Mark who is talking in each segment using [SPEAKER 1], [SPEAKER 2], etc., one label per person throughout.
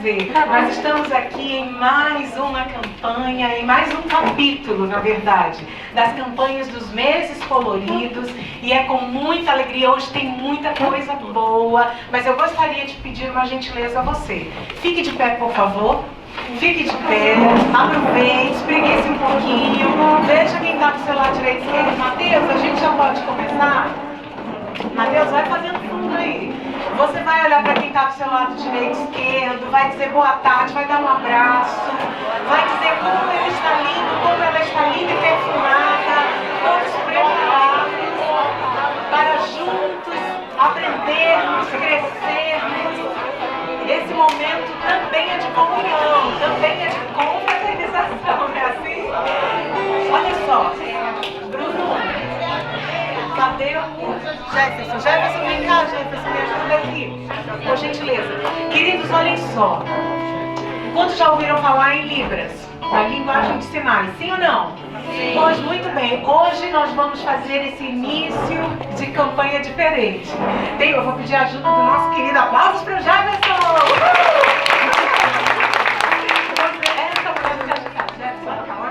[SPEAKER 1] dizer, nós estamos aqui em mais uma campanha, em mais um capítulo, na verdade, das campanhas dos meses coloridos, e é com muita alegria. Hoje tem muita coisa boa, mas eu gostaria de pedir uma gentileza a você. Fique de pé, por favor. Fique de pé, aproveite, espreguice um pouquinho, veja quem está do seu lado direito e esquerdo. Mateus, a gente já pode começar? Mateus, vai fazendo fundo aí. Você vai olhar para quem está do seu lado direito e esquerdo, vai dizer boa tarde, vai dar um abraço, vai dizer como ele está lindo, como ela está linda e perfumada, todos preparados para juntos aprendermos, crescermos. Esse momento também é de comunhão, também é de confraternização, não é assim? Olha só, Bruno, cadê o Jefferson? Jefferson, vem cá, Jefferson, me ajuda aqui, por gentileza. Queridos, olhem só. Quantos já ouviram falar em Libras? Na linguagem de sinais, sim ou não? Sim. Pois muito bem, hoje nós vamos fazer esse início de campanha diferente. Eu vou pedir a ajuda do nosso querido. Aplausos para o Jefferson!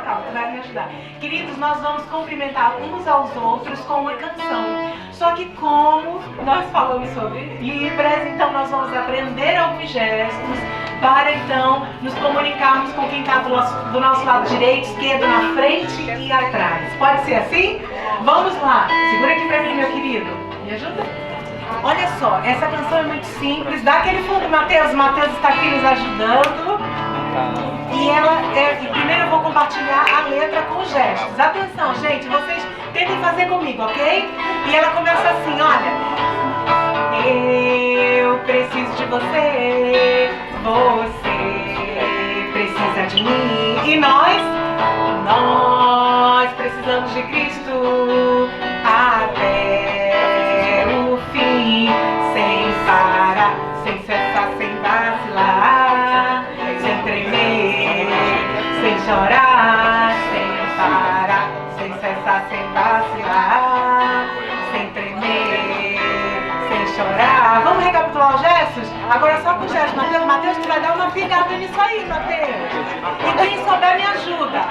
[SPEAKER 1] Calma, tu vai me ajudar. Queridos, nós vamos cumprimentar uns aos outros com uma canção. Só que como nós falamos sobre Libras, então nós vamos aprender alguns gestos para então nos comunicarmos com quem está do nosso lado direito, esquerdo, na frente e atrás. Pode ser assim? Vamos lá. Segura aqui para mim, meu querido. Me ajuda? Olha só, essa canção é muito simples. Dá aquele fundo, Mateus. Mateus está aqui nos ajudando. E primeiro eu vou compartilhar a letra com os gestos. Atenção, gente, vocês tentem fazer comigo, ok? E ela começa assim, olha. Eu preciso de você, você precisa de mim. E nós precisamos de Cristo até o fim, sem parar, sem cessar, sem vacilar, sem tremer, sem chorar, sem parar, sem cessar, sem vacilar, sem tremer, sem chorar. Vamos recapitular os gestos? Agora só com os gestos, Mateus. Mateus, tu vai dar uma pegada nisso aí, Mateus. E quem souber me ajuda.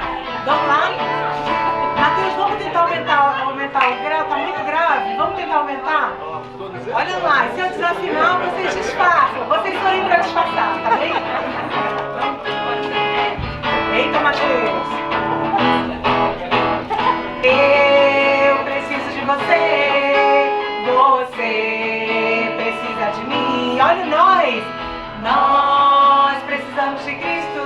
[SPEAKER 1] Vamos lá? Mateus, vamos tentar aumentar o grau, tá muito grave. Vamos tentar aumentar? Olha lá, e se eu desafinar, vocês disfarçam. Vocês estão aí pra disfarçar, tá bem? Eita, Mateus. Eu preciso de você, você precisa de mim. Olha nós precisamos de Cristo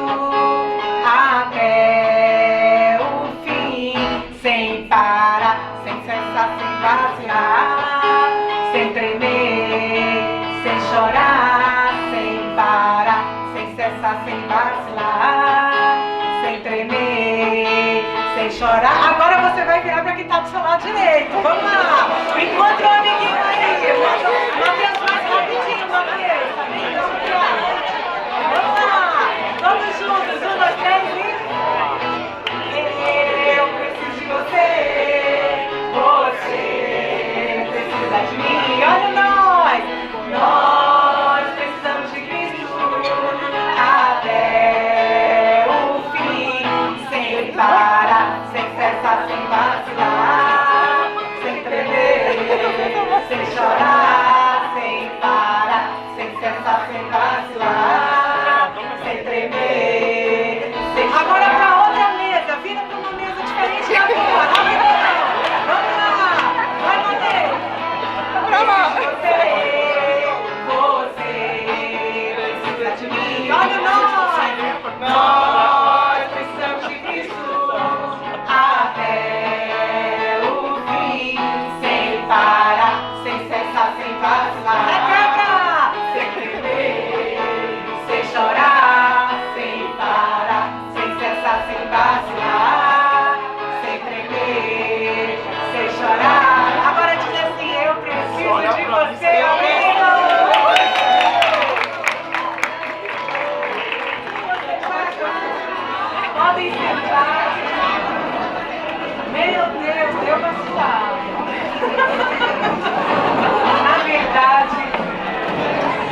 [SPEAKER 1] até o fim, sem parar, sem cessar, sem vacilar, sem tremer, sem chorar, sem parar, sem cessar, sem vacilar, sem tremer, sem chorar. Agora você vai virar para quem está do seu lado direito. Vamos lá! Encontra o amiguinho aí. Mateus, mais rapidinho, Mateus. Tá bem? Vamos lá! Todos juntos. 1, 2, 3 e... Eu preciso de você. Você precisa de mim. Olha nós precisamos de Cristo até o fim, sem parar, sem cessar, sem vacilar, sem tremer, sem chorar, sem parar, sem cessar, sem vacilar, sem tremer, sem chorar. Agora pra outra mesa, vira pra uma mesa diferente da tua. Vamos lá, vai, Mateus. Você precisa de mim. Olha nós precisamos de Cristo até o fim, sem parar, sem cessar, sem vacilar, sem tremer, sem chorar, sem parar, sem cessar, sem vacilar, sem tremer, sem chorar. Agora diz assim: eu preciso de você, amigo. Podem sentar. Meu Deus, eu vacilava. Na verdade,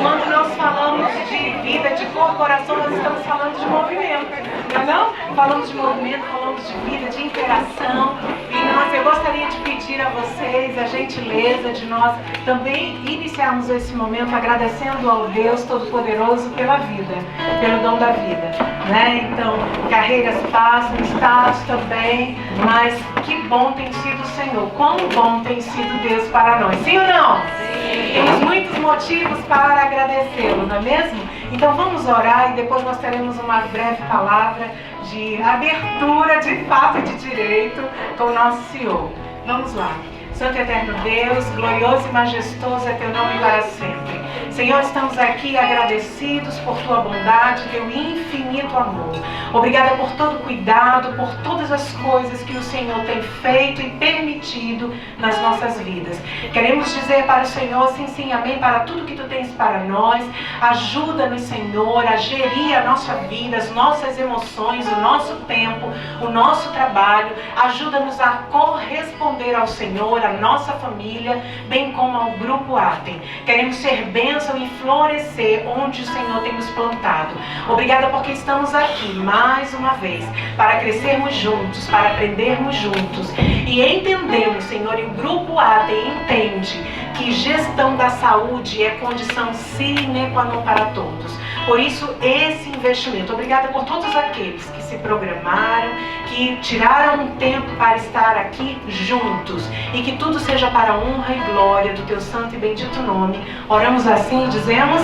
[SPEAKER 1] quando nós falamos de vida, de corporação, estamos falando de movimento, não é não? Falamos de movimento, falamos de vida, de interação. E eu gostaria de pedir a vocês a gentileza de nós também iniciarmos esse momento agradecendo ao Deus Todo-Poderoso pela vida, pelo dom da vida, né? Então, carreiras passam, status também, mas que bom tem sido o Senhor, quão bom tem sido Deus para nós, sim ou não? Sim. Temos muitos motivos para agradecê-lo, não é mesmo? Então vamos orar e depois nós teremos uma breve palavra de abertura de fato e de direito com o nosso Senhor. Vamos lá. Santo e eterno Deus, glorioso e majestoso é teu nome para sempre. Senhor, estamos aqui agradecidos por tua bondade, teu infinito amor. Obrigada por todo o cuidado, por todas as coisas que o Senhor tem feito e permitido nas nossas vidas. Queremos dizer para o Senhor, sim, sim, amém, para tudo que tu tens para nós. Ajuda-nos, Senhor, a gerir a nossa vida, as nossas emoções, o nosso tempo, o nosso trabalho. Ajuda-nos a corresponder ao Senhor, a nossa família, bem como ao Grupo Atem. Queremos ser bênção e florescer onde o Senhor tem nos plantado. Obrigada porque estamos aqui mais uma vez para crescermos juntos, para aprendermos juntos e entendemos, Senhor, e o Grupo Atem entende que gestão da saúde é condição sine qua non para todos. Por isso, esse investimento. Obrigada por todos aqueles que se programaram, que tiraram um tempo para estar aqui juntos. E que tudo seja para a honra e glória do teu santo e bendito nome. Oramos assim e dizemos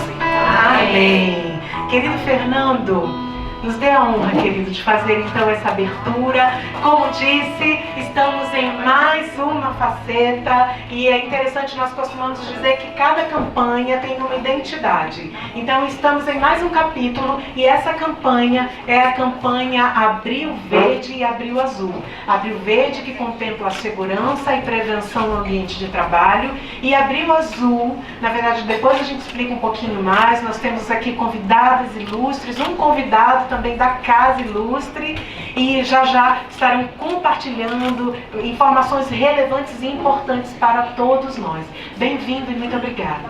[SPEAKER 1] amém. Querido Fernando, nos dê a honra, querido, de fazer então essa abertura. Como disse, estamos em mais uma faceta e é interessante, nós costumamos dizer que cada campanha tem uma identidade. Então estamos em mais um capítulo e essa campanha é a campanha Abril Verde e Abril Azul. Abril Verde, que contempla a segurança e prevenção no ambiente de trabalho, e Abril Azul, na verdade depois a gente explica um pouquinho mais. Nós temos aqui convidadas ilustres, um convidado também da Casa Ilustre, e já estarão compartilhando informações relevantes e importantes para todos nós. Bem-vindo e muito obrigada.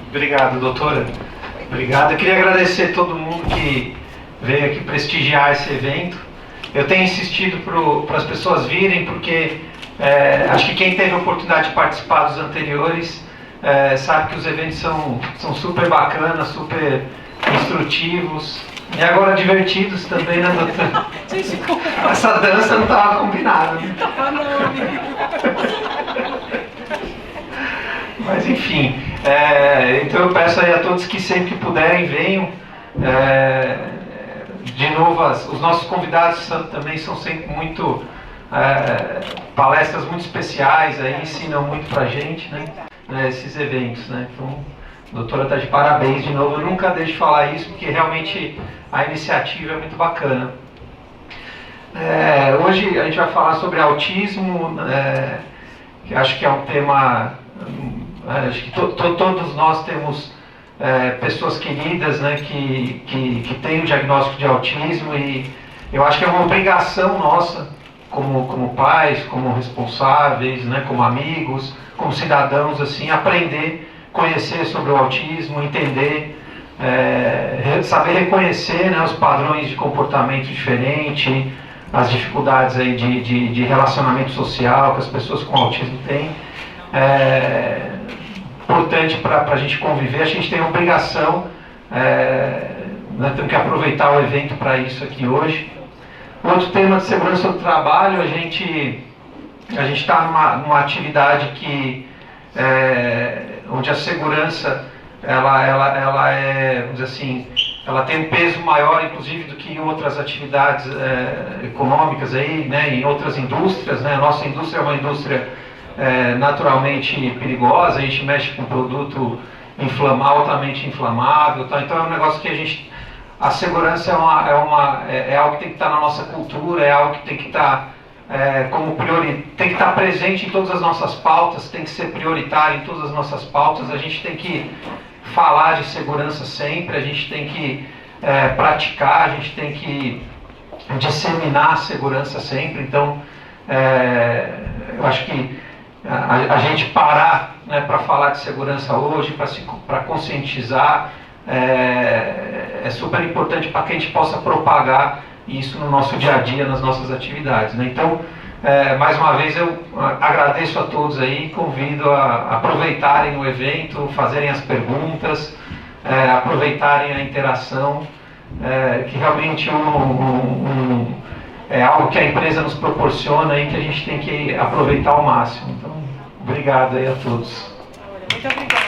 [SPEAKER 2] Obrigado, doutora. Obrigado. Eu queria agradecer a todo mundo que veio aqui prestigiar esse evento. Eu tenho insistido para as pessoas virem, porque acho que quem teve a oportunidade de participar dos anteriores sabe que os eventos são super bacanas, super instrutivos. E agora divertidos também, né, doutora? Desculpa. Essa dança não estava combinada, né? Mas enfim, então eu peço aí a todos que sempre que puderem venham. De novo, os nossos convidados também são sempre muito palestras muito especiais, aí ensinam muito pra gente, né? Esses eventos, né? Então, a doutora está de parabéns de novo. Eu nunca deixo de falar isso, porque realmente a iniciativa é muito bacana. Hoje a gente vai falar sobre autismo, que acho que é um tema... acho que todos nós temos pessoas queridas, né, que têm o diagnóstico de autismo, e eu acho que é uma obrigação nossa, como pais, como responsáveis, né, como amigos, como cidadãos, assim, aprender, conhecer sobre o autismo, entender, saber reconhecer, né, os padrões de comportamento diferente, as dificuldades aí de relacionamento social que as pessoas com autismo têm. Importante para a gente conviver. A gente tem a obrigação, nós temos que aproveitar o evento para isso aqui hoje. Outro tema de segurança do trabalho, a gente está numa atividade onde a segurança ela é, vamos dizer assim, ela tem um peso maior, inclusive, do que em outras atividades econômicas aí, né, em outras indústrias, né? A nossa indústria é uma indústria naturalmente perigosa, a gente mexe com produto altamente inflamável, tá? Então é um negócio que a segurança é algo que tem que estar na nossa cultura, é algo que tem que estar tem que estar presente em todas as nossas pautas, tem que ser prioritário em todas as nossas pautas. A gente tem que falar de segurança sempre, a gente tem que praticar, a gente tem que disseminar a segurança sempre. Então, eu acho que a gente parar, né, para falar de segurança hoje, para conscientizar, é super importante para que a gente possa propagar isso no nosso dia a dia, nas nossas atividades, né? Então, mais uma vez eu agradeço a todos aí, convido a aproveitarem o evento, fazerem as perguntas, aproveitarem a interação, que realmente é algo que a empresa nos proporciona e que a gente tem que aproveitar ao máximo. Então, obrigado aí a todos.
[SPEAKER 1] Muito obrigada.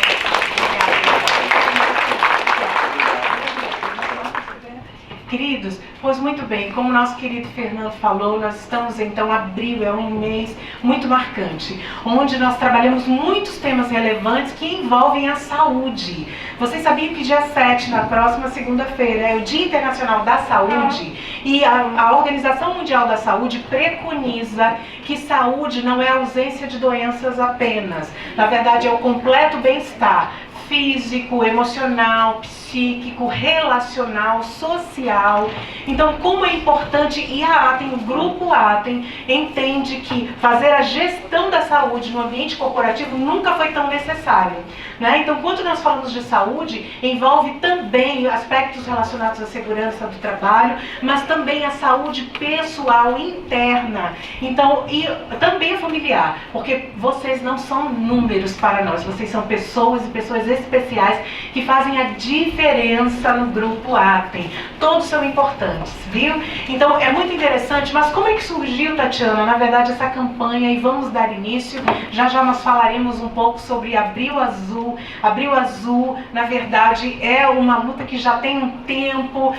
[SPEAKER 1] Queridos, pois muito bem, como o nosso querido Fernando falou, nós estamos então, abril é um mês muito marcante, onde nós trabalhamos muitos temas relevantes que envolvem a saúde. Vocês sabiam que dia 7, na próxima segunda-feira, é o Dia Internacional da Saúde, e a Organização Mundial da Saúde preconiza que saúde não é a ausência de doenças apenas, na verdade é o completo bem-estar físico, emocional, psíquico, relacional, social. Então, como é importante, e a Atem, o grupo Atem, entende que fazer a gestão da saúde no ambiente corporativo nunca foi tão necessário, né? Então, quando nós falamos de saúde, envolve também aspectos relacionados à segurança do trabalho, mas também a saúde pessoal interna. Então, e também familiar, porque vocês não são números para nós, vocês são pessoas e pessoas especiais que fazem a diferença no grupo Atem. Todos são importantes, viu? Então é muito interessante, mas como é que surgiu, Tatiana, na verdade, essa campanha? E vamos dar início. Já já nós falaremos um pouco sobre Abril Azul. Abril Azul, na verdade, é uma luta que já tem um tempo,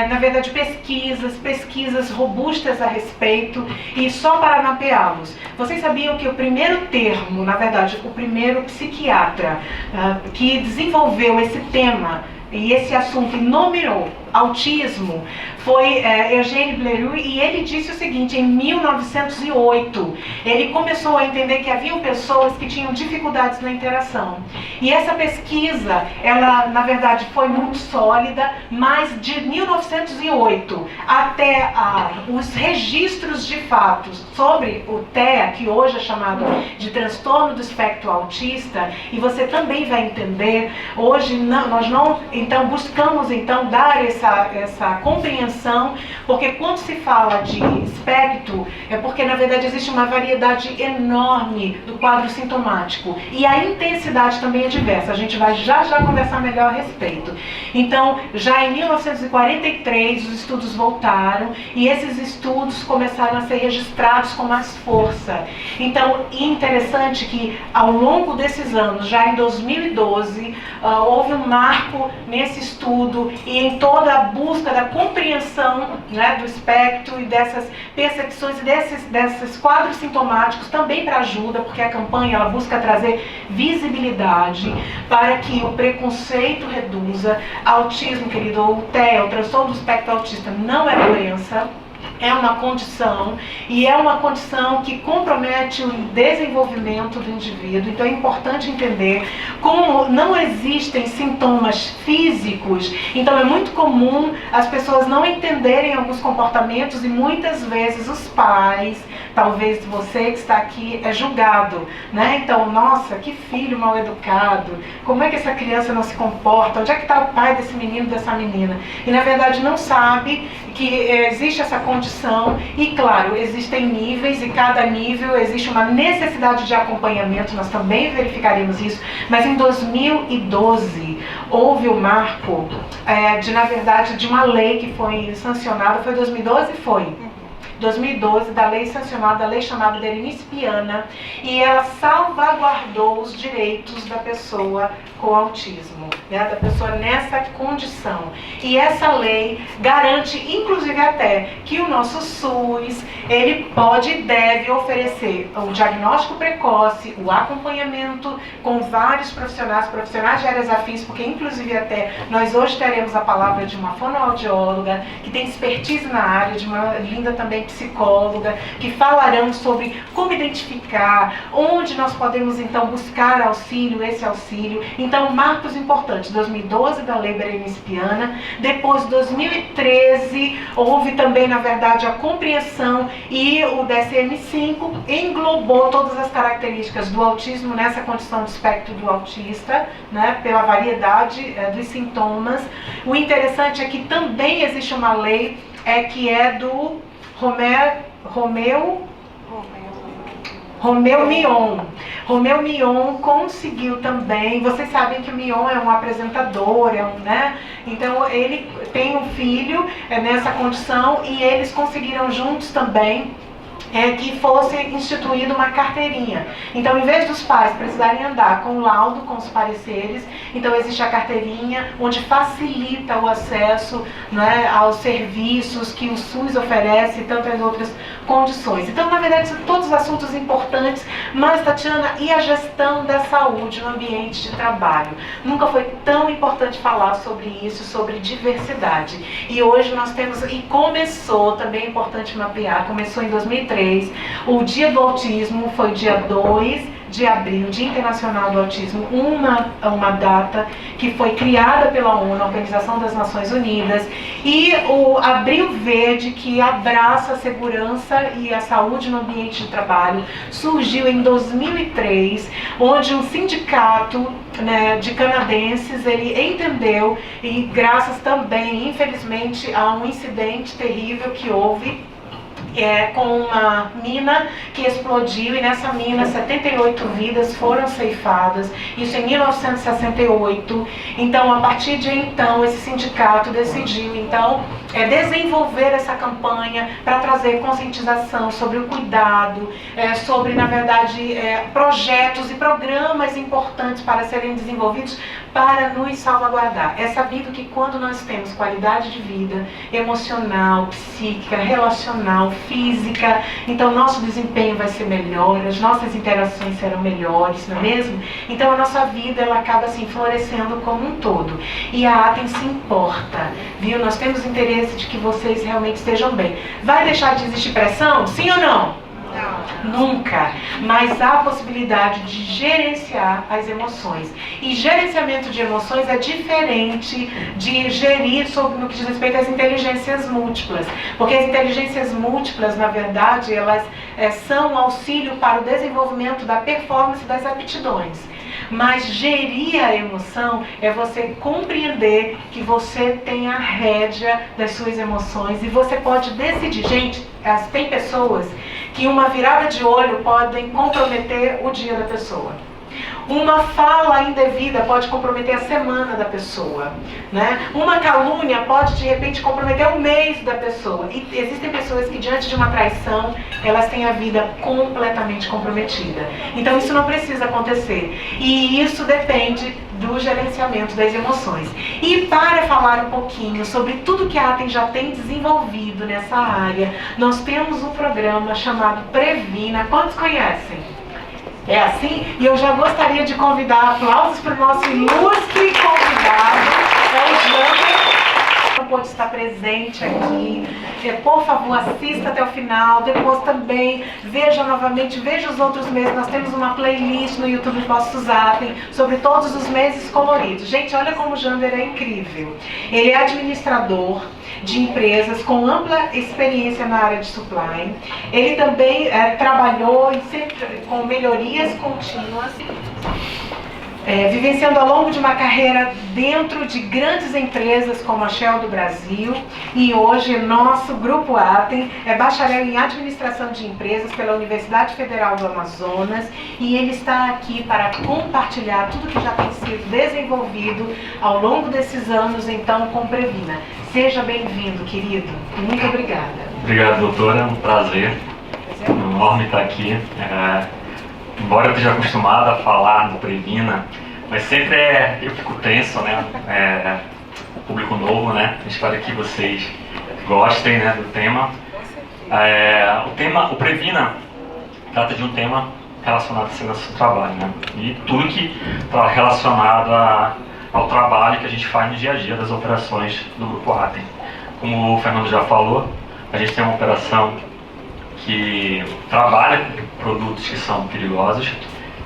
[SPEAKER 1] na verdade, pesquisas robustas a respeito. E só para mapeá-los, vocês sabiam que o primeiro termo, na verdade, o primeiro psiquiatra que desenvolveu esse tema e esse assunto e nomeou autismo foi Eugène Blériot, e ele disse o seguinte: em 1908 ele começou a entender que haviam pessoas que tinham dificuldades na interação, e essa pesquisa, ela na verdade foi muito sólida, mas de 1908 até os registros de fatos sobre o TEA, que hoje é chamado de transtorno do espectro autista, e você também vai entender, hoje nós não, então buscamos então dar essa compreensão, porque quando se fala de espectro, é porque na verdade existe uma variedade enorme do quadro sintomático, e a intensidade também é diversa. A gente vai já conversar melhor a respeito. Então, já em 1943 os estudos voltaram, e esses estudos começaram a ser registrados com mais força. Então, interessante que ao longo desses anos, já em 2012, houve um marco nesse estudo e em toda a busca da compreensão, né, do espectro e dessas percepções e desses quadros sintomáticos também para ajuda, porque a campanha ela busca trazer visibilidade para que o preconceito reduza. Autismo, querido, ou TEA, o transtorno do espectro autista, não é doença, é uma condição, e é uma condição que compromete o desenvolvimento do indivíduo. Então é importante entender como não existem sintomas físicos. Então é muito comum as pessoas não entenderem alguns comportamentos, e muitas vezes os pais, talvez você que está aqui, é julgado, né? Então, nossa, que filho mal educado, como é que essa criança não se comporta, onde é que está o pai desse menino, dessa menina? E na verdade não sabe que existe essa condição, e claro, existem níveis, e cada nível existe uma necessidade de acompanhamento, nós também verificaremos isso, mas em 2012 houve o marco na verdade, de uma lei que foi sancionada. Foi 2012? Foi. 2012, da lei sancionada, a lei chamada Berenice Piana, e ela salvaguardou os direitos da pessoa com autismo, né, da pessoa nessa condição. E essa lei garante, inclusive até, que o nosso SUS, ele pode e deve oferecer o diagnóstico precoce, o acompanhamento com vários profissionais de áreas afins, porque inclusive até nós hoje teremos a palavra de uma fonoaudióloga que tem expertise na área, de uma linda também psicóloga, que falarão sobre como identificar, onde nós podemos então buscar auxílio, esse auxílio. Então, marcos importantes, 2012 da Lei Berenice-Piana, depois 2013 houve também, na verdade, a compreensão, e o DSM-5 englobou todas as características do autismo nessa condição de espectro do autista, né, pela variedade dos sintomas. O interessante é que também existe uma lei que é do Romeu Mion. Romeu Mion conseguiu também, vocês sabem que o Mion é um apresentador, né? Então ele tem um filho nessa condição, e eles conseguiram juntos também que fosse instituída uma carteirinha. Então, em vez dos pais precisarem andar com o laudo, com os pareceres, então existe a carteirinha, onde facilita o acesso, né, aos serviços que o SUS oferece e tantas outras condições. Então, na verdade, são todos assuntos importantes, mas, Tatiana, e a gestão da saúde no ambiente de trabalho? Nunca foi tão importante falar sobre isso, sobre diversidade. E hoje nós temos, e começou, também é importante mapear, começou em 2003, o Dia do Autismo foi dia 2 de abril, Dia Internacional do Autismo, uma data que foi criada pela ONU, a Organização das Nações Unidas, e o Abril Verde, que abraça a segurança e a saúde no ambiente de trabalho, surgiu em 2003, onde um sindicato, né, de canadenses, ele entendeu, e graças também, infelizmente, a um incidente terrível que houve, com uma mina que explodiu, e nessa mina 78 vidas foram ceifadas, isso em 1968. Então, a partir de então, esse sindicato decidiu então desenvolver essa campanha para trazer conscientização sobre o cuidado, sobre, na verdade, projetos e programas importantes para serem desenvolvidos para nos salvaguardar. É sabido que quando nós temos qualidade de vida emocional, psíquica, relacional, física, então nosso desempenho vai ser melhor, as nossas interações serão melhores, não é mesmo? Então a nossa vida, ela acaba assim florescendo como um todo. E a Atem se importa, viu? Nós temos interesse de que vocês realmente estejam bem. Vai deixar de existir pressão? Sim ou não? Não. Nunca. Mas há a possibilidade de gerenciar as emoções. E gerenciamento de emoções é diferente de gerir no que diz respeito às inteligências múltiplas. Porque as inteligências múltiplas, na verdade, elas são auxílio para o desenvolvimento da performance das aptidões. Mas gerir a emoção é você compreender que você tem a rédea das suas emoções e você pode decidir. Gente, tem pessoas que uma virada de olho podem comprometer o dia da pessoa. Uma fala indevida pode comprometer a semana da pessoa, né? Uma calúnia pode, de repente, comprometer o mês da pessoa. E existem pessoas que, diante de uma traição, elas têm a vida completamente comprometida. Então, isso não precisa acontecer. E isso depende do gerenciamento das emoções. E para falar um pouquinho sobre tudo que a Atem já tem desenvolvido nessa área, nós temos um programa chamado Previna. Quantos conhecem? É assim? E eu já gostaria de convidar, aplausos para o nosso ilustre convidado, o Jander, não pode estar presente aqui. Por favor, assista até o final, depois também veja novamente, veja os outros meses. Nós temos uma playlist no YouTube Postos Atem sobre todos os meses coloridos. Gente, olha como o Jander é incrível. Ele é administrador de empresas com ampla experiência na área de supply. Ele também trabalhou com melhorias contínuas, vivenciando ao longo de uma carreira dentro de grandes empresas como a Shell do Brasil, e hoje nosso Grupo Atem é bacharel em administração de empresas pela Universidade Federal do Amazonas, e ele está aqui para compartilhar tudo que já tem sido desenvolvido ao longo desses anos, então, com Previna. Seja bem-vindo, querido. Muito obrigada.
[SPEAKER 3] Obrigado, doutora. É um prazer. Enorme estar aqui. Embora eu esteja acostumado a falar do Previna, mas sempre eu fico tenso, né? Público novo, né? Espero que vocês gostem, né, do tema. O Previna trata de um tema relacionado à segurança do trabalho, né? E tudo que está relacionado ao trabalho que a gente faz no dia a dia das operações do Grupo Atem. Como o Fernando já falou, a gente tem uma operação que trabalha com produtos que são perigosos,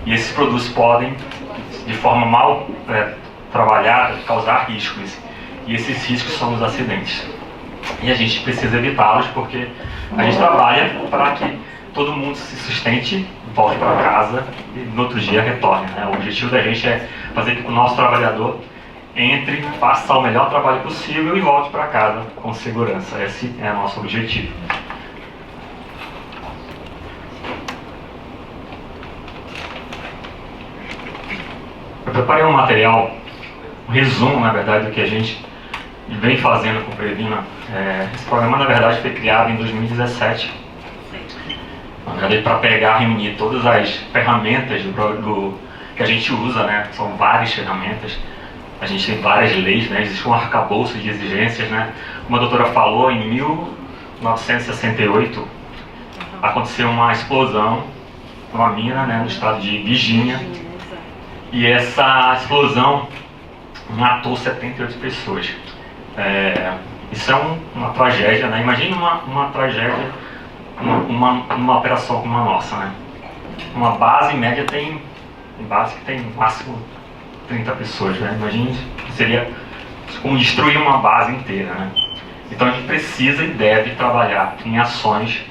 [SPEAKER 3] e esses produtos podem, de forma mal trabalhada, causar riscos, e esses riscos são os acidentes. E a gente precisa evitá-los, porque a gente trabalha para que todo mundo se sustente, volte para casa e no outro dia retorne, né? O objetivo da gente é fazer com que o nosso trabalhador entre, faça o melhor trabalho possível e volte para casa com segurança. Esse é o nosso objetivo. Eu preparei um material, um resumo, na verdade, do que a gente vem fazendo com o Previna. Esse programa, na verdade, foi criado em 2017. Na verdade, para pegar, reunir todas as ferramentas que a gente usa, né? São várias ferramentas. A gente tem várias leis, né? Existe um arcabouço de exigências, né? Como a doutora falou, em 1968 aconteceu uma explosão numa mina, né? No estado de Virgínia. E essa explosão matou 78 pessoas. Isso é uma tragédia, né? Imagine uma tragédia, uma operação como a nossa, né? Uma base, em média, tem base que tem no máximo 30 pessoas, né? Imagine, seria como destruir uma base inteira, né? Então a gente precisa e deve trabalhar em ações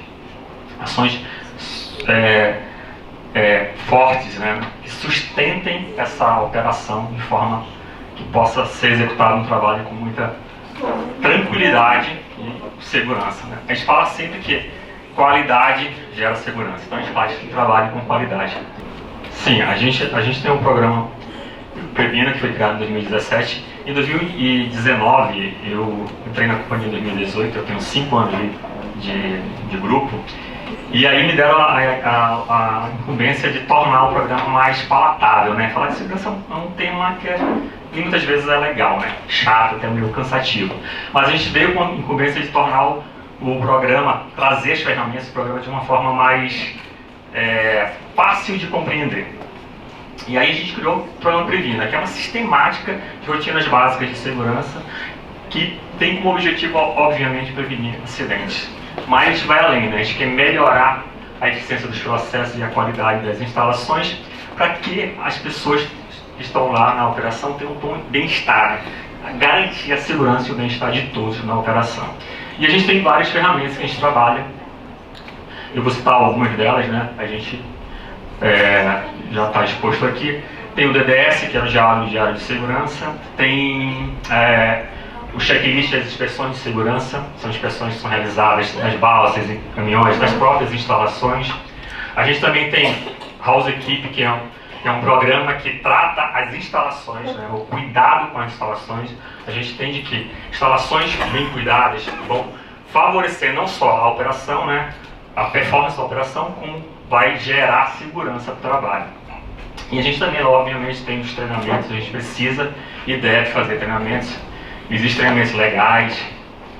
[SPEAKER 3] fortes, né? Que sustentem essa operação de forma que possa ser executado um trabalho com muita tranquilidade e segurança, né? A gente fala sempre que qualidade gera segurança, então a gente faz um trabalho com qualidade. Sim, a gente tem um programa Previna que foi criado em 2017. Em 2019 eu entrei na companhia em 2018, eu tenho 5 anos de grupo, e aí me deram a incumbência de tornar o programa mais palatável, né? Falar de segurança é um tema que muitas vezes é legal, né? Chato, até meio cansativo. Mas a gente veio com a incumbência de tornar o programa, trazer as ferramentas do programa de uma forma mais fácil de compreender. E aí a gente criou o programa Previna, que é uma sistemática de rotinas básicas de segurança que tem como objetivo, obviamente, prevenir acidentes. Mas a gente vai além, né? A gente quer melhorar a eficiência dos processos e a qualidade das instalações para que as pessoas que estão lá na operação tenham um bem-estar, né? Garantir a segurança e o bem-estar de todos na operação. E a gente tem várias ferramentas que a gente trabalha. Eu vou citar algumas delas, né? A gente já está exposto aqui. Tem o DDS, que é o Diário de Segurança. Tem o checklist das inspeções de segurança. São inspeções que são realizadas nas balsas e caminhões, das próprias instalações. A gente também tem House Equipe, que é um programa que trata as instalações, né, o cuidado com as instalações. A gente entende que instalações bem cuidadas vão favorecer não só a operação, né, a performance da operação, como vai gerar segurança para o trabalho. E a gente também, obviamente, tem os treinamentos. A gente precisa e deve fazer treinamentos. Existem treinamentos legais,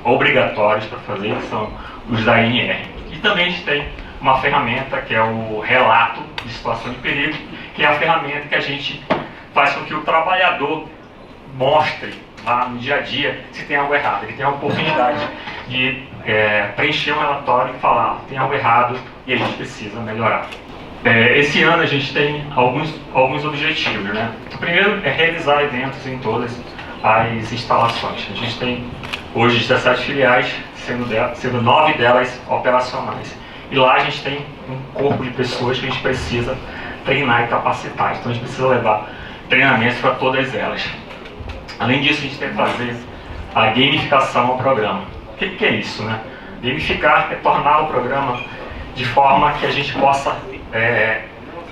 [SPEAKER 3] obrigatórios para fazer, que são os da INR. E também a gente tem uma ferramenta que é o relato de situação de perigo, que é a ferramenta que a gente faz com que o trabalhador mostre lá no dia a dia se tem algo errado. Ele tem a oportunidade de preencher um relatório e falar: tem algo errado e a gente precisa melhorar. Esse ano a gente tem alguns objetivos, né? O primeiro é realizar eventos em todas as instalações. A gente tem hoje 17 filiais, sendo 9 delas operacionais. E lá a gente tem um corpo de pessoas que a gente precisa treinar e capacitar. Então a gente precisa levar treinamentos para todas elas. Além disso, a gente tem que fazer a gamificação ao programa. O que é isso, né? Gamificar é tornar o programa de forma que a gente possa,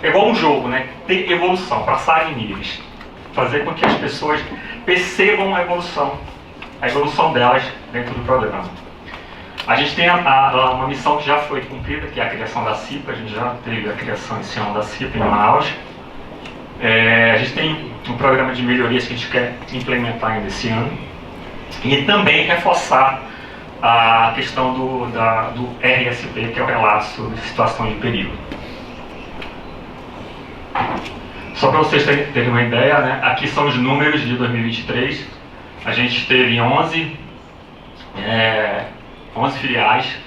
[SPEAKER 3] igual um jogo, né? Ter evolução, passar em níveis. Fazer com que as pessoas percebam a evolução delas dentro do programa. A gente tem uma missão que já foi cumprida, que é a criação da CIPA. A gente já teve a criação esse ano da CIPA em Manaus. A gente tem um programa de melhorias que a gente quer implementar ainda esse ano. E também reforçar a questão do RSP, que é o relato sobre situação de perigo. Só para vocês terem uma ideia, né? Aqui são os números de 2023. A gente teve 11 filiais,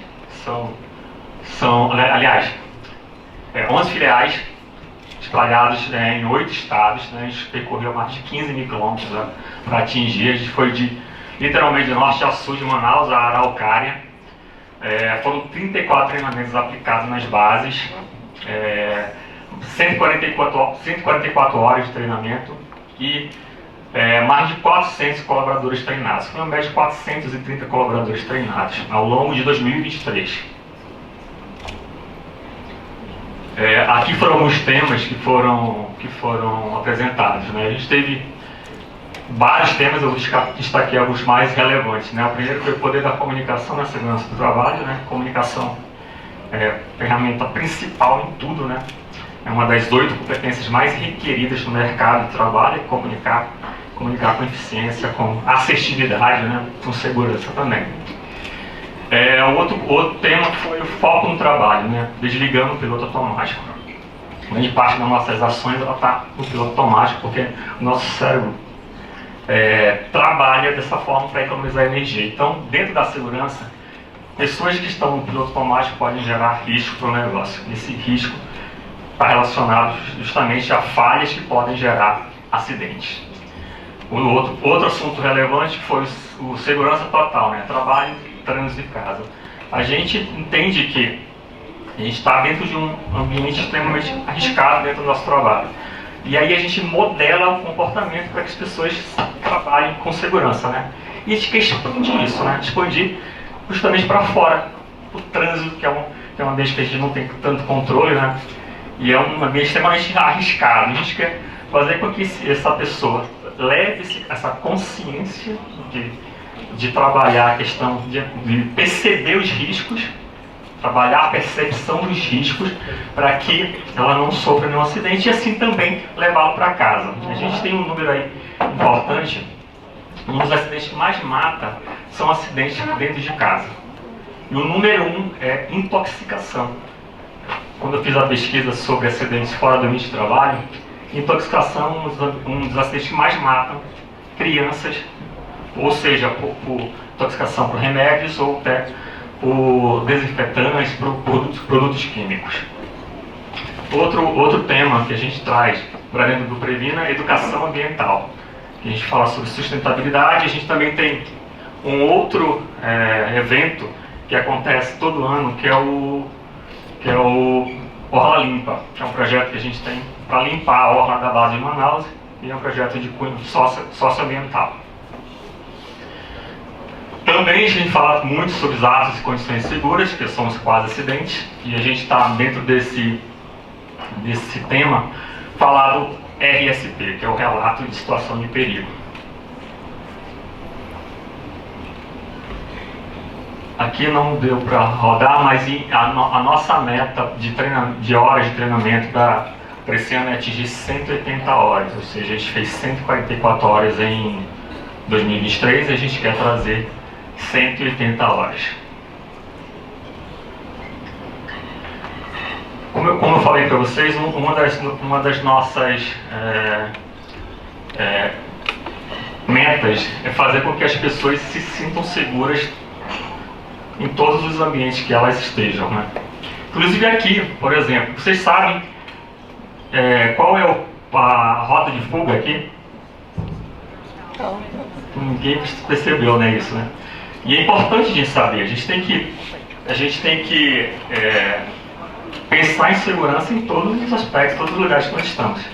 [SPEAKER 3] são são, aliás, 11 filiais espalhados em 8 estados, né? A gente percorreu mais de 15 mil quilômetros para atingir. A gente foi literalmente de norte a sul, de Manaus a Araucária. Foram 34 treinamentos aplicados nas bases, 144 horas de treinamento e mais de 400 colaboradores treinados. Foi uma média de 430 colaboradores treinados ao longo de 2023. Aqui foram alguns temas que foram apresentados, né? A gente teve vários temas, eu destaquei alguns mais relevantes, né? O primeiro foi o poder da comunicação na segurança do trabalho, né? Comunicação é a ferramenta principal em tudo, né? É uma das 8 competências mais requeridas no mercado de trabalho, é comunicar com eficiência, com assertividade, né? Com segurança também. Outro tema foi o foco no trabalho, né? Desligando o piloto automático. Grande parte das nossas ações está no piloto automático, porque o nosso cérebro trabalha dessa forma para economizar energia. Então, dentro da segurança, pessoas que estão no piloto automático podem gerar risco para o negócio. Esse risco está relacionado justamente a falhas que podem gerar acidentes. Outro assunto relevante foi o segurança total, né? Trabalho, trânsito e casa. A gente entende que a gente está dentro de um ambiente extremamente arriscado dentro do nosso trabalho. E aí a gente modela o comportamento para que as pessoas trabalhem com segurança, né? E a gente quer expandir isso, né? Expandir justamente para fora. O trânsito, que é um ambiente que a gente não tem tanto controle, né? E é um ambiente extremamente arriscado. A gente quer fazer com que essa pessoa leve essa consciência de trabalhar a questão de perceber os riscos, trabalhar a percepção dos riscos para que ela não sofra nenhum acidente e assim também levá-lo para casa. A gente tem um número aí importante, um dos acidentes que mais mata são acidentes dentro de casa. E o número 1 é intoxicação. Quando eu fiz a pesquisa sobre acidentes fora do ambiente de trabalho, intoxicação é um dos acidentes que mais matam crianças, ou seja, por intoxicação por remédios ou até por desinfetantes, por produtos químicos. Outro tema que a gente traz para dentro do Previna é educação ambiental. A gente fala sobre sustentabilidade. A gente também tem um outro evento que acontece todo ano, que é o Orla Limpa, que é um projeto que a gente tem para limpar a orla da base de Manaus, e é um projeto de cunho socioambiental. Também a gente fala muito sobre os atos e condições seguras, que são os quase acidentes, e a gente está dentro desse tema falar do RSP, que é o relato de situação de perigo. Aqui não deu para rodar, mas a nossa meta de horas de treinamento para esse ano é atingir 180 horas, ou seja, a gente fez 144 horas em 2023 e a gente quer trazer 180 horas. Como eu falei para vocês, uma das nossas metas é fazer com que as pessoas se sintam seguras em todos os ambientes que elas estejam, né? Inclusive aqui, por exemplo, vocês sabem qual é a rota de fuga aqui? Ninguém percebeu, né, isso, né? E é importante a gente saber, a gente tem que pensar em segurança em todos os aspectos, todos os lugares que nós estamos.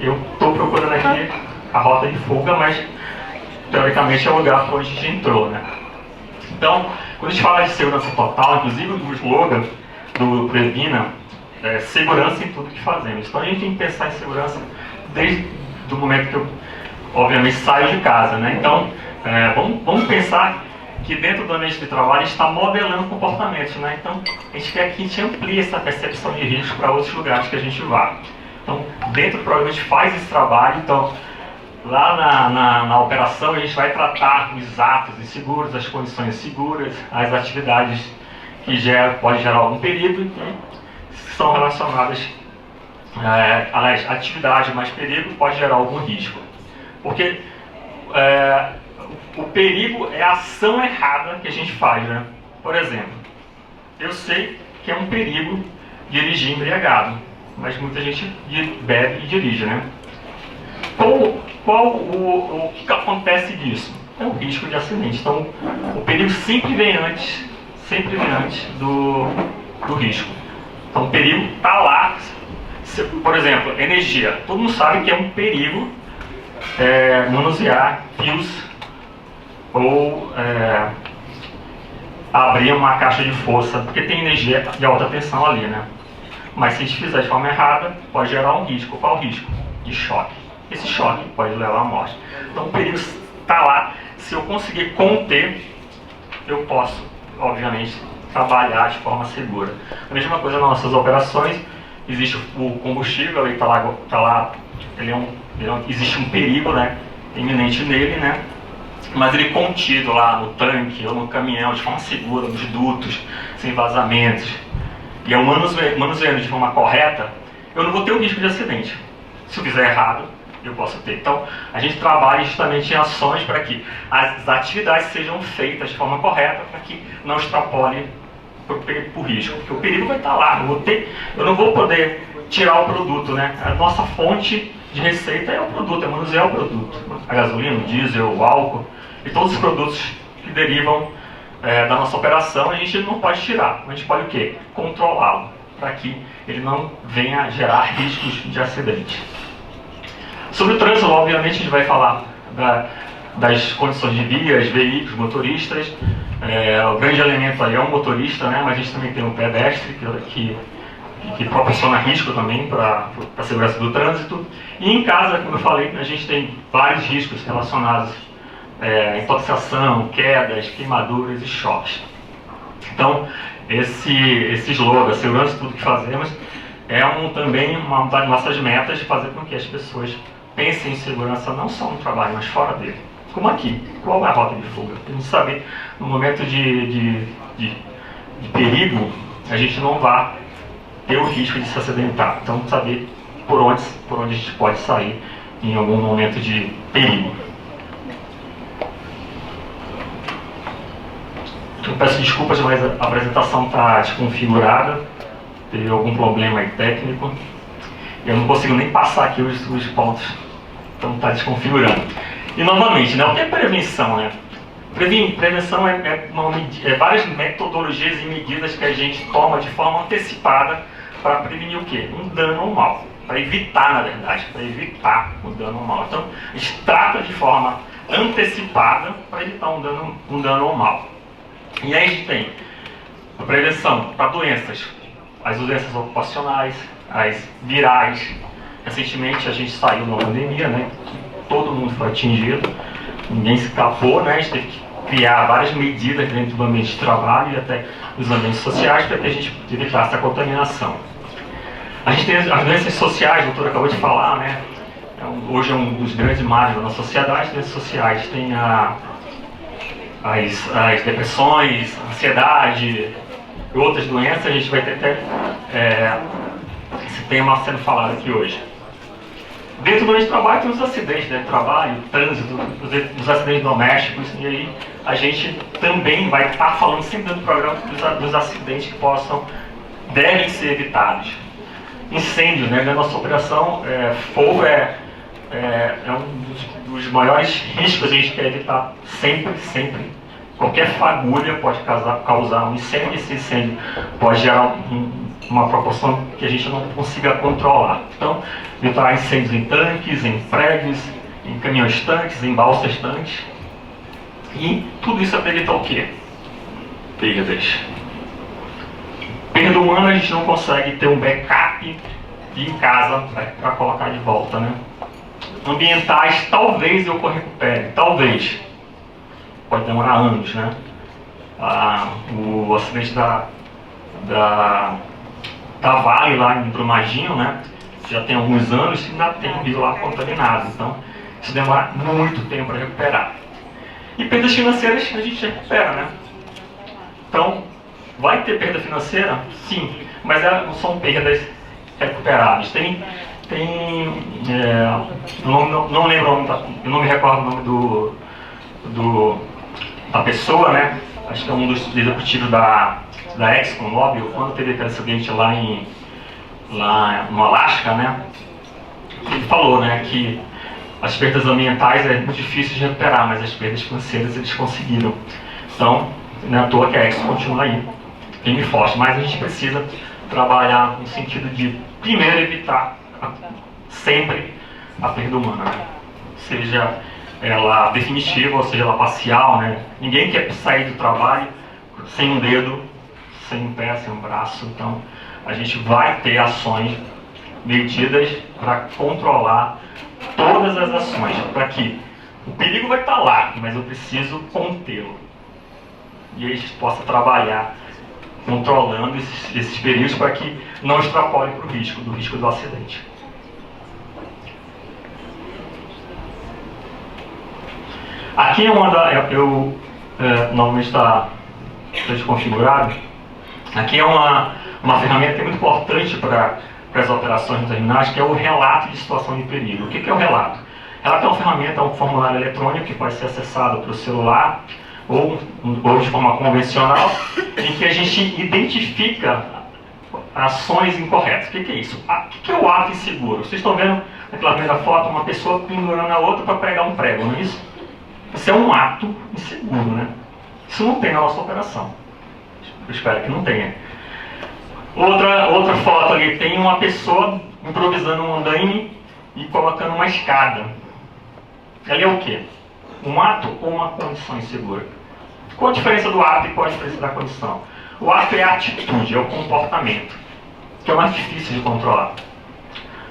[SPEAKER 3] Eu estou procurando aqui a rota de fuga, mas teoricamente é o lugar para onde a gente entrou, né? Então, quando a gente fala de segurança total, inclusive o slogan do Previna é segurança em tudo que fazemos. Então a gente tem que pensar em segurança desde o momento que eu, obviamente, saio de casa, né? Então, vamos pensar que dentro do ambiente de trabalho a gente está modelando comportamentos, né? Então, a gente quer que a gente amplie essa percepção de risco para outros lugares que a gente vá. Então, dentro do programa a gente faz esse trabalho. Então, lá na operação a gente vai tratar os atos inseguros, as condições seguras, as atividades que podem gerar algum perigo e que são relacionadas, aliás, atividade mais perigo pode gerar algum risco. Porque o perigo é a ação errada que a gente faz, né? Por exemplo, eu sei que é um perigo dirigir embriagado, mas muita gente bebe e dirige, né? O que acontece disso? É o risco de acidente. Então, o perigo sempre vem antes do risco. Então, o perigo está lá. Por exemplo, energia. Todo mundo sabe que é um perigo manusear fios ou abrir uma caixa de força, porque tem energia de alta tensão ali, né? Mas se a gente fizer de forma errada, pode gerar um risco. Qual o risco? De choque. Esse choque pode levar à morte. Então o perigo está lá. Se eu conseguir conter, eu posso, obviamente, trabalhar de forma segura. A mesma coisa nas nossas operações. Existe o combustível, ele está lá, existe um perigo, né, iminente nele, né? Mas ele contido lá no tanque ou no caminhão de forma segura, nos dutos, sem vazamentos, e eu manuseando de forma correta, eu não vou ter o risco de acidente. Se eu fizer errado, eu posso ter. Então, a gente trabalha justamente em ações para que as atividades sejam feitas de forma correta, para que não extrapole por risco, porque o perigo vai estar lá. Eu não vou poder tirar o produto, né? A nossa fonte de receita é o produto, é manusear o produto. A gasolina, o diesel, o álcool e todos os produtos que derivam da nossa operação, a gente não pode tirar. A gente pode o quê? Controlá-lo, para que ele não venha gerar riscos de acidente. Sobre o trânsito, obviamente, a gente vai falar das condições de vias, veículos, motoristas. O grande elemento aí é o motorista, né? Mas a gente também tem o pedestre, que proporciona risco também para a segurança do trânsito. E em casa, como eu falei, a gente tem vários riscos relacionados a intoxicação, quedas, queimaduras e choques. Então, esse slogan, segurança de tudo que fazemos, é também uma das nossas metas, de fazer com que as pessoas pensem em segurança não só no trabalho, mas fora dele. Como aqui, qual é a rota de fuga? Para a gente saber, no momento de perigo, a gente não vai ter o risco de se acidentar. Então, saber por onde a gente pode sair em algum momento de perigo. Eu peço desculpas, mas a apresentação está desconfigurada. Teve algum problema aí técnico. Eu não consigo nem passar aqui os pontos. Então está desconfigurando. E novamente, né, o que é prevenção, né? Prevenção é várias metodologias e medidas que a gente toma de forma antecipada para prevenir o quê? Um dano ou mal. Para evitar, na verdade, para evitar o dano ou mal. Então, a gente trata de forma antecipada para evitar um dano ou mal. E aí a gente tem a prevenção para doenças, as doenças ocupacionais, as virais. Recentemente a gente saiu numa pandemia, né? Todo mundo foi atingido, ninguém escapou, né? A gente teve que criar várias medidas dentro do ambiente de trabalho e até dos ambientes sociais para que a gente evitasse a contaminação. A gente tem as doenças sociais, o doutor acabou de falar, né? Hoje é um dos grandes males da nossa sociedade. As doenças sociais tem as depressões, ansiedade e outras doenças. A gente vai ter até esse tema sendo falado aqui hoje. Dentro do ambiente de trabalho tem os acidentes, né? Trabalho, trânsito, os acidentes domésticos, e aí a gente também vai estar falando sempre no programa dos acidentes que devem ser evitados. Incêndios, né? Na nossa operação, fogo é um dos maiores riscos que a gente quer evitar sempre. Qualquer fagulha pode causar um incêndio, esse incêndio pode gerar uma proporção que a gente não consiga controlar. Então, evitar incêndios em tanques, em prédios, em caminhões tanques, em balsas tanques. E tudo isso é para evitar o quê? Perdas. Perda humana, a gente não consegue ter um backup em casa para colocar de volta, né? Ambientais, talvez eu recupere, talvez. Pode demorar anos, né? O acidente da Vale lá em Brumadinho, né? Já tem alguns anos e ainda tem um rio lá contaminado. Então, isso demora muito tempo para recuperar. E perdas financeiras a gente recupera, né? Então, vai ter perda financeira? Sim, mas elas não são perdas recuperáveis. Não lembro o nome eu não me recordo o nome da pessoa, né? Acho que é um dos executivos da da ExxonMobil, quando teve aquele acidente lá no Alasca, né? Ele falou, né, que as perdas ambientais é muito difícil de recuperar, mas as perdas financeiras eles conseguiram. Então, não é à toa que a Exxon continua aí, firme e forte, mas a gente precisa trabalhar no sentido de, primeiro, evitar sempre a perda humana, né? Seja ela definitiva ou seja ela parcial, né? Ninguém quer sair do trabalho sem um dedo, sem um pé, sem um braço. Então a gente vai ter ações medidas para controlar todas as ações, para que o perigo vai estar lá, mas eu preciso contê-lo. E a gente possa trabalhar controlando esses perigos para que não extrapole para o risco do acidente. Aqui é uma da... normalmente está desconfigurado. Aqui é uma ferramenta que é muito importante para as operações dos terminais, que é o relato de situação de perigo. O que é o relato? O relato é uma ferramenta, é um formulário eletrônico que pode ser acessado pelo celular ou de forma convencional, em que a gente identifica ações incorretas. O que é isso? O que é o ato inseguro? Vocês estão vendo naquela primeira foto uma pessoa pendurando a outra para pregar um prego, não é isso? Isso é um ato inseguro, né? Isso não tem na nossa operação. Eu espero que não tenha. Outra foto ali, tem uma pessoa improvisando um andaime e colocando uma escada. Ali é o quê? Um ato ou uma condição insegura? Qual a diferença do ato e qual a diferença da condição? O ato é a atitude, é o comportamento, que é o mais difícil de controlar.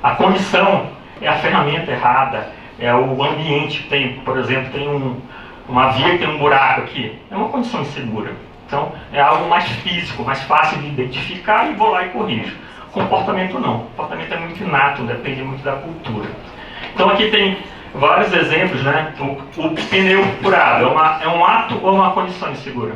[SPEAKER 3] A condição é a ferramenta errada, é o ambiente que tem, por exemplo, tem uma via que tem um buraco aqui. É uma condição insegura. Então, é algo mais físico, mais fácil de identificar e vou lá e corrijo. Comportamento não. Comportamento é muito inato, depende muito da cultura. Então, aqui tem vários exemplos, né? O pneu furado é um ato ou uma condição insegura?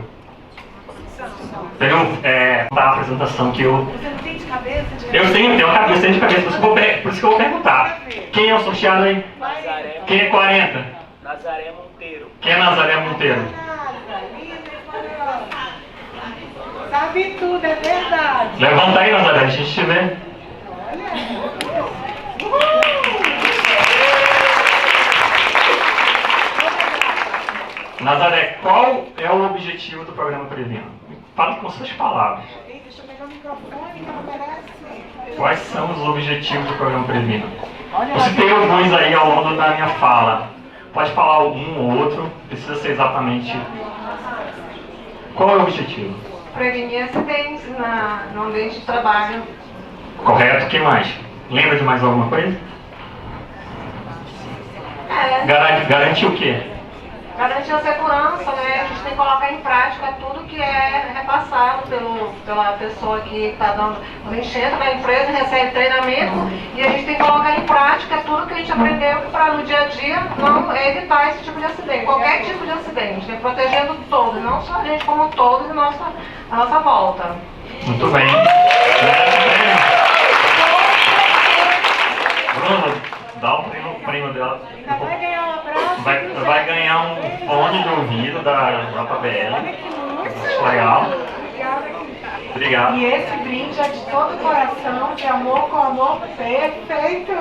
[SPEAKER 3] A apresentação que eu...
[SPEAKER 1] Você não tem de cabeça?
[SPEAKER 3] Eu tenho a cabeça de cabeça, por isso que eu vou perguntar. Quem é o sorteado aí?
[SPEAKER 4] Nazaré.
[SPEAKER 3] Quem é 40?
[SPEAKER 4] Nazaré Monteiro.
[SPEAKER 3] Quem é Nazaré Monteiro?
[SPEAKER 1] Sabe tudo, é verdade.
[SPEAKER 3] Levanta aí, Nazaré, a gente te vê. Nazaré, qual é o objetivo do programa Previna? Fale com suas palavras.
[SPEAKER 1] Deixa eu pegar o microfone que não aparece.
[SPEAKER 3] Quais são os objetivos do programa Previna? Eu citei alguns aí ao longo da minha fala. Pode falar algum ou outro, precisa ser exatamente... Qual é o objetivo?
[SPEAKER 5] Prevenir acidentes no ambiente de trabalho.
[SPEAKER 3] Correto, o que mais? Lembra de mais alguma coisa? Garantir o quê?
[SPEAKER 5] Garantir a segurança, né? A gente tem que colocar em prática tudo que é repassado pela pessoa que está dando. Quando a gente entra na empresa, recebe treinamento e a gente tem que colocar em prática tudo que a gente aprendeu para no dia a dia não evitar esse tipo de acidente, qualquer tipo de acidente, né? Protegendo todos, não só a gente como todos e a nossa volta.
[SPEAKER 3] Muito bem. Bruno, dá o prêmio dela.
[SPEAKER 1] Vai ganhar um abraço.
[SPEAKER 3] Vai ganhar um fone de ouvido da JBL. Legal. Obrigado.
[SPEAKER 1] E esse brinde é de todo o coração, de amor com amor perfeito.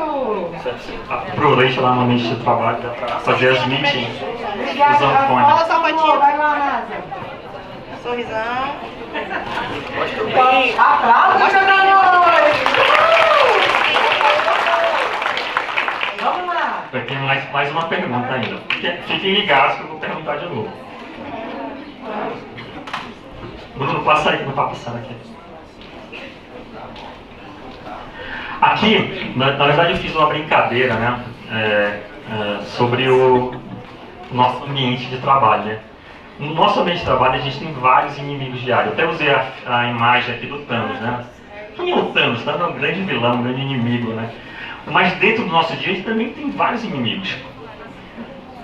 [SPEAKER 3] Aproveite lá no ambiente de trabalho para fazer as meetings.
[SPEAKER 1] Obrigada.
[SPEAKER 3] Usando fone.
[SPEAKER 1] Fala só fotinho. Vai lá, Nasa.
[SPEAKER 5] Sorrisão.
[SPEAKER 1] Aplausos, jogadores! Vamos lá.
[SPEAKER 3] Vai ter mais uma pergunta ainda. Fiquem ligados que eu vou perguntar de novo. Bruno, passa aí, não está passando aqui. Aqui, na verdade, eu fiz uma brincadeira, né? Sobre o nosso ambiente de trabalho, né? No nosso ambiente de trabalho, a gente tem vários inimigos diários. Eu até usei a imagem aqui do Thanos, né? Quem é o Thanos? Thanos é um grande vilão, um grande inimigo, né? Mas dentro do nosso dia, a gente também tem vários inimigos.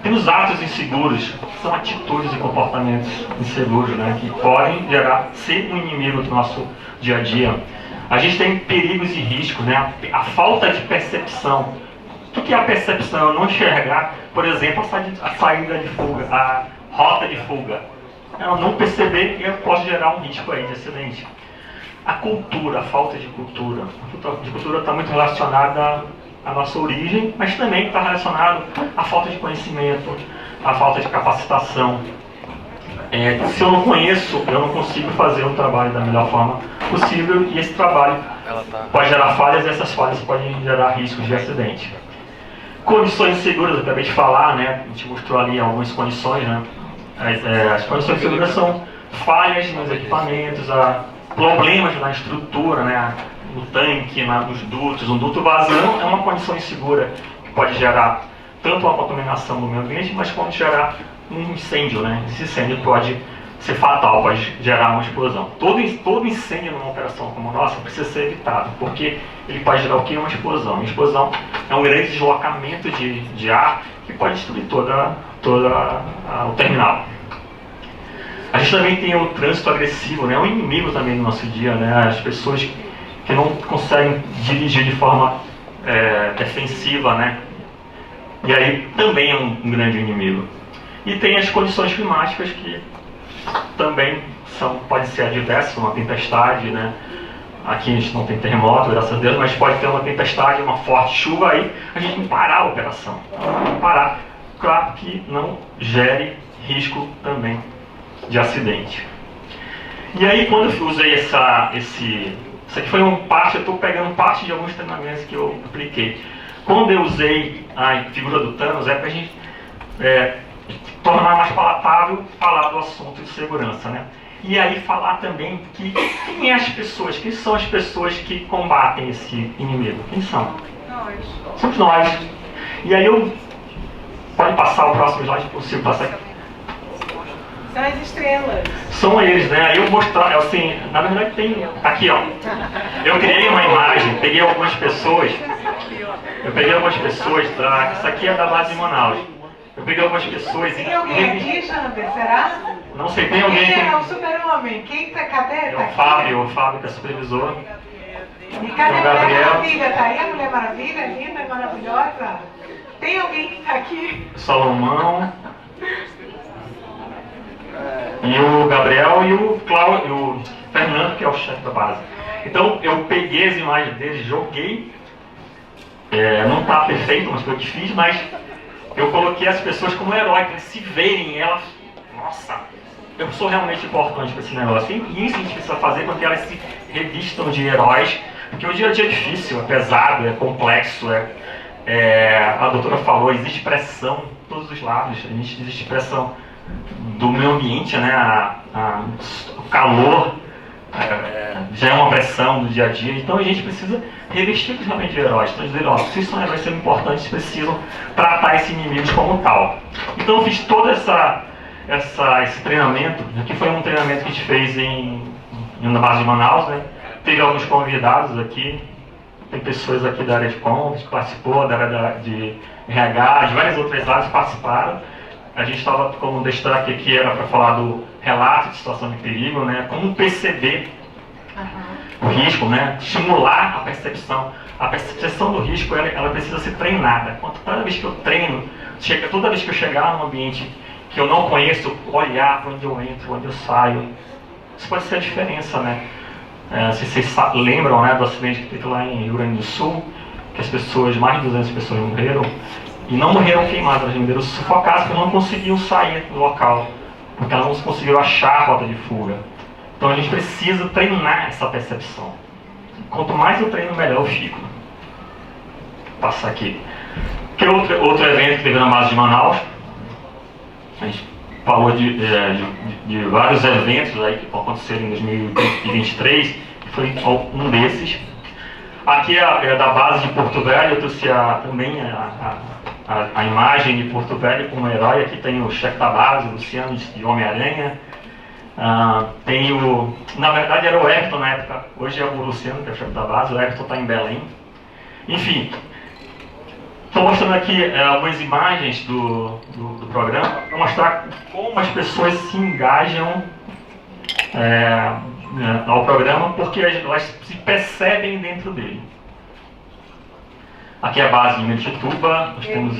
[SPEAKER 3] Temos atos inseguros, são atitudes e comportamentos inseguros, né? Que podem ser um inimigo do nosso dia a dia. A gente tem perigos e riscos, né? A falta de percepção. O que é a percepção? Eu não enxergar, por exemplo, a saída de fuga, a rota de fuga. ela não perceber, eu posso gerar um risco aí de acidente. A cultura, a falta de cultura. A falta de cultura está muito relacionada à nossa origem, mas também está relacionado à falta de conhecimento, à falta de capacitação. Se eu não conheço, eu não consigo fazer o trabalho da melhor forma possível, e esse trabalho pode gerar falhas, e essas falhas podem gerar riscos de acidente. Condições seguras, eu acabei de falar, né? A gente mostrou ali algumas condições, né? As condições seguras são falhas nos equipamentos, problemas na estrutura, né? No tanque, nos dutos. Um duto vazando é uma condição insegura que pode gerar tanto uma contaminação do meio ambiente, mas pode gerar um incêndio, né? Esse incêndio pode ser fatal, pode gerar uma explosão. Todo incêndio numa operação como a nossa precisa ser evitado, porque ele pode gerar o que? Uma explosão. Uma explosão é um grande deslocamento de ar que pode destruir todo o terminal. A gente também tem o trânsito agressivo, né? É um inimigo também no nosso dia, né? As pessoas que não conseguem dirigir de forma defensiva, né? E aí também é um grande inimigo. E tem as condições climáticas que também podem ser adversas, uma tempestade, né? Aqui a gente não tem terremoto, graças a Deus, mas pode ter uma tempestade, uma forte chuva, aí a gente tem que parar a operação. Parar, claro que não gere risco também de acidente. E aí quando eu usei isso aqui foi eu estou pegando parte de alguns treinamentos que eu apliquei. Quando eu usei a figura do Thanos, para a gente tornar mais palatável falar do assunto de segurança, né? E aí falar também quem são as pessoas que combatem esse inimigo? Quem são? Nós. Somos nós. E aí pode passar o próximo slide, se possível passar aqui.
[SPEAKER 1] São as estrelas.
[SPEAKER 3] São eles, né? Aí eu mostrar, assim, na verdade tem aqui, ó. Eu criei uma imagem, peguei algumas pessoas. Isso aqui é da base de Manaus. Eu peguei algumas pessoas
[SPEAKER 1] Tem alguém aqui, Jander? Será?
[SPEAKER 3] Não sei, tem alguém
[SPEAKER 1] Quem
[SPEAKER 3] aqui.
[SPEAKER 1] é o super-homem? Quem tá? Cadê?
[SPEAKER 3] É o Fábio que é supervisor.
[SPEAKER 1] E cadê
[SPEAKER 3] o
[SPEAKER 1] a Mulher
[SPEAKER 3] Gabriel.
[SPEAKER 1] Maravilha? Tá aí a Mulher Maravilha, linda e maravilhosa? Tem alguém que tá aqui?
[SPEAKER 3] Salomão. E o Gabriel e o Fernando, que é o chefe da base. Então eu peguei as imagens deles, joguei. Não está perfeito, mas foi o que fiz, mas eu coloquei as pessoas como herói, para eles se verem, elas, nossa, eu sou realmente importante para esse negócio. E isso a gente precisa fazer com que elas se revistam de heróis, porque o dia a dia é difícil, é pesado, é complexo, a doutora falou, existe pressão de todos os lados, existe pressão do meio ambiente, né? O calor já é uma pressão do dia a dia, então a gente precisa revestir realmente de heróis. Então dizer, vocês são heróis, são importantes, precisam tratar esses inimigos como tal. Então eu fiz todo esse treinamento. Aqui foi um treinamento que a gente fez na base de Manaus, né? Teve alguns convidados aqui, tem pessoas aqui da área de compras que participou, da área de RH, de várias outras áreas que participaram. A gente estava como destaque aqui, era para falar do relato de situação de perigo, né? Como perceber o risco, né? Estimular a percepção. A percepção do risco, ela precisa ser treinada. Toda vez que eu treino, toda vez que eu chegar num ambiente que eu não conheço, olhar para onde eu entro, onde eu saio. Isso pode ser a diferença, né? Se vocês lembram, né, do acidente que teve lá em Rio Grande do Sul, que as pessoas, mais de 200 pessoas morreram, e não morreram queimadas, elas morreram sufocadas porque não conseguiam sair do local, porque elas não conseguiram achar a rota de fuga. Então a gente precisa treinar essa percepção. Quanto mais eu treino, melhor eu fico. Vou passar aqui. Que é outro evento que teve na base de Manaus. A gente falou de vários eventos aí que vão acontecer em 2023, que foi um desses. Aqui é da base de Porto Velho, eu trouxe também a imagem de Porto Velho como herói. Aqui tem o chefe da base, o Luciano de Homem-Aranha. Tem na verdade era o Everton na época, hoje é o Luciano que é o chefe da base, o Everton está em Belém. Enfim, estou mostrando aqui algumas imagens do programa para mostrar como as pessoas se engajam ao programa, porque elas se percebem dentro dele. Aqui é a base de Metituba, nós temos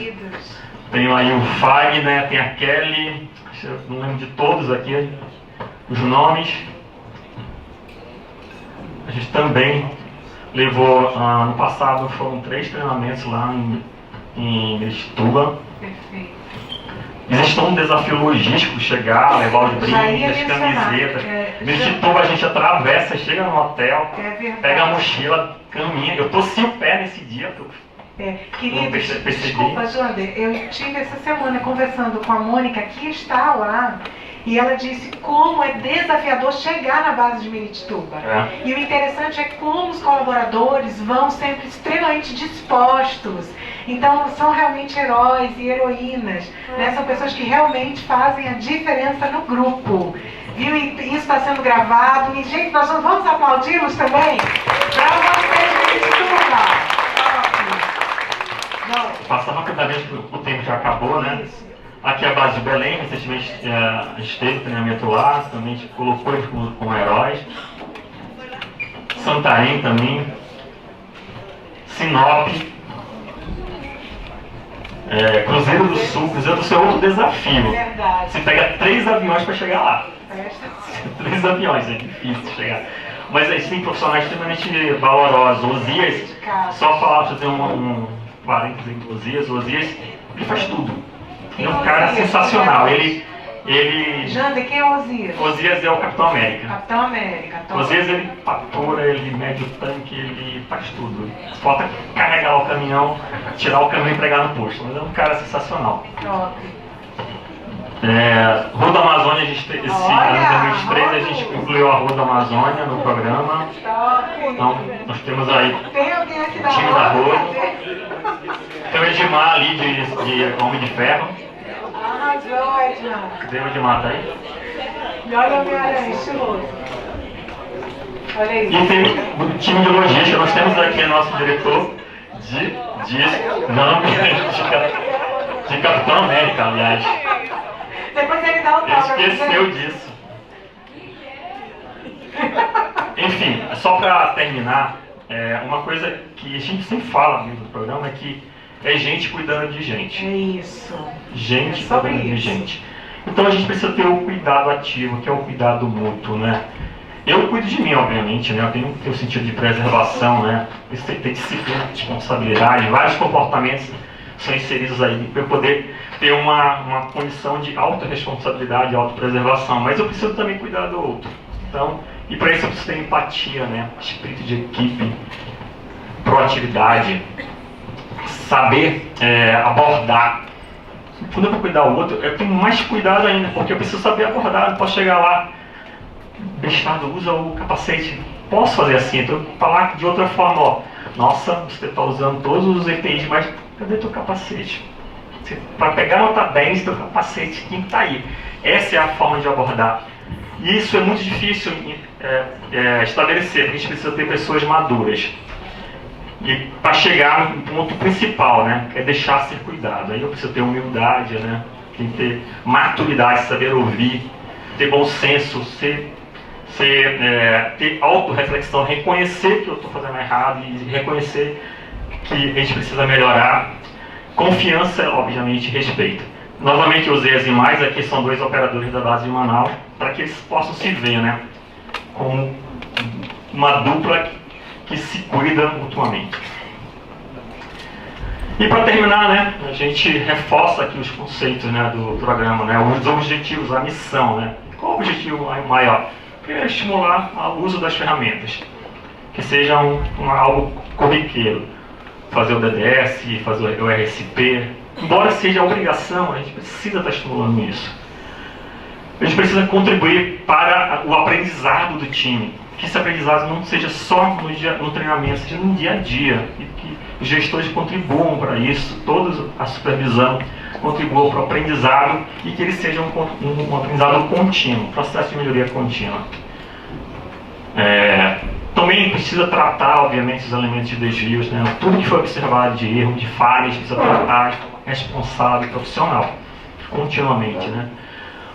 [SPEAKER 3] Tenho aí o Fagner, tem a Kelly, eu não lembro de todos aqui, os nomes. A gente também levou, ano passado foram 3 treinamentos lá em Mirituba.
[SPEAKER 1] Perfeito.
[SPEAKER 3] Existe um desafio logístico, chegar, levar os brindes, as camisetas. Mirituba a gente atravessa, chega no hotel, pega a mochila, caminha. Eu torci o pé nesse dia.
[SPEAKER 1] Queridos, desculpa, Jander, eu tive essa semana conversando com a Mônica, que está lá, e ela disse como é desafiador chegar na base de Mirituba. E o interessante é como os colaboradores vão sempre extremamente dispostos. Então, são realmente heróis e heroínas, né? São pessoas que realmente fazem a diferença no grupo. Viu? E isso está sendo gravado. E, gente, nós vamos aplaudi-los também para vocês de Mirituba.
[SPEAKER 3] Passar rapidamente, o tempo já acabou, né? Aqui é a base de Belém, recentemente a gente teve treinamento lá, também a gente colocou eles como heróis. Santarém também. Sinop. Cruzeiro do Sul. Cruzeiro do Sul é outro desafio.
[SPEAKER 1] Verdade.
[SPEAKER 3] Você pega 3 aviões para chegar lá. 3 aviões, é difícil chegar. Mas a gente tem profissionais extremamente valorosos. Osias, só fazer um parênteses em Osias, ele faz tudo. Ele é um cara sensacional. Ele
[SPEAKER 1] Jander, quem é Osias?
[SPEAKER 3] Osias é o Capitão América.
[SPEAKER 1] Capitão América.
[SPEAKER 3] Osias ele fatura, ele mede o tanque, ele faz tudo. Falta carregar o caminhão, tirar o caminhão e pregar no posto. Mas é um cara sensacional.
[SPEAKER 1] Top.
[SPEAKER 3] Rua da Amazônia, esse ano de 2013 a gente incluiu a Rua da Amazônia no programa. Então, nós temos aí o time da Rua. Tem o Edmar ali de Homem de Ferro.
[SPEAKER 1] Arrasou, Edmar.
[SPEAKER 3] Cadê o Edmar? Tá aí?
[SPEAKER 1] Olha o Homem-Aranha, estiloso. Olha aí.
[SPEAKER 3] E tem o time de logística, nós temos aqui o nosso diretor de Capitão América, aliás.
[SPEAKER 1] Depois ele dá o toque.
[SPEAKER 3] Esqueceu disso. Enfim, só para terminar, uma coisa que a gente sempre fala dentro do programa é que é gente cuidando de gente.
[SPEAKER 1] É isso.
[SPEAKER 3] Gente cuidando de gente. Então a gente precisa ter o cuidado ativo, que é o cuidado mútuo, né? Eu cuido de mim, obviamente, né? Eu tenho que ter o sentido de preservação, né? Preciso ter disciplina, responsabilidade, vários comportamentos são inseridos aí para eu poder ter uma condição de autorresponsabilidade, autopreservação. Mas eu preciso também cuidar do outro. Então, e para isso eu preciso ter empatia, né? Espírito de equipe, proatividade, saber abordar. Quando eu vou cuidar do outro, eu tenho mais cuidado ainda, porque eu preciso saber abordar. Não posso chegar lá, bestado, usa o capacete. Posso fazer assim, então falar de outra forma, ó. Nossa, você está usando todos os EPIs, mas cadê teu capacete? Para pegar nota 10, teu capacete tem que estar aí. Essa é a forma de abordar. E isso é muito difícil estabelecer, porque a gente precisa ter pessoas maduras. E para chegar no ponto principal, né, que é deixar ser cuidado. Aí eu preciso ter humildade, né, tem que ter maturidade, saber ouvir, ter bom senso, ter autorreflexão, reconhecer que eu estou fazendo errado e reconhecer que a gente precisa melhorar. Confiança, obviamente, respeito. Novamente eu usei as imagens, aqui são 2 operadores da base de Manaus, para que eles possam se ver, né, como uma dupla que se cuida mutuamente. E para terminar, né, a gente reforça aqui os conceitos, né, do programa, né, os objetivos, a missão, né. Qual o objetivo maior? Primeiro, estimular o uso das ferramentas, que seja algo corriqueiro. Fazer o DDS, fazer o RSP, embora seja obrigação, a gente precisa estar estimulando isso. A gente precisa contribuir para o aprendizado do time, que esse aprendizado não seja só no treinamento, seja no dia a dia, e que os gestores contribuam para isso, todos a supervisão contribuam para o aprendizado e que ele seja um aprendizado contínuo, processo de melhoria contínua. Também precisa tratar, obviamente, os elementos de desvios, né? Tudo que foi observado de erro, de falhas, precisa tratar responsável e profissional, continuamente, né?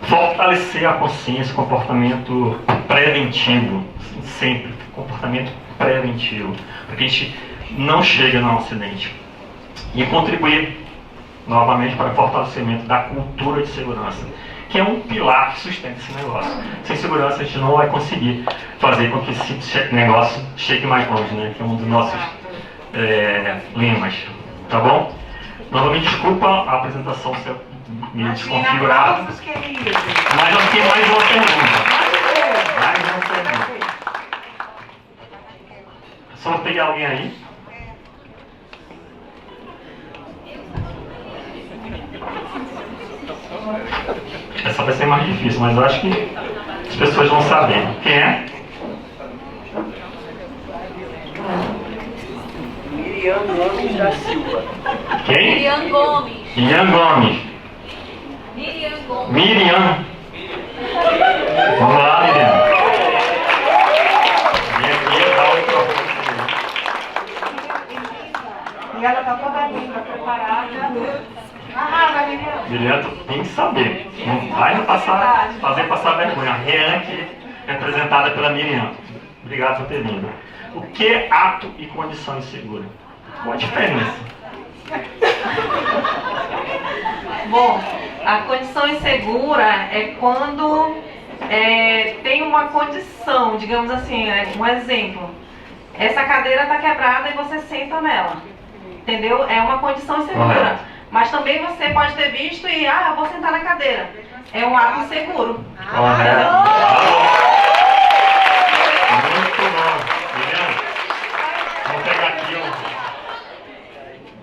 [SPEAKER 3] Fortalecer a consciência, comportamento preventivo, sempre, comportamento preventivo, para que a gente não chegue no acidente. E contribuir novamente para o fortalecimento da cultura de segurança, que é um pilar que sustenta esse negócio. Sem segurança a gente não vai conseguir fazer com que esse negócio chegue mais longe, né? Que é um dos nossos lemas, tá bom? Novamente, desculpa a apresentação ser meio desconfigurada, mas nós temos mais uma pergunta. Mais uma pergunta. Sorteia alguém aí? Essa vai ser mais difícil, mas eu acho que as pessoas vão saber. Quem é?
[SPEAKER 4] Miriam Gomes da Silva.
[SPEAKER 3] Quem?
[SPEAKER 6] Miriam Gomes.
[SPEAKER 3] Miriam Gomes.
[SPEAKER 6] Miriam Gomes.
[SPEAKER 3] Miriam. Vamos lá, Miriam. Vem aqui, dá o microfone.
[SPEAKER 1] E ela está toda linda, preparada. Miriam.
[SPEAKER 3] Miriam, tu tem que saber. Não vai não fazer passar vergonha. A Rean, que é representada pela Miriam. Obrigado por ter vindo. O que é ato e condição insegura? Qual a diferença?
[SPEAKER 5] Bom, a condição insegura é quando tem uma condição, digamos assim, um exemplo. Essa cadeira está quebrada e você senta nela. Entendeu? É uma condição insegura.
[SPEAKER 3] Correto.
[SPEAKER 5] Mas também você pode ter visto e, eu vou sentar na cadeira. É um ato inseguro.
[SPEAKER 3] Correto. Muito bom. Miriam, vamos pegar aqui o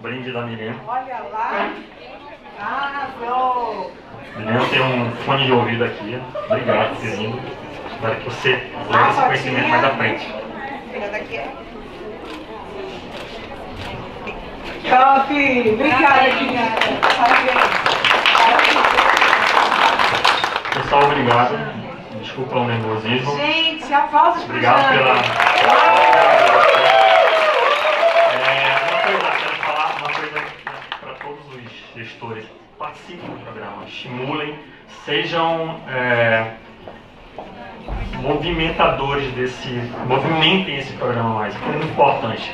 [SPEAKER 3] brinde da Miriam.
[SPEAKER 1] Olha lá. Arrasou.
[SPEAKER 3] Miriam tem um fone de ouvido aqui. Obrigado por ter vindo. Espero que você leve esse conhecimento mais à frente.
[SPEAKER 1] Top! Obrigada, Guilherme. Parabéns.
[SPEAKER 3] Pessoal, obrigado. Desculpa o nervosismo.
[SPEAKER 1] Gente, aplausos pro
[SPEAKER 3] Obrigado
[SPEAKER 1] Jânio.
[SPEAKER 3] pela... uma coisa, quero falar uma coisa para todos os gestores. Participem do programa, estimulem, sejam movimentem esse programa mais, é muito importante.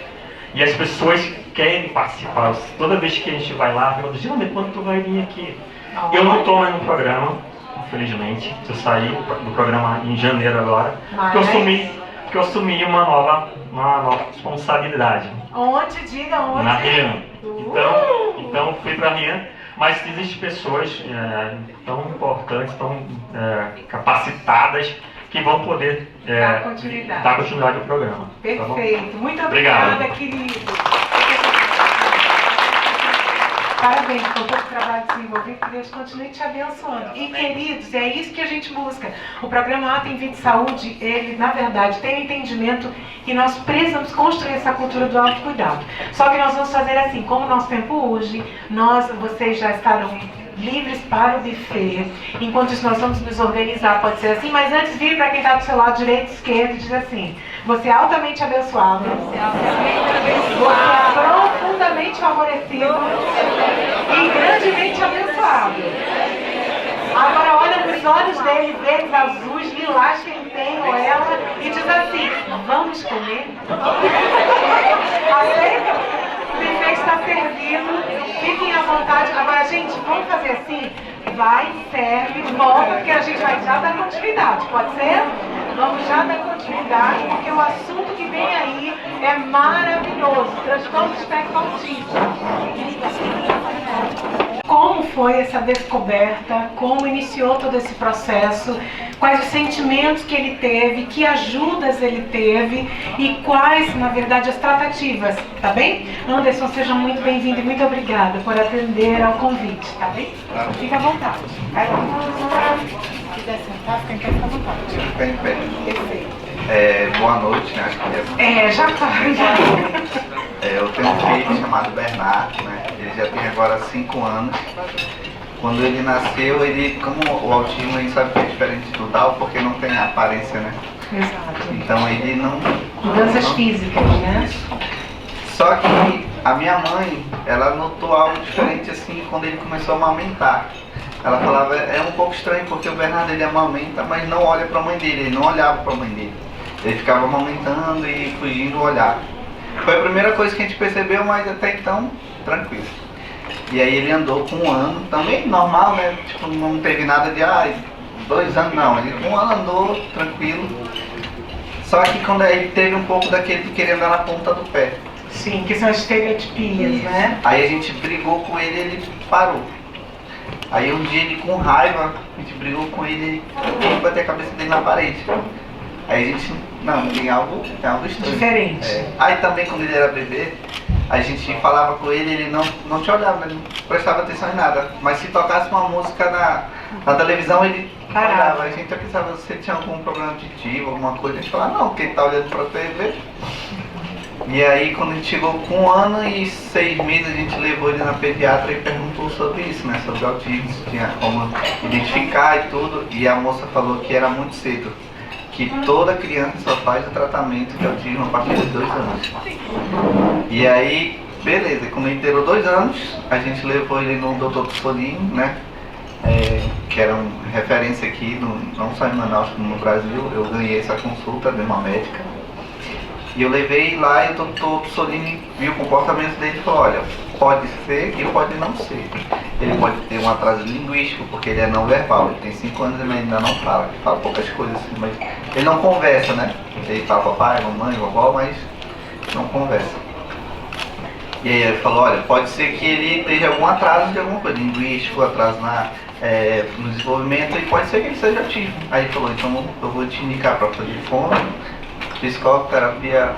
[SPEAKER 3] E as pessoas querem participar. Toda vez que a gente vai lá, pergunta, Gilda, quando tu vai vir aqui? Eu não estou mais no programa, infelizmente. Eu saí do programa em janeiro agora, porque eu assumi uma nova responsabilidade.
[SPEAKER 1] Onde? Diga onde.
[SPEAKER 3] Na Rian. Então fui para a Rian, mas existem pessoas tão importantes, tão capacitadas, que vão poder dar continuidade ao programa.
[SPEAKER 1] Perfeito.
[SPEAKER 3] Tá,
[SPEAKER 1] muito obrigada,
[SPEAKER 3] obrigado,
[SPEAKER 1] querido. Parabéns por todo o trabalho desenvolvido, que Deus continue te abençoando. E, queridos, é isso que a gente busca. O programa Ato em Vida e Saúde, ele, na verdade, tem o entendimento que nós precisamos construir essa cultura do autocuidado. Só que nós vamos fazer assim, como o nosso tempo urge, vocês já estarão livres para o buffet. Enquanto isso, nós vamos nos organizar, pode ser assim, mas antes vire para quem está do seu lado direito e esquerdo e diz assim: você é altamente abençoado, você é profundamente favorecido e grandemente abençoado. Agora olha nos olhos dele, verdes, azuis, lilás que ele tem ou ela, e diz assim: vamos comer? Aceita? O buffet está servido, fiquem à vontade. Agora, gente, vamos fazer assim: vai, serve, volta, porque a gente vai já dar continuidade, pode ser? Vamos já dar continuidade, porque o assunto que vem aí é maravilhoso. Transtorno do espectro autista. Como foi essa descoberta? Como iniciou todo esse processo? Quais os sentimentos que ele teve? Que ajudas ele teve? E quais, na verdade, as tratativas? Tá bem? Anderson, seja muito bem-vindo e muito obrigada por atender ao convite, tá bem? Fica à vontade. Vai lá. Se quiser sentar, fica em pé, fica à vontade.
[SPEAKER 7] Fica em pé.
[SPEAKER 1] Perfeito.
[SPEAKER 7] Boa noite, né? Acho que
[SPEAKER 1] Já tá.
[SPEAKER 7] eu tenho um filho chamado Bernardo, né? Ele já tem agora 5 anos. Quando ele nasceu, como o autismo a gente sabe que é diferente do Down, porque não tem aparência, né?
[SPEAKER 1] Exato.
[SPEAKER 7] Então ele não...
[SPEAKER 1] Mudanças físicas, né?
[SPEAKER 7] Só que a minha mãe, ela notou algo diferente assim quando ele começou a amamentar. Ela falava, é um pouco estranho porque o Bernardo ele amamenta, mas não olha para a mãe dele, ele não olhava para a mãe dele. Ele ficava amamentando e fugindo o olhar. Foi a primeira coisa que a gente percebeu, mas até então, tranquilo. E aí ele andou com 1 ano, também normal, né? Tipo, não teve nada de 2 anos não, ele com 1 ano andou tranquilo. Só que quando ele teve um pouco daquele de querer andar na ponta do pé.
[SPEAKER 1] Sim, que são as estereotipias, né?
[SPEAKER 7] Aí a gente brigou com ele e ele parou. Aí um dia ele com raiva, a gente brigou com ele e ele bateu a cabeça dele na parede. Aí a gente, não, tem algo estranho.
[SPEAKER 1] Diferente.
[SPEAKER 7] Aí também quando ele era bebê, a gente falava com ele, ele não te olhava, ele não prestava atenção em nada. Mas se tocasse uma música na televisão, ele olhava. A gente pensava se ele tinha algum problema auditivo, alguma coisa, a gente falava, não, porque ele tá olhando pra TV. E aí quando a gente chegou com 1 ano e 6 meses, a gente levou ele na pediatra e perguntou sobre isso, né? Sobre autismo, se tinha como identificar e tudo. E a moça falou que era muito cedo, que toda criança só faz o tratamento de autismo a partir de 2 anos. E aí, beleza, quando ele inteirou 2 anos, a gente levou ele no Dr. Tussolini, né? Que era uma referência aqui, não só em Manaus, como no Brasil. Eu ganhei essa consulta de uma médica. E eu levei lá e o Dr. Tussolini viu o comportamento dele e falou, olha, pode ser e pode não ser. Ele pode ter um atraso linguístico, porque ele é não verbal, ele tem 5 anos e ele ainda não fala. Ele fala poucas coisas assim, mas ele não conversa, né? Ele fala papai, mamãe, vovó, mas não conversa. E aí ele falou, olha, pode ser que ele esteja algum atraso de alguma coisa, linguístico, atraso no desenvolvimento, e pode ser que ele seja autismo. Aí ele falou, então eu vou te indicar para fazer fono, psicoterapia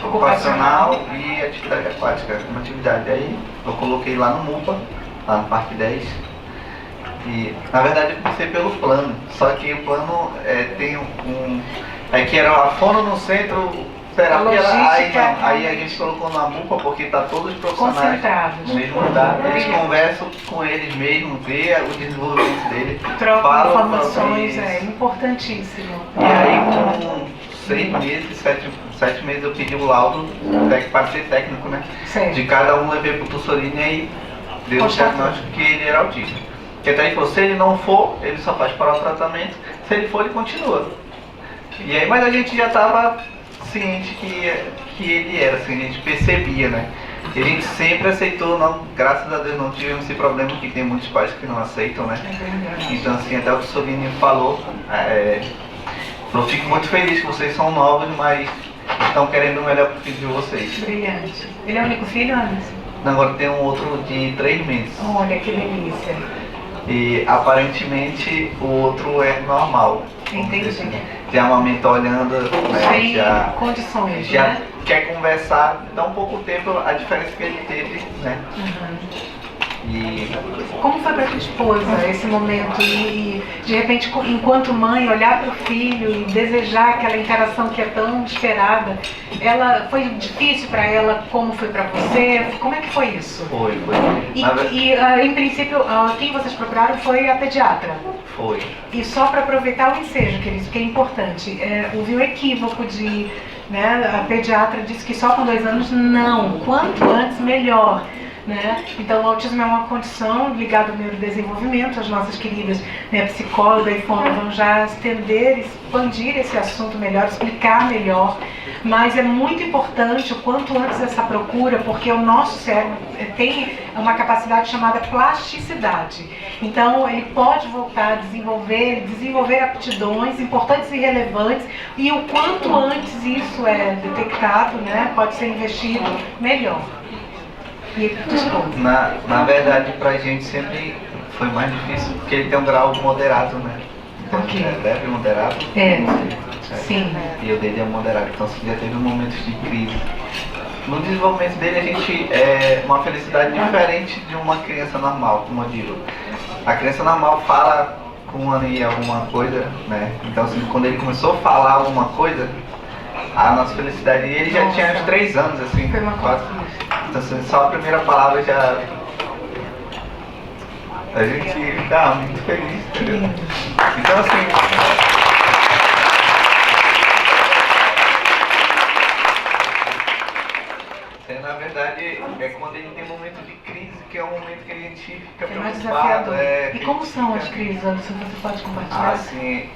[SPEAKER 7] ocupacional e atividade aquática, uma atividade. Aí eu coloquei lá no MUPA, lá no Parque 10. E na verdade eu comecei pelo plano, só que o plano tem que era a fono no centro, terapia lá, aí a gente colocou na MUPA porque tá todos os profissionais no mesmo lugar, eles conversam com eles mesmos, vê o desenvolvimento dele,
[SPEAKER 1] Troca informações, importantíssimo.
[SPEAKER 7] E aí com 6 meses, 7 meses eu pedi o laudo para ser técnico, né?
[SPEAKER 1] Certo.
[SPEAKER 7] De cada um, levei pro Tussolini e aí deu o diagnóstico que ele era autista. Porque até ele falou, se ele não for, ele só faz para o tratamento, se ele for, ele continua. E aí, mas a gente já estava ciente que ele era, assim, a gente percebia, né? E a gente sempre aceitou, não, graças a Deus não tivemos esse problema, que tem muitos pais que não aceitam, né? Então assim, até o Tussolini falou, eu fico muito feliz que vocês são novos, mas estão querendo o melhor pro filho de vocês.
[SPEAKER 1] Brilhante. Ele é o único filho, Anderson?
[SPEAKER 7] Não, agora tem um outro de 3 meses.
[SPEAKER 1] Olha que delícia.
[SPEAKER 7] E aparentemente o outro é normal.
[SPEAKER 1] Entendi.
[SPEAKER 7] Assim, já amamenta olhando, né?
[SPEAKER 1] Tem
[SPEAKER 7] Já
[SPEAKER 1] condições, né?
[SPEAKER 7] quer conversar, dá um pouco tempo a diferença que ele teve, né? E
[SPEAKER 1] como foi para tua esposa esse momento e de repente, enquanto mãe, olhar para o filho e desejar aquela interação que é tão esperada? Ela foi difícil para ela, como foi para você? Como é que foi isso?
[SPEAKER 7] Foi.
[SPEAKER 1] Em princípio, quem vocês procuraram foi a pediatra?
[SPEAKER 7] Foi.
[SPEAKER 1] E só para aproveitar o ensejo, queridos, que é importante, houve um equívoco de, né, a pediatra disse que só com 2 anos, não, quanto antes melhor. Né? Então o autismo é uma condição ligada ao neurodesenvolvimento. As nossas queridas, né, psicóloga e fono vão já expandir esse assunto melhor, explicar melhor, mas é muito importante o quanto antes essa procura, porque o nosso cérebro tem uma capacidade chamada plasticidade. Então ele pode voltar a desenvolver aptidões importantes e relevantes, e o quanto antes isso é detectado, né, pode ser investido, melhor.
[SPEAKER 7] Na verdade, pra gente sempre foi mais difícil, porque ele tem um grau moderado, né? Então, leve e moderado.
[SPEAKER 1] Sim.
[SPEAKER 7] E o dele é moderado, então já teve momentos de crise. No desenvolvimento dele, a gente uma felicidade diferente de uma criança normal, como eu digo. A criança normal fala com 1 ano e alguma coisa, né? Então, assim, quando ele começou a falar alguma coisa, a nossa felicidade, ele já tinha uns 3 anos, assim, quase. Então, assim, só a primeira palavra já... A gente fica muito feliz, entendeu? Então, assim... na verdade, é quando ele tem um momento de crise, que é um momento que a gente fica
[SPEAKER 1] mais
[SPEAKER 7] preocupado.
[SPEAKER 1] desafiador. E como são as crises, Anderson? Você pode compartilhar?
[SPEAKER 7] Assim,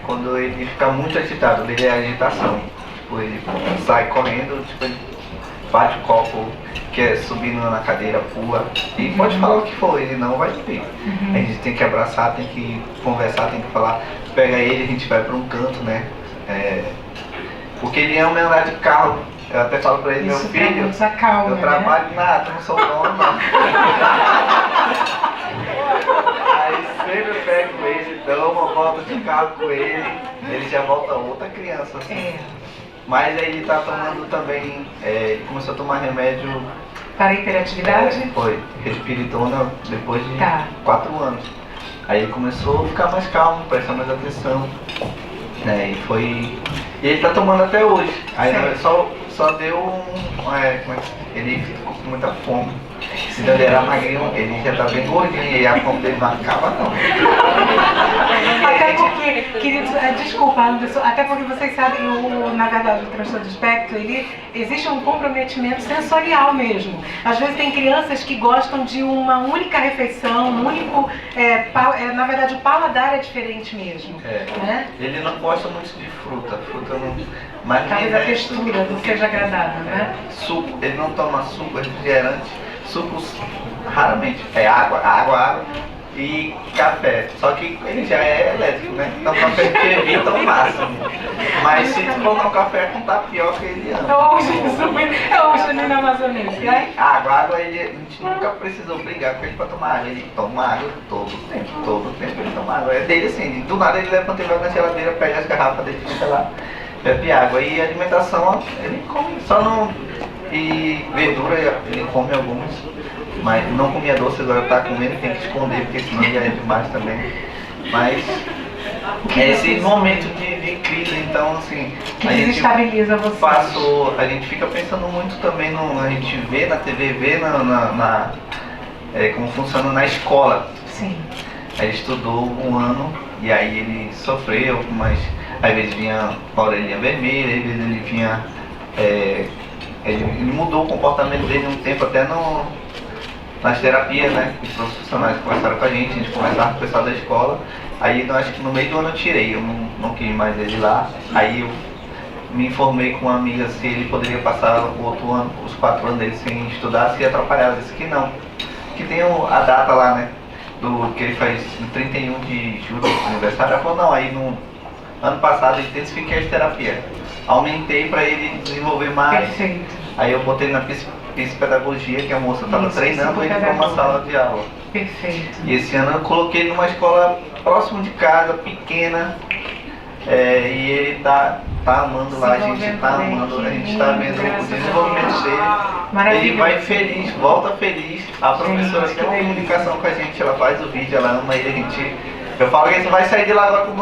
[SPEAKER 7] quando ele fica muito agitado, dele é agitação. Tipo, ele sai correndo, tipo, bate o copo, quer subir na cadeira, pula. E pode falar o que for, ele não vai subir. A gente tem que abraçar, tem que conversar, tem que falar. Pega ele, a gente vai para um canto, né? Porque ele ama andar de carro. Eu até falo pra ele,
[SPEAKER 1] Isso
[SPEAKER 7] meu filho,
[SPEAKER 1] acalma,
[SPEAKER 7] eu trabalho nada, não sou dono, não. Aí sempre eu pego ele, dou uma volta de carro com ele já volta outra criança, assim. Mas aí ele tá tomando também, ele começou a tomar remédio...
[SPEAKER 1] Para a hiperatividade?
[SPEAKER 7] Foi, risperidona depois de 4 anos. Aí ele começou a ficar mais calmo, prestar mais atenção. Né? E ele tá tomando até hoje. Aí só deu ele ficou com muita fome. Se ele era magrinho, ele já tá bem gordinho e a fome dele não acaba não.
[SPEAKER 1] Até porque, queridos, desculpa, Anderson, até porque vocês sabem, na verdade, o transtorno do espectro, existe um comprometimento sensorial mesmo. Às vezes tem crianças que gostam de uma única refeição, um único, na verdade o paladar é diferente mesmo. Né?
[SPEAKER 7] Ele não gosta muito de fruta não, mas
[SPEAKER 1] talvez a textura não seja agradável, né?
[SPEAKER 7] Suco, ele não toma suco, refrigerante, sucos raramente, água e café, só que ele já é elétrico, né? Então café que evita o máximo. Mas se tu colocar um café com tapioca, ele ama.
[SPEAKER 1] Oh, Jesus, é o Janino Amazonense, né?
[SPEAKER 7] Água, a gente nunca precisou brigar com ele pra tomar água. Ele toma água todo o tempo ele toma água. É dele assim, do nada ele levanta e vai na geladeira, pega as garrafas dele e fica lá, bebe água. E a alimentação, ele come, só não... E verdura, ele come algumas. Mas não comia doce, agora tá comendo, tem que esconder, porque senão já é demais também. Mas é esse momento de crise, então assim,
[SPEAKER 1] que desestabiliza você.
[SPEAKER 7] A gente fica pensando muito também a gente vê na TV, vê como funciona na escola.
[SPEAKER 1] Sim.
[SPEAKER 7] Ele estudou 1 ano e aí ele sofreu, mas às vezes vinha a orelhinha vermelha, às vezes ele vinha. Ele mudou o comportamento dele um tempo até nas terapias, né? Os profissionais conversaram com a gente conversava com o pessoal da escola. Aí no meio do ano eu tirei, eu não quis mais ele lá. Aí eu me informei com uma amiga se ele poderia passar o outro ano, os 4 anos dele sem estudar, se ia atrapalhar. Ela disse que não. Que tem a data lá, né? Que ele faz no 31 de julho, aniversário. Ela falou, não, aí no ano passado eu intensifiquei as terapias. Aumentei para ele desenvolver mais.
[SPEAKER 1] Perfeito.
[SPEAKER 7] Aí eu botei na psicopedagogia, que a moça estava treinando ele para uma sala de aula.
[SPEAKER 1] Perfeito.
[SPEAKER 7] E esse ano eu coloquei numa escola próximo de casa, pequena, e ele tá amando lá, a gente tá amando, a gente tá vendo o desenvolvimento dele. Ele vai feliz, volta feliz. A professora tem uma comunicação com a gente, ela faz o vídeo, ela ama ele, eu falo que a gente vai sair de lá agora com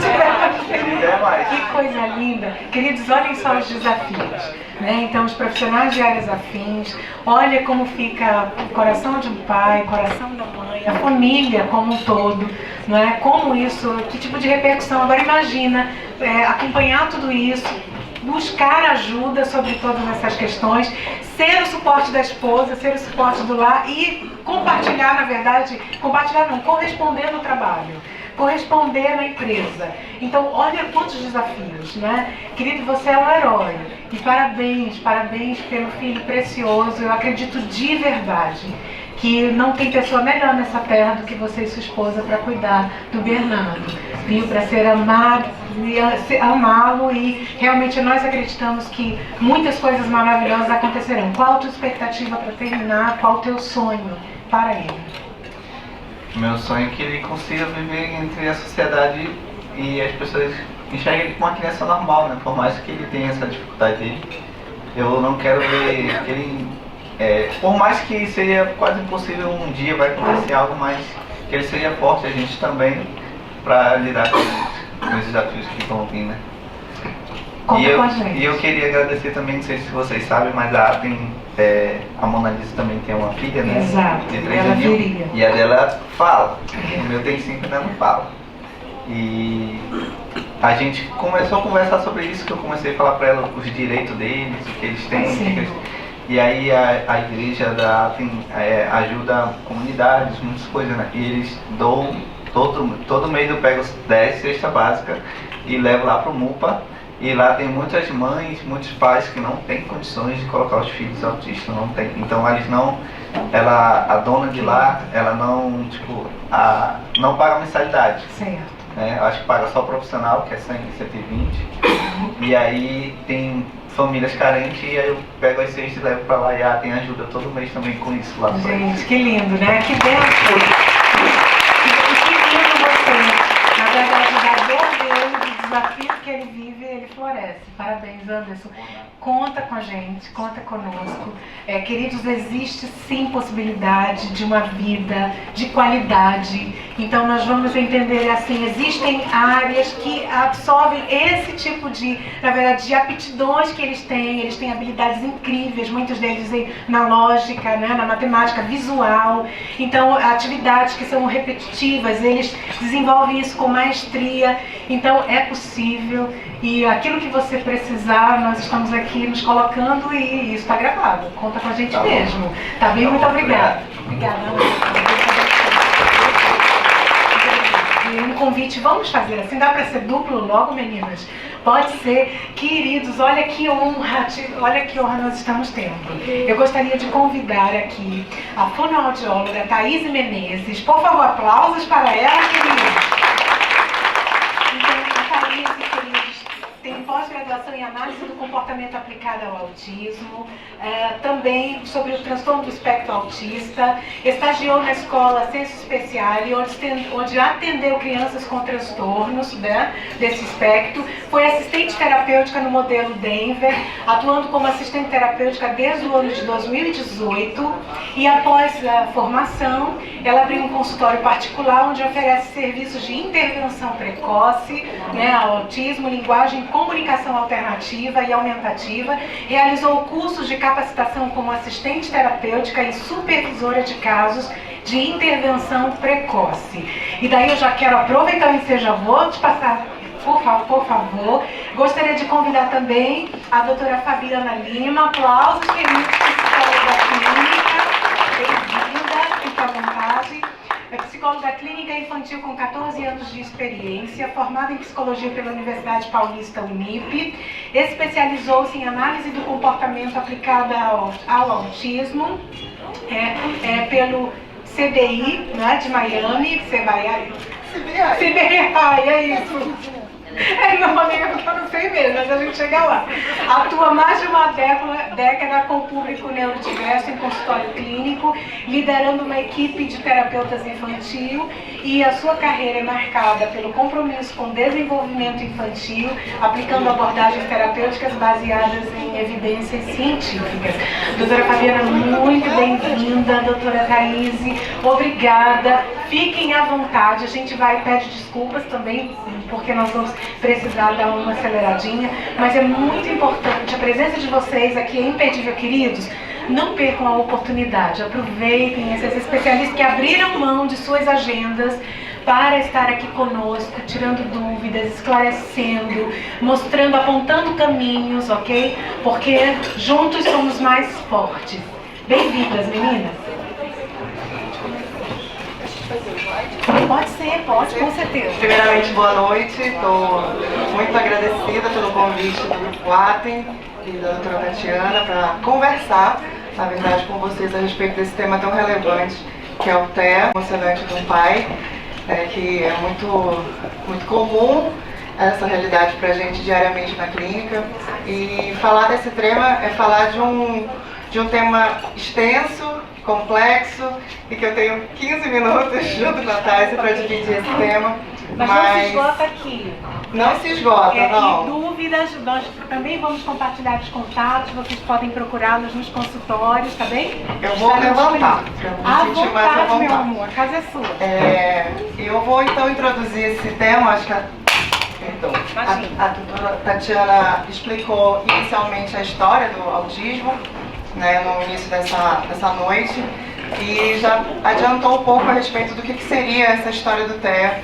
[SPEAKER 7] se der mais.
[SPEAKER 1] Que coisa linda. Queridos, olhem só os desafios. Né? Então, os profissionais de áreas afins, olha como fica o coração de um pai, o coração da mãe, a família como um todo, não é? Como isso, que tipo de repercussão. Agora imagina, acompanhar tudo isso, buscar ajuda sobre todas essas questões, ser o suporte da esposa, ser o suporte do lar e compartilhar, na verdade, corresponder no trabalho, corresponder na empresa. Então, olha quantos desafios, né? Querido, você é um herói. E parabéns pelo filho precioso. Eu acredito de verdade que não tem pessoa melhor nessa terra do que você e sua esposa para cuidar do Bernardo. Viu? Para ser amado, amá-lo, e realmente nós acreditamos que muitas coisas maravilhosas acontecerão. Qual a tua expectativa para terminar? Qual o teu sonho para ele?
[SPEAKER 7] Meu sonho é que ele consiga viver entre a sociedade e as pessoas enxerguem ele como uma criança normal, né? Por mais que ele tenha essa dificuldade dele, eu não quero ver que ele... por mais que seja quase impossível um dia vai acontecer algo, mas que ele seja forte, a gente também, para lidar com os desafios que vão vir, né? E eu queria agradecer também, não sei se vocês sabem, mas a Mona Lisa também tem uma filha, né?
[SPEAKER 1] Exato.
[SPEAKER 7] De 3 aninhos. E a dela fala. O meu tem 5 e ainda não fala. E a gente começou a conversar sobre isso, que eu comecei a falar para ela os direitos deles, o que eles têm. E aí a igreja da Atem ajuda comunidades, muitas coisas, né? E eles doam, todo mês eu pego 10 cestas básicas e levo lá pro MUPA. E lá tem muitas mães, muitos pais que não têm condições de colocar os filhos autistas, não tem. Então eles não, a dona de lá, ela não, tipo, não paga mensalidade.
[SPEAKER 1] Certo.
[SPEAKER 7] Eu acho que paga só o profissional, que é 100, 120. E aí tem famílias carentes e aí eu pego as cestas e levo pra lá e tem ajuda todo mês também com isso lá.
[SPEAKER 1] Gente, que lindo, né? Que benção. Que lindo você. Na verdade, da dor dele, do desafio que ele vive, ele floresce. Parabéns, Anderson. Conta com a gente, conta conosco. Queridos, existe sim possibilidade de uma vida de qualidade. Então nós vamos entender assim, existem áreas que absorvem esse tipo de, na verdade, de aptidões que eles têm habilidades incríveis, muitos deles na lógica, né, na matemática, visual. Então atividades que são repetitivas, eles desenvolvem isso com maestria. Então é possível. E aquilo que você precisar, nós estamos aqui nos colocando e isso está gravado. Conta com a gente mesmo. Tá bem? Muito obrigada. Obrigada. E um convite, vamos fazer assim, dá para ser duplo logo, meninas? Pode ser. Queridos, olha que honra nós estamos tendo. Eu gostaria de convidar aqui a fonoaudióloga Thaís Menezes. Por favor, aplausos para ela, queridos. Então, a Thaís, queridos, tem pós-graduação em análise do comportamento aplicado ao autismo, também sobre o transtorno do espectro autista, estagiou na escola Senso Especial, onde atendeu crianças com transtornos, né, desse espectro, foi assistente terapêutica no modelo Denver, atuando como assistente terapêutica desde o ano de 2018, e após a formação, ela abriu um consultório particular onde oferece serviços de intervenção precoce, né, ao autismo, linguagem, comunicação alternativa e aumentativa, realizou cursos de capacitação como assistente terapêutica e supervisora de casos de intervenção precoce. E daí eu já quero aproveitar o ensejo, vou te passar, por favor, gostaria de convidar também a doutora Fabiana Lima, aplausos, queridos, psicóloga clínica, bem-vinda, fique à vontade. É psicóloga clínica infantil com 14 anos de experiência, formada em psicologia pela Universidade Paulista Unip, especializou-se em análise do comportamento aplicada ao autismo, pelo CBI, né, de Miami, CBI, é isso. Não, amiga, eu não sei mesmo, mas a gente chega lá. Atua mais de uma década com o público neurodiverso em consultório clínico, liderando uma equipe de terapeutas infantil, e a sua carreira é marcada pelo compromisso com o desenvolvimento infantil, aplicando abordagens terapêuticas baseadas em evidências científicas. Doutora Fabiana, muito bem-vinda. Doutora Thaís, obrigada. Fiquem à vontade, a gente pede desculpas também, porque nós vamos precisar dar uma aceleradinha, mas é muito importante, a presença de vocês aqui é imperdível, queridos. Não percam a oportunidade, aproveitem esses especialistas que abriram mão de suas agendas para estar aqui conosco, tirando dúvidas, esclarecendo, mostrando, apontando caminhos, ok? Porque juntos somos mais fortes. Bem-vindas, meninas. Pode ser, pode, com certeza.
[SPEAKER 8] Primeiramente, boa noite. Estou muito agradecida pelo convite do Grupo Atem e da doutora Tatiana para conversar, na verdade, com vocês a respeito desse tema tão relevante que é o TEA, emocionante de um pai, que é muito comum essa realidade para a gente diariamente na clínica. E falar desse tema é falar de um tema extenso, complexo, e que eu tenho 15 minutos junto com a Thaís para dividir esse tema.
[SPEAKER 1] Mas não se esgota aqui.
[SPEAKER 8] Não se esgota, não.
[SPEAKER 1] E dúvidas, nós também vamos compartilhar os contatos, vocês podem procurá-los nos consultórios, tá bem?
[SPEAKER 8] Eu vou levantar, para me sentir mais à vontade.
[SPEAKER 1] Meu amor, a casa é sua.
[SPEAKER 8] Eu vou então introduzir esse tema, acho que a doutora Tatiana explicou inicialmente a história do autismo, né, no início dessa noite, e já adiantou um pouco a respeito do que seria essa história do TEA,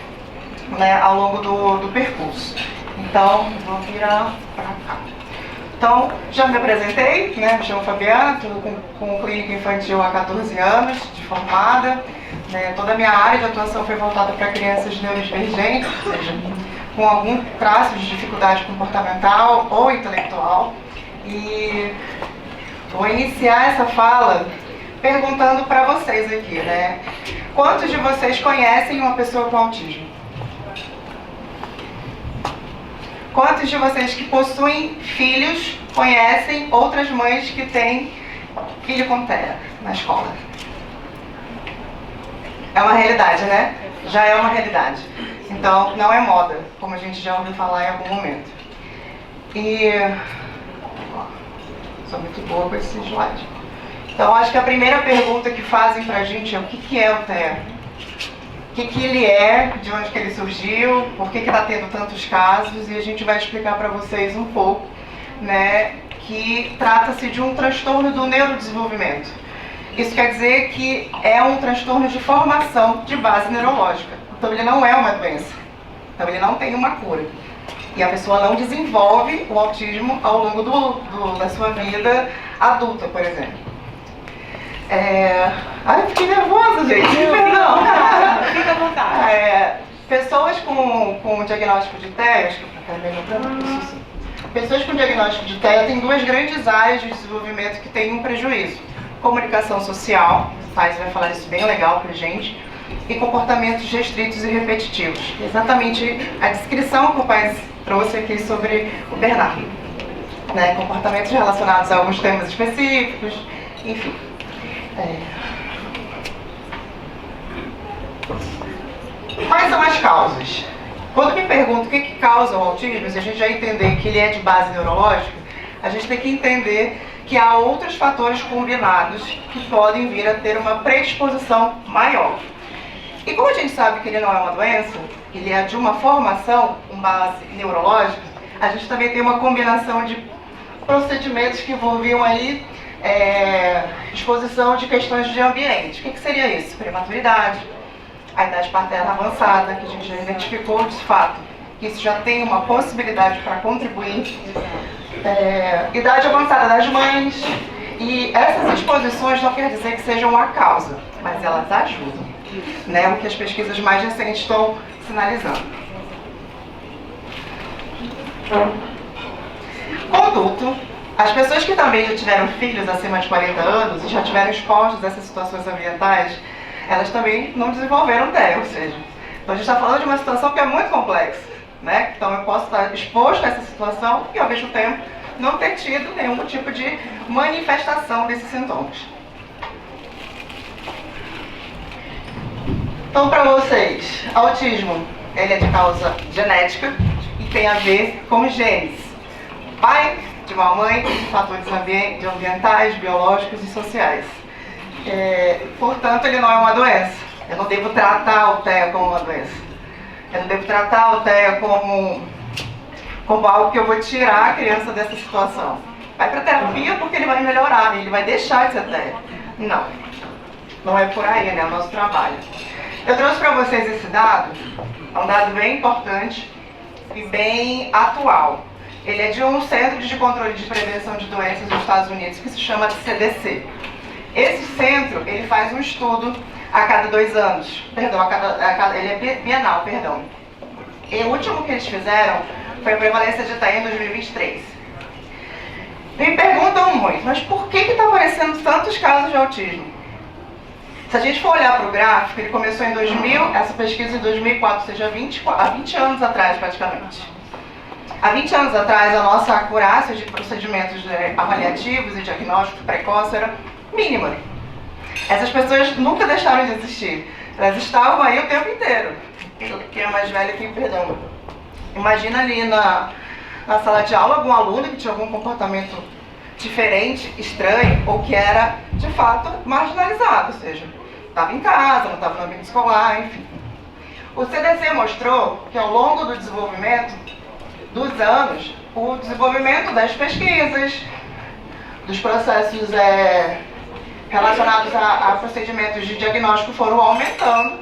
[SPEAKER 8] né, ao longo do percurso. Então, vou virar para cá. Então, já me apresentei, né, me chamo Fabiana, estou com clínica infantil há 14 anos, de formada. Né, toda a minha área de atuação foi voltada para crianças neurodivergentes, ou seja, com algum traço de dificuldade comportamental ou intelectual. E vou iniciar essa fala perguntando para vocês aqui, né? Quantos de vocês conhecem uma pessoa com autismo? Quantos de vocês que possuem filhos conhecem outras mães que têm filho com TEA na escola? É uma realidade, né? Já é uma realidade. Então, não é moda, como a gente já ouviu falar em algum momento. E... sou muito boa com esse slide. Então, acho que a primeira pergunta que fazem pra gente é o que é o TEA? O que ele é, de onde que ele surgiu, por que está tendo tantos casos, e a gente vai explicar para vocês um pouco, né, que trata-se de um transtorno do neurodesenvolvimento. Isso quer dizer que é um transtorno de formação de base neurológica. Então ele não é uma doença. Então ele não tem uma cura. E a pessoa não desenvolve o autismo ao longo da sua vida adulta, por exemplo. Ai, eu fiquei nervosa, gente. Perdão.
[SPEAKER 1] Fica à vontade.
[SPEAKER 8] Pessoas com diagnóstico de TEA, pessoas com diagnóstico de TEA têm duas grandes áreas de desenvolvimento que têm um prejuízo. Comunicação social, o Thais vai falar isso bem legal pra gente, e comportamentos restritos e repetitivos. Exatamente a descrição que o Thais trouxe aqui sobre o Bernardo. Né? Comportamentos relacionados a alguns temas específicos, enfim. Quais são as causas? Quando me perguntam o que causa o autismo, se a gente já entender que ele é de base neurológica, a gente tem que entender que há outros fatores combinados que podem vir a ter uma predisposição maior. E como a gente sabe que ele não é uma doença, ele é de uma formação com base neurológica, a gente também tem uma combinação de procedimentos que envolviam aí exposição de questões de ambiente. O que seria isso? Prematuridade, a idade paterna avançada, que a gente já identificou de fato que isso já tem uma possibilidade para contribuir, idade avançada das mães, e essas exposições não quer dizer que sejam a causa, mas elas ajudam, né? O que as pesquisas mais recentes estão sinalizando. Conduto. As pessoas que também já tiveram filhos acima de 40 anos e já tiveram expostos a essas situações ambientais, elas também não desenvolveram TEA, ou seja, então a gente está falando de uma situação que é muito complexa, né? Então eu posso estar exposto a essa situação e ao mesmo tempo não ter tido nenhum tipo de manifestação desses sintomas. Então, para vocês, autismo, ele é de causa genética e tem a ver com genes. Pai de uma mãe, fatores ambientais, biológicos e sociais. Portanto, ele não é uma doença. Eu não devo tratar o TEA como uma doença. Eu não devo tratar o TEA como algo que eu vou tirar a criança dessa situação. Vai para terapia porque ele vai melhorar, ele vai deixar de ser TEA. Não. Não é por aí, né? É o nosso trabalho. Eu trouxe para vocês esse dado, é um dado bem importante e bem atual. Ele é de um Centro de Controle de Prevenção de Doenças dos Estados Unidos, que se chama CDC. Esse centro, ele faz um estudo a cada 2 anos. Perdão, ele é bienal, perdão. E o último que eles fizeram foi a prevalência de TEA em 2023. Me perguntam muito, mas por que está aparecendo tantos casos de autismo? Se a gente for olhar para o gráfico, ele começou em 2000, essa pesquisa em 2004, ou seja, há 20 anos atrás praticamente. Há 20 anos atrás, a nossa acurácia de procedimentos avaliativos e diagnóstico precoce era mínima. Essas pessoas nunca deixaram de existir. Elas estavam aí o tempo inteiro. Quem é mais velho aqui, perdão. Imagina ali na sala de aula algum aluno que tinha algum comportamento diferente, estranho, ou que era, de fato, marginalizado. Ou seja, estava em casa, não estava no ambiente escolar, enfim. O CDC mostrou que ao longo do desenvolvimento dos anos, o desenvolvimento das pesquisas, dos processos relacionados a procedimentos de diagnóstico foram aumentando.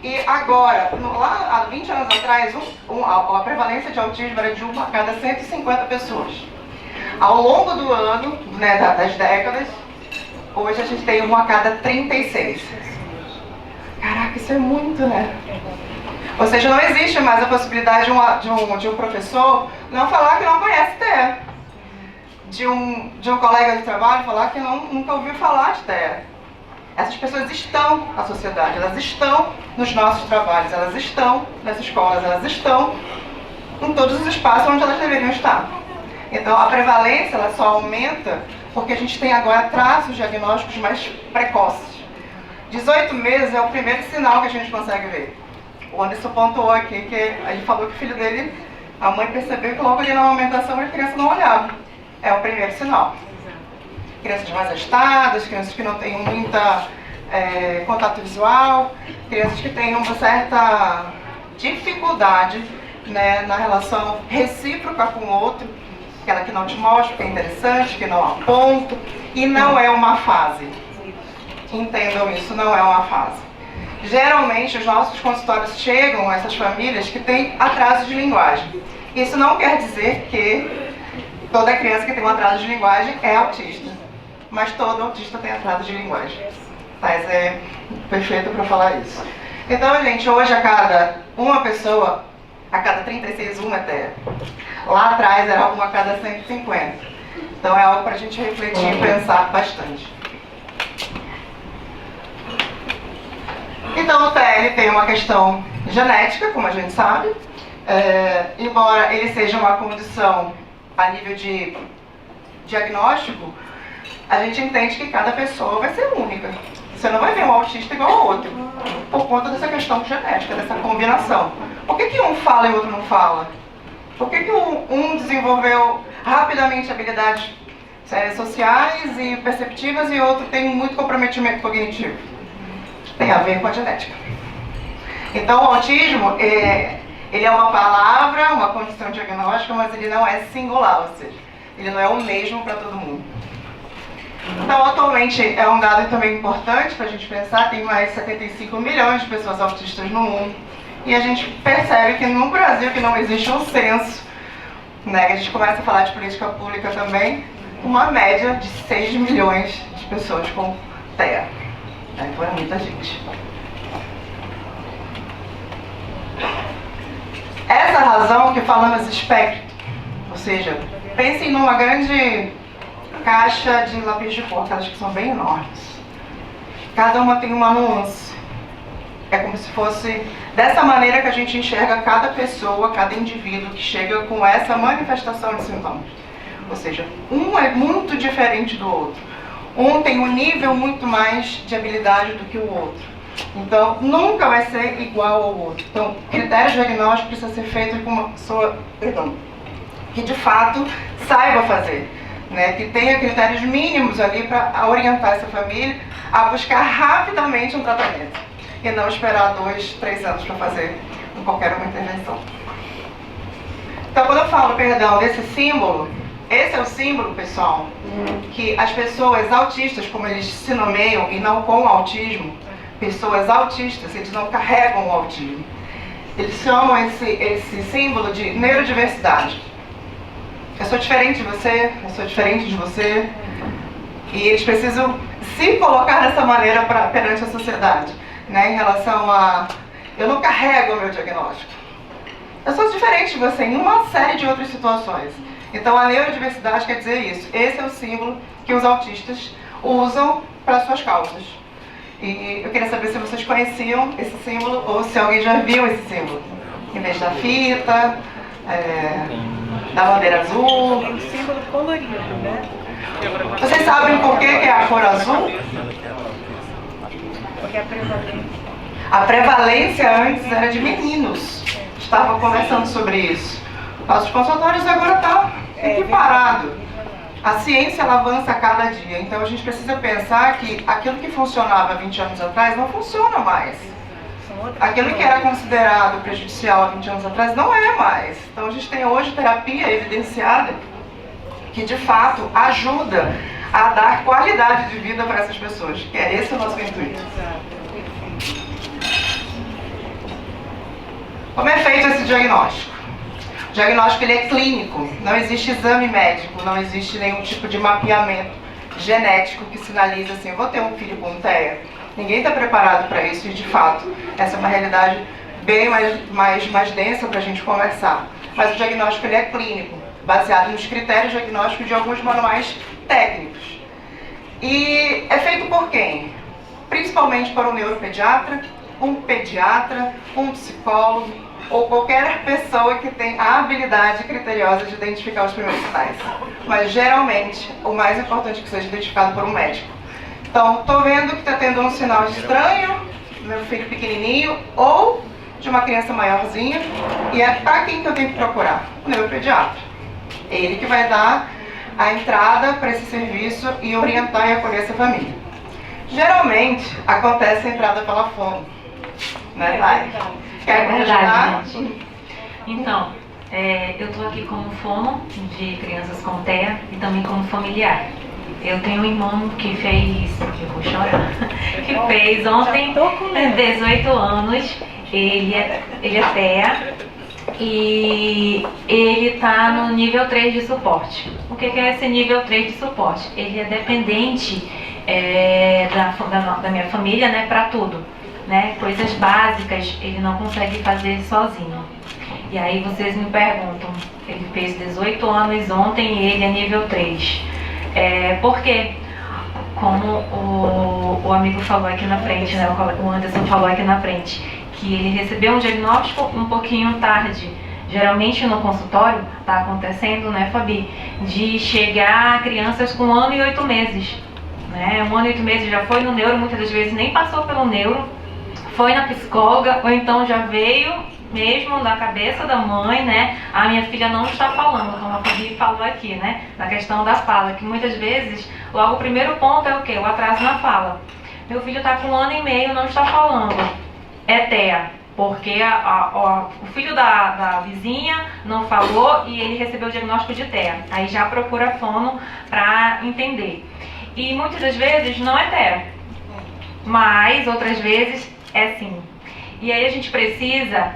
[SPEAKER 8] E agora, lá há 20 anos atrás, a prevalência de autismo era de 1 a cada 150 pessoas. Ao longo do ano, né, das décadas, hoje a gente tem 1 a cada 36. Caraca, isso é muito, né? Ou seja, não existe mais a possibilidade de um professor não falar que não conhece TEA. De um colega de trabalho falar que nunca ouviu falar de TEA. Essas pessoas estão na sociedade, elas estão nos nossos trabalhos, elas estão nas escolas, elas estão em todos os espaços onde elas deveriam estar. Então a prevalência ela só aumenta porque a gente tem agora traços diagnósticos mais precoces. 18 meses é o primeiro sinal que a gente consegue ver. O Anderson pontuou aqui que ele falou que o filho dele, a mãe percebeu que logo ali na amamentação a criança não olhava. É o primeiro sinal. Crianças mais agitadas, crianças que não têm muita contato visual, crianças que têm uma certa dificuldade, né, na relação recíproca com o outro, aquela que não te mostra, que é interessante, que não aponta, e não é uma fase. Entendam isso, não é uma fase. Geralmente os nossos consultórios chegam a essas famílias que têm atraso de linguagem. Isso não quer dizer que toda criança que tem um atraso de linguagem é autista, mas todo autista tem atraso de linguagem. Mas é perfeito para falar isso. Então, gente, hoje uma pessoa a cada 36, uma é TEA. Lá atrás era uma a cada 150. Então é algo para a gente refletir e pensar bastante. Então o TEA ele tem uma questão genética, como a gente sabe. Embora ele seja uma condição a nível de diagnóstico, a gente entende que cada pessoa vai ser única. Você não vai ver um autista igual ao outro, por conta dessa questão genética, dessa combinação. Por que um fala e o outro não fala? Por que um desenvolveu rapidamente habilidades sociais e perceptivas e o outro tem muito comprometimento cognitivo? Tem a ver com a genética. Então o autismo, ele é uma palavra, uma condição diagnóstica, mas ele não é singular, ou seja, ele não é o mesmo para todo mundo. Então, atualmente, é um dado também importante para a gente pensar, tem mais de 75 milhões de pessoas autistas no mundo. E a gente percebe que no Brasil, que não existe um censo, né, que a gente começa a falar de política pública também, uma média de 6 milhões de pessoas com TEA. Então é muita gente. Essa razão que falamos espectro, ou seja, pensem numa grande caixa de lápis de cor, aquelas que são bem enormes. Cada uma tem uma nuance. É como se fosse dessa maneira que a gente enxerga cada pessoa, cada indivíduo que chega com essa manifestação de sintomas. Ou seja, um é muito diferente do outro. Um tem um nível muito mais de habilidade do que o outro. Então, nunca vai ser igual ao outro. Então, critério diagnóstico precisa ser feito com uma pessoa, que de fato saiba fazer. Né, que tenha critérios mínimos ali para orientar essa família a buscar rapidamente um tratamento e não esperar 2, 3 anos para fazer qualquer uma intervenção. Então, quando eu falo, desse símbolo, esse é o símbolo, pessoal, que as pessoas autistas, como eles se nomeiam, e não com autismo, pessoas autistas, eles não carregam o autismo. Eles chamam esse símbolo de neurodiversidade. Eu sou diferente de você, eu sou diferente de você. E eles precisam se colocar dessa maneira perante a sociedade, né, em relação a... Eu não carrego o meu diagnóstico. Eu sou diferente de você em uma série de outras situações. Então a neurodiversidade quer dizer isso. Esse é o símbolo que os autistas usam para suas causas. E eu queria saber se vocês conheciam esse símbolo ou se alguém já viu esse símbolo. Em vez da fita... da bandeira azul.
[SPEAKER 1] Tem um símbolo colorido, né?
[SPEAKER 8] Vocês sabem por que é a cor azul?
[SPEAKER 1] Porque a prevalência.
[SPEAKER 8] A prevalência antes era de meninos. Estava conversando sobre isso. Nossos consultórios agora estão equiparados. A ciência ela avança a cada dia. Então a gente precisa pensar que aquilo que funcionava 20 anos atrás não funciona mais. Aquilo que era considerado prejudicial há 20 anos atrás não é mais. Então a gente tem hoje terapia evidenciada que de fato ajuda a dar qualidade de vida para essas pessoas, que é esse o nosso intuito. Como é feito esse diagnóstico? O diagnóstico ele é clínico, não existe exame médico, não existe nenhum tipo de mapeamento genético que sinaliza assim, eu vou ter um filho com TEA. Ninguém está preparado para isso e, de fato, essa é uma realidade bem mais densa para a gente conversar. Mas o diagnóstico ele é clínico, baseado nos critérios diagnósticos de alguns manuais técnicos. E é feito por quem? Principalmente por um neuropediatra, um pediatra, um psicólogo ou qualquer pessoa que tem a habilidade criteriosa de identificar os primeiros sinais. Mas geralmente o mais importante é que seja identificado por um médico. Então, estou vendo que está tendo um sinal estranho no meu filho pequenininho ou de uma criança maiorzinha, e é para quem que eu tenho que procurar? O neuropediatra. Ele que vai dar a entrada para esse serviço e orientar e acolher essa família. Geralmente, acontece a entrada pela fono. Né, Thay? Quer continuar?
[SPEAKER 6] Então, eu estou aqui como fono de crianças com TEA e também como familiar. Eu tenho um irmão que fez, eu vou chorar, que fez ontem 18 anos, ele é TEA e ele está no nível 3 de suporte. O que é esse nível 3 de suporte? Ele é dependente da minha família, né, para tudo, né? Coisas básicas ele não consegue fazer sozinho. E aí vocês me perguntam, ele fez 18 anos ontem e ele é nível 3. Por quê? Como o amigo falou aqui na frente, né, o Anderson falou aqui na frente, que ele recebeu um diagnóstico um pouquinho tarde. Geralmente no consultório está acontecendo, né, Fabi, de chegar crianças com 1 ano e 8 meses. Né? 1 ano e 8 meses já foi no neuro, muitas das vezes nem passou pelo neuro, foi na psicóloga, ou então já veio mesmo da cabeça da mãe, né? A minha filha não está falando, como a Fabi falou aqui, né? Na questão da fala, que muitas vezes, logo o primeiro ponto é o quê? O atraso na fala. Meu filho está com 1 ano e meio, não está falando. É TEA, porque o filho da vizinha não falou e ele recebeu o diagnóstico de TEA. Aí já procura fono para entender. E muitas das vezes não é TEA, mas outras vezes é sim. E aí a gente precisa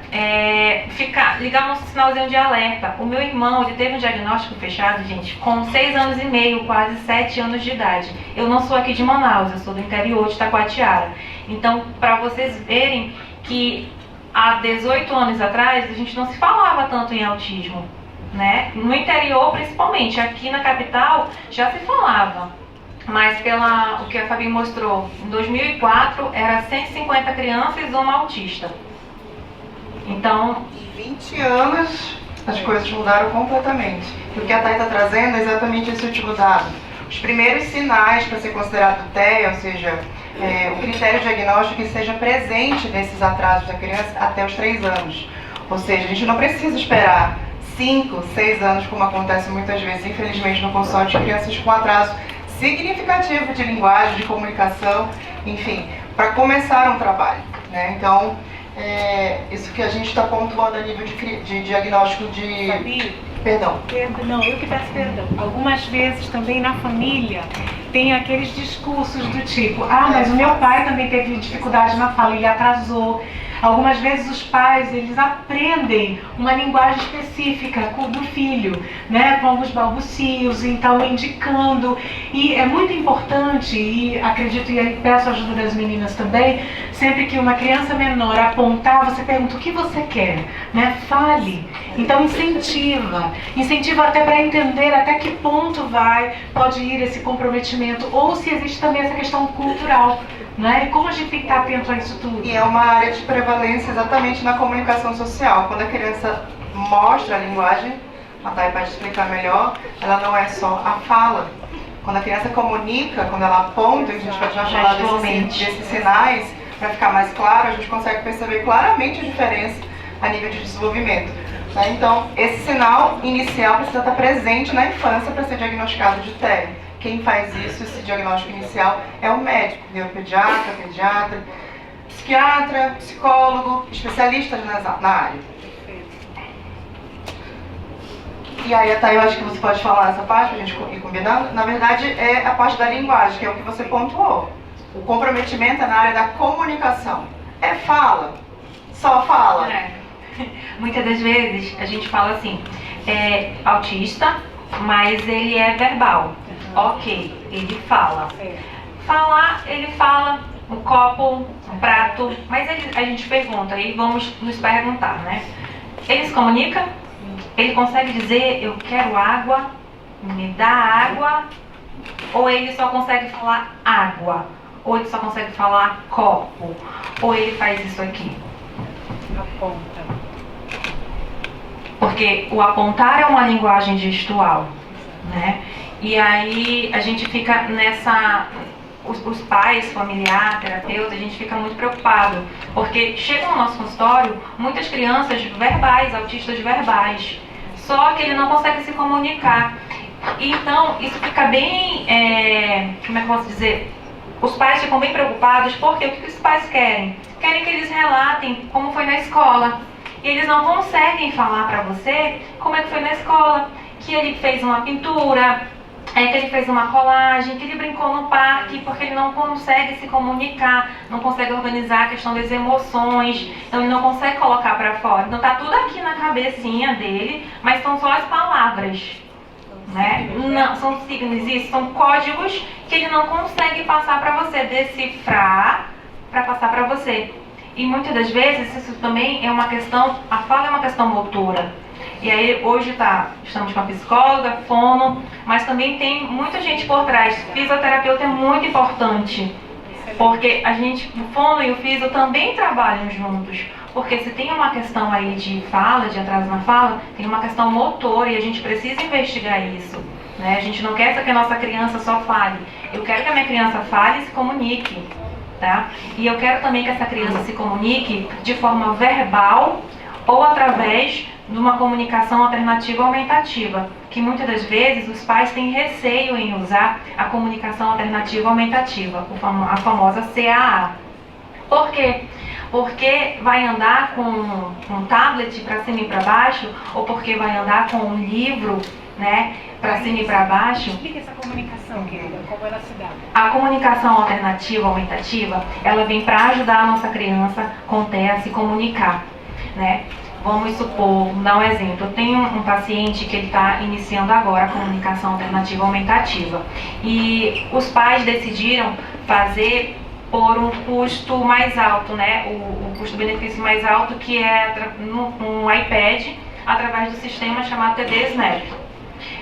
[SPEAKER 6] ligar um sinalzinho de alerta. O meu irmão, ele teve um diagnóstico fechado, gente, com 6 anos e meio, quase 7 anos de idade. Eu não sou aqui de Manaus, eu sou do interior de Taquatiara. Então, para vocês verem que há 18 anos atrás, a gente não se falava tanto em autismo, né? No interior, principalmente. Aqui na capital, já se falava. Mas o que a Fabi mostrou, em 2004 era 150 crianças e uma autista. Então,
[SPEAKER 8] em 20 anos as coisas mudaram completamente. E o que a Thay está trazendo é exatamente esse último dado. Os primeiros sinais para ser considerado TEA, ou seja, o critério diagnóstico que seja presente nesses atrasos da criança até os 3 anos. Ou seja, a gente não precisa esperar 5, 6 anos, como acontece muitas vezes, infelizmente, no consultório de crianças com atraso significativo de linguagem, de comunicação, enfim, para começar um trabalho, né? Então, isso que a gente está pontuando a nível de diagnóstico de...
[SPEAKER 1] Fabi?
[SPEAKER 8] Perdão.
[SPEAKER 1] Não, eu que peço perdão. Algumas vezes também na família tem aqueles discursos do tipo, mas o meu pai também teve dificuldade na fala, ele atrasou. Algumas vezes os pais, eles aprendem uma linguagem específica do filho, né, com alguns balbucios, então indicando. E é muito importante, e acredito, e aí peço a ajuda das meninas também, sempre que uma criança menor apontar, você pergunta o que você quer, né, fale. Então incentiva até para entender até que ponto pode ir esse comprometimento, ou se existe também essa questão cultural. Né? E como a gente tem que estar atento a isso tudo?
[SPEAKER 8] E é uma área de prevalência exatamente na comunicação social. Quando a criança mostra a linguagem, a Thay pode explicar melhor, ela não é só a fala. Quando a criança comunica, quando ela aponta, a gente pode já falar desses sinais, para ficar mais claro, a gente consegue perceber claramente a diferença a nível de desenvolvimento. Né? Então, esse sinal inicial precisa estar presente na infância para ser diagnosticado de TEA. Quem faz isso, esse diagnóstico inicial, é o médico, neuropediatra, pediatra, psiquiatra, psicólogo, especialistas na área. E aí, Thay, eu acho que você pode falar essa parte para a gente ir combinando. Na verdade, é a parte da linguagem, que é o que você pontuou. O comprometimento é na área da comunicação. É fala, só fala.
[SPEAKER 6] Muitas das vezes a gente fala assim, autista, mas ele é verbal. Ok, ele fala. Falar, ele fala, um copo, um prato, mas a gente pergunta, e vamos nos perguntar, né? Ele se comunica? Ele consegue dizer, eu quero água, me dá água? Ou ele só consegue falar água? Ou ele só consegue falar copo? Ou ele faz isso aqui?
[SPEAKER 1] Aponta.
[SPEAKER 6] Porque o apontar é uma linguagem gestual, né? E aí a gente fica nessa... Os pais, familiar, terapeuta, a gente fica muito preocupado. Porque chegam no nosso consultório muitas crianças verbais, autistas verbais. Só que ele não consegue se comunicar. Então, isso fica bem... como é que eu posso dizer? Os pais ficam bem preocupados porque o que os pais querem? Querem que eles relatem como foi na escola. E eles não conseguem falar para você como é que foi na escola. Que ele fez uma pintura, que ele fez uma colagem, que ele brincou no parque, porque ele não consegue se comunicar, não consegue organizar a questão das emoções, então ele não consegue colocar para fora. Então tá tudo aqui na cabecinha dele, mas são só as palavras, né? Não, são signos, isso, são códigos que ele não consegue passar para você, decifrar para passar para você. E muitas das vezes isso também é uma questão, a fala é uma questão motora. E aí hoje estamos com a psicóloga, fono, mas também tem muita gente por trás. Fisioterapeuta é muito importante, porque o fono e o fisio também trabalham juntos. Porque se tem uma questão aí de fala, de atraso na fala, tem uma questão motora e a gente precisa investigar isso, né? A gente não quer que a nossa criança só fale. Eu quero que a minha criança fale e se comunique, tá? E eu quero também que essa criança se comunique de forma verbal ou através de uma comunicação alternativa aumentativa, que muitas das vezes os pais têm receio em usar a comunicação alternativa aumentativa, a famosa CAA. Por quê? Porque vai andar com um tablet para cima e para baixo, ou porque vai andar com um livro, né, para cima e para baixo.
[SPEAKER 1] Explica essa comunicação, querida, como ela se dá.
[SPEAKER 6] A comunicação alternativa aumentativa, ela vem para ajudar a nossa criança com TEA a se comunicar, né? Vamos supor, dar um exemplo, eu tenho um paciente que ele está iniciando agora a comunicação alternativa aumentativa e os pais decidiram fazer por um custo mais alto, né? O custo-benefício mais alto, que é um iPad através do sistema chamado TD Snap,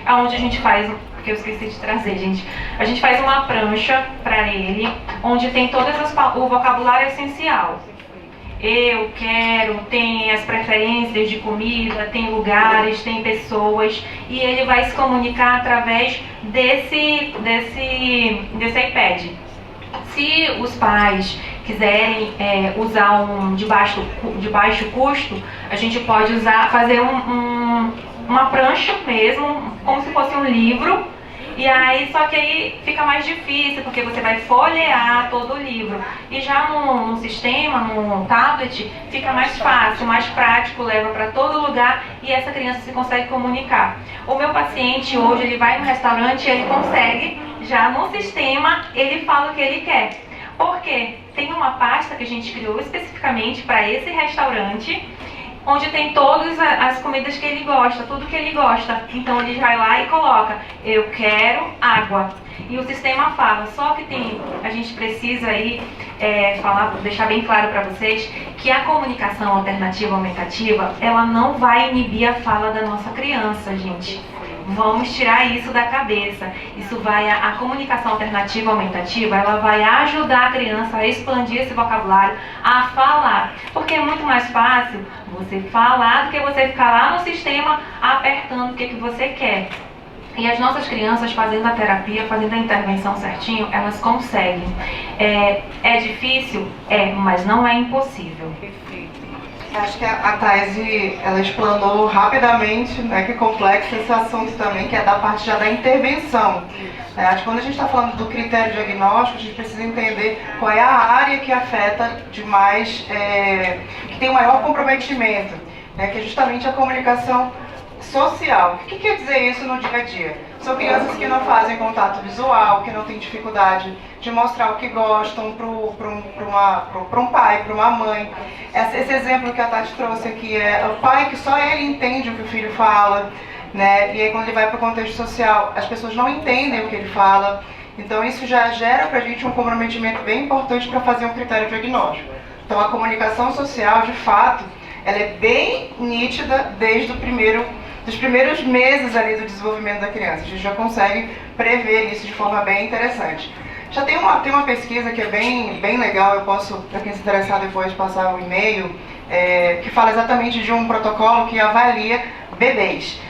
[SPEAKER 6] onde a gente faz, porque eu esqueci de trazer, gente, a gente faz uma prancha para ele, onde tem o vocabulário essencial. Eu quero, tem as preferências de comida, tem lugares, tem pessoas, e ele vai se comunicar através desse iPad. Se os pais quiserem usar um de baixo custo, a gente pode fazer uma prancha mesmo, como se fosse um livro. E aí, só que aí fica mais difícil, porque você vai folhear todo o livro. E já no sistema, no tablet, fica mais fácil, mais prático, leva para todo lugar e essa criança se consegue comunicar. O meu paciente hoje, ele vai no restaurante e ele consegue, já no sistema, ele fala o que ele quer. Por quê? Tem uma pasta que a gente criou especificamente para esse restaurante, onde tem todas as comidas que ele gosta, tudo que ele gosta. Então ele vai lá e coloca, eu quero água. E o sistema fala, só que a gente precisa aí deixar bem claro para vocês que a comunicação alternativa aumentativa, ela não vai inibir a fala da nossa criança, gente. Vamos tirar isso da cabeça. A comunicação alternativa aumentativa, ela vai ajudar a criança a expandir esse vocabulário, a falar. Porque é muito mais fácil você falar do que você ficar lá no sistema apertando o que você quer. E as nossas crianças fazendo a terapia, fazendo a intervenção certinho, elas conseguem. É difícil? Mas não é impossível.
[SPEAKER 8] Acho que a Thaís, ela explanou rapidamente, né, que complexo esse assunto também, que é da parte já da intervenção. Acho que quando a gente está falando do critério diagnóstico, a gente precisa entender qual é a área que afeta demais, que tem o maior comprometimento, né, que é justamente a comunicação social. O que quer dizer isso no dia a dia? São crianças que não fazem contato visual, que não têm dificuldade de mostrar o que gostam para um pai, para uma mãe. Esse exemplo que a Tati trouxe aqui é o pai que só ele entende o que o filho fala, né? E aí quando ele vai para o contexto social, as pessoas não entendem o que ele fala. Então isso já gera para a gente um comprometimento bem importante para fazer um critério diagnóstico. Então a comunicação social, de fato, ela é bem nítida desde dos primeiros meses ali do desenvolvimento da criança. A gente já consegue prever isso de forma bem interessante. Já tem uma pesquisa que é bem legal, eu posso, para quem se interessar depois, passar o e-mail, que fala exatamente de um protocolo que avalia bebês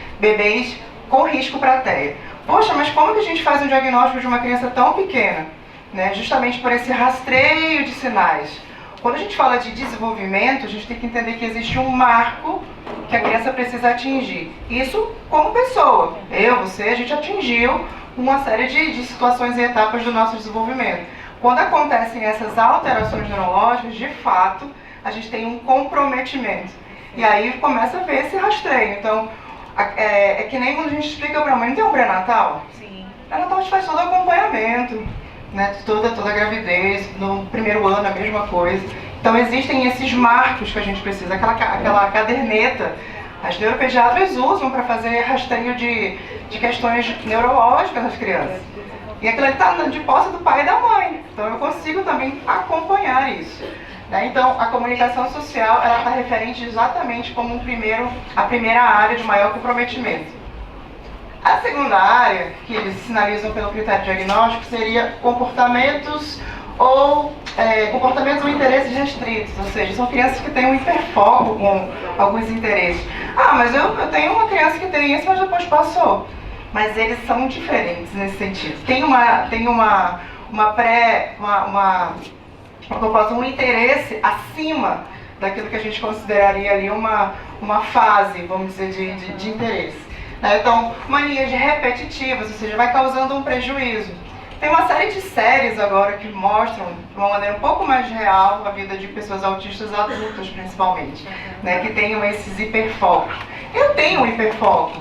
[SPEAKER 8] com risco para TEA. Poxa, mas como que a gente faz um diagnóstico de uma criança tão pequena? Né? Justamente por esse rastreio de sinais. Quando a gente fala de desenvolvimento, a gente tem que entender que existe um marco que a criança precisa atingir. Isso como pessoa. Você, a gente atingiu uma série de situações e etapas do nosso desenvolvimento. Quando acontecem essas alterações neurológicas, de fato, a gente tem um comprometimento. E aí começa a ver esse rastreio. Então, é que nem quando a gente explica para a mãe, não tem um pré-natal? Sim. Pré-natal a gente faz todo o acompanhamento, né? Toda a gravidez, no primeiro ano a mesma coisa. Então existem esses marcos que a gente precisa, aquela caderneta. As neuropediatras usam para fazer rastreio de questões neurológicas nas crianças. E aquilo está de posse do pai e da mãe. Então eu consigo também acompanhar isso. Né? Então a comunicação social ela está referente exatamente como a primeira área de maior comprometimento. A segunda área, que eles sinalizam pelo critério diagnóstico, seria comportamentos ou interesses restritos, ou seja, são crianças que têm um hiperfoco com alguns interesses. Ah, mas eu tenho uma criança que tem isso, mas depois passou. Mas eles são diferentes nesse sentido. Tem um interesse acima daquilo que a gente consideraria ali uma fase, vamos dizer, de interesse. Então, manias repetitivas, ou seja, vai causando um prejuízo. Tem uma série de séries agora que mostram, de uma maneira um pouco mais real, a vida de pessoas autistas adultas, principalmente, né, que tenham esses hiperfocos. Eu tenho um hiperfoco.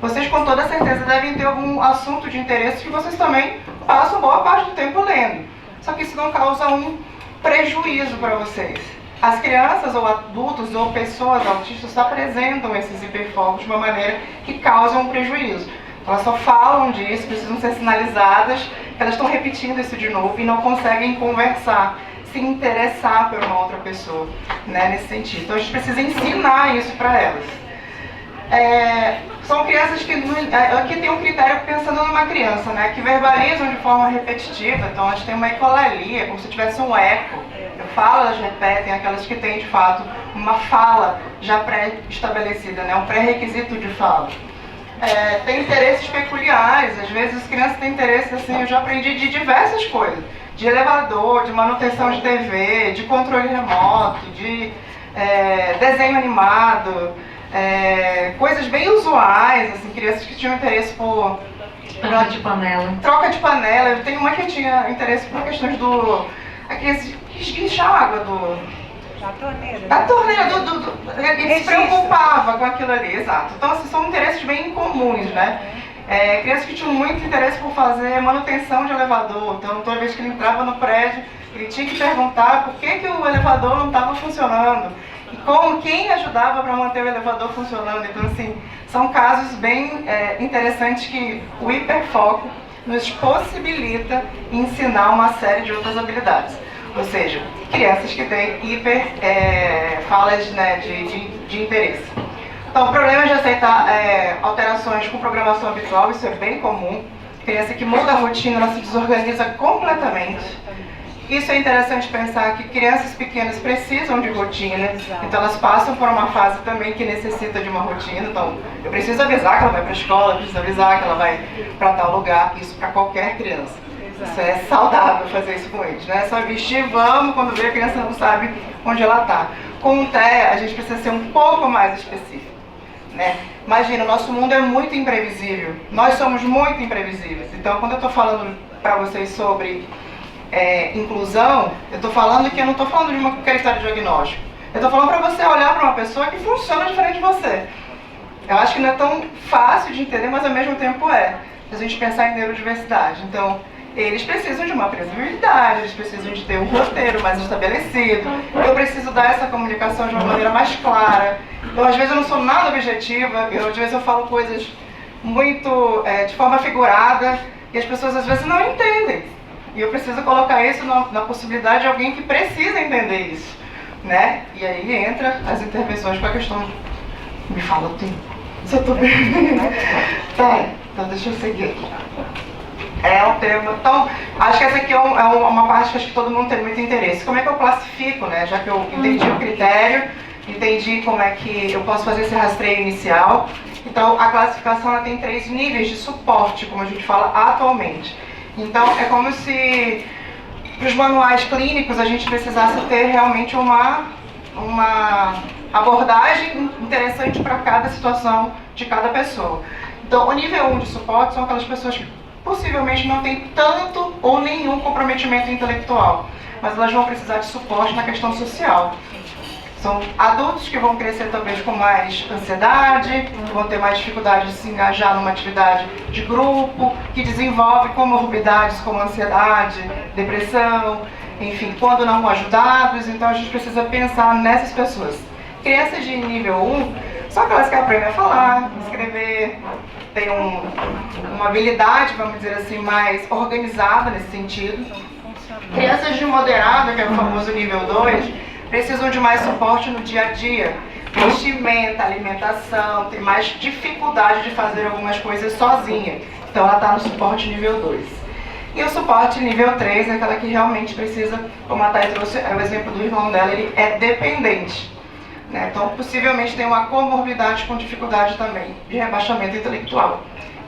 [SPEAKER 8] Vocês, com toda certeza, devem ter algum assunto de interesse que vocês também passam boa parte do tempo lendo. Só que isso não causa um prejuízo para vocês. As crianças ou adultos ou pessoas autistas apresentam esses hiperfocos de uma maneira que causa um prejuízo. Elas só falam disso, precisam ser sinalizadas, elas estão repetindo isso de novo e não conseguem conversar, se interessar por uma outra pessoa, né, nesse sentido. Então a gente precisa ensinar isso para elas. São crianças que têm um critério pensando numa criança, né, que verbalizam de forma repetitiva, então elas têm uma ecolalia, como se tivesse um eco. Elas repetem, aquelas que têm de fato uma fala já pré-estabelecida, né, um pré-requisito de fala. Tem interesses peculiares, às vezes as crianças têm interesse, assim, eu já aprendi de diversas coisas, de elevador, de manutenção de TV, de controle remoto, de desenho animado, coisas bem usuais, assim, crianças que tinham interesse por
[SPEAKER 6] troca de panela.
[SPEAKER 8] Troca de panela. Eu tenho uma que tinha interesse por questões aqueles que esguicha a água da torneira, ele se preocupava com aquilo ali, exato. Então, assim, são interesses bem comuns, né? Crianças que tinham muito interesse por fazer manutenção de elevador. Então, toda vez que ele entrava no prédio, ele tinha que perguntar por que o elevador não estava funcionando e quem ajudava para manter o elevador funcionando. Então, assim, são casos bem interessantes que o hiperfoco nos possibilita ensinar uma série de outras habilidades. Ou seja, crianças que têm falas, né, de interesse. Então, problemas de aceitar alterações com programação habitual, isso é bem comum. Criança que muda a rotina, ela se desorganiza completamente. Isso é interessante pensar que crianças pequenas precisam de rotina, então elas passam por uma fase também que necessita de uma rotina. Então, eu preciso avisar que ela vai para a escola, eu preciso avisar que ela vai para tal lugar, isso para qualquer criança. Isso é saudável fazer isso com eles, né? Só vestir, vamos, quando vê a criança não sabe onde ela está. Com o TEA, a gente precisa ser um pouco mais específico, né? Imagina, o nosso mundo é muito imprevisível, nós somos muito imprevisíveis. Então, quando eu estou falando para vocês sobre inclusão, eu estou falando que eu não estou falando de um critério diagnóstico. Eu estou falando para você olhar para uma pessoa que funciona diferente de você. Eu acho que não é tão fácil de entender, mas ao mesmo tempo é. A gente pensar em neurodiversidade. Então, eles precisam de uma previsibilidade, eles precisam de ter um roteiro mais estabelecido. Eu preciso dar essa comunicação de uma maneira mais clara. Então, às vezes eu não sou nada objetiva, às vezes eu falo coisas muito de forma figurada, e as pessoas às vezes não entendem. E eu preciso colocar isso na possibilidade de alguém que precisa entender isso, né? E aí entra as intervenções com a questão de... Me fala o tempo. Se eu tô bem. Tá, então deixa eu seguir aqui. É um tema. Então, acho que essa aqui é uma parte que acho que todo mundo tem muito interesse. Como é que eu classifico, né? Já que eu entendi o critério, entendi como é que eu posso fazer esse rastreio inicial. Então, a classificação ela tem 3 níveis de suporte, como a gente fala atualmente. Então, é como se nos manuais clínicos a gente precisasse ter realmente uma abordagem interessante para cada situação de cada pessoa. Então, o nível 1 de suporte são aquelas pessoas que possivelmente não têm tanto ou nenhum comprometimento intelectual, mas elas vão precisar de suporte na questão social. São adultos que vão crescer talvez com mais ansiedade, que vão ter mais dificuldade de se engajar numa atividade de grupo, que desenvolve comorbidades como ansiedade, depressão, enfim, quando não ajudados. Então a gente precisa pensar nessas pessoas. Crianças de nível 1 são aquelas que aprendem a falar, escrever, têm uma habilidade, vamos dizer assim, mais organizada nesse sentido. Crianças de moderado, que é o famoso nível 2, precisam de mais suporte no dia a dia, vestimenta, alimentação, tem mais dificuldade de fazer algumas coisas sozinha. Então ela está no suporte nível 2. E o suporte nível 3 é aquela que realmente precisa, como a Thay trouxe, é o exemplo do irmão dela, ele é dependente, né? Então possivelmente tem uma comorbidade com dificuldade também de rebaixamento intelectual,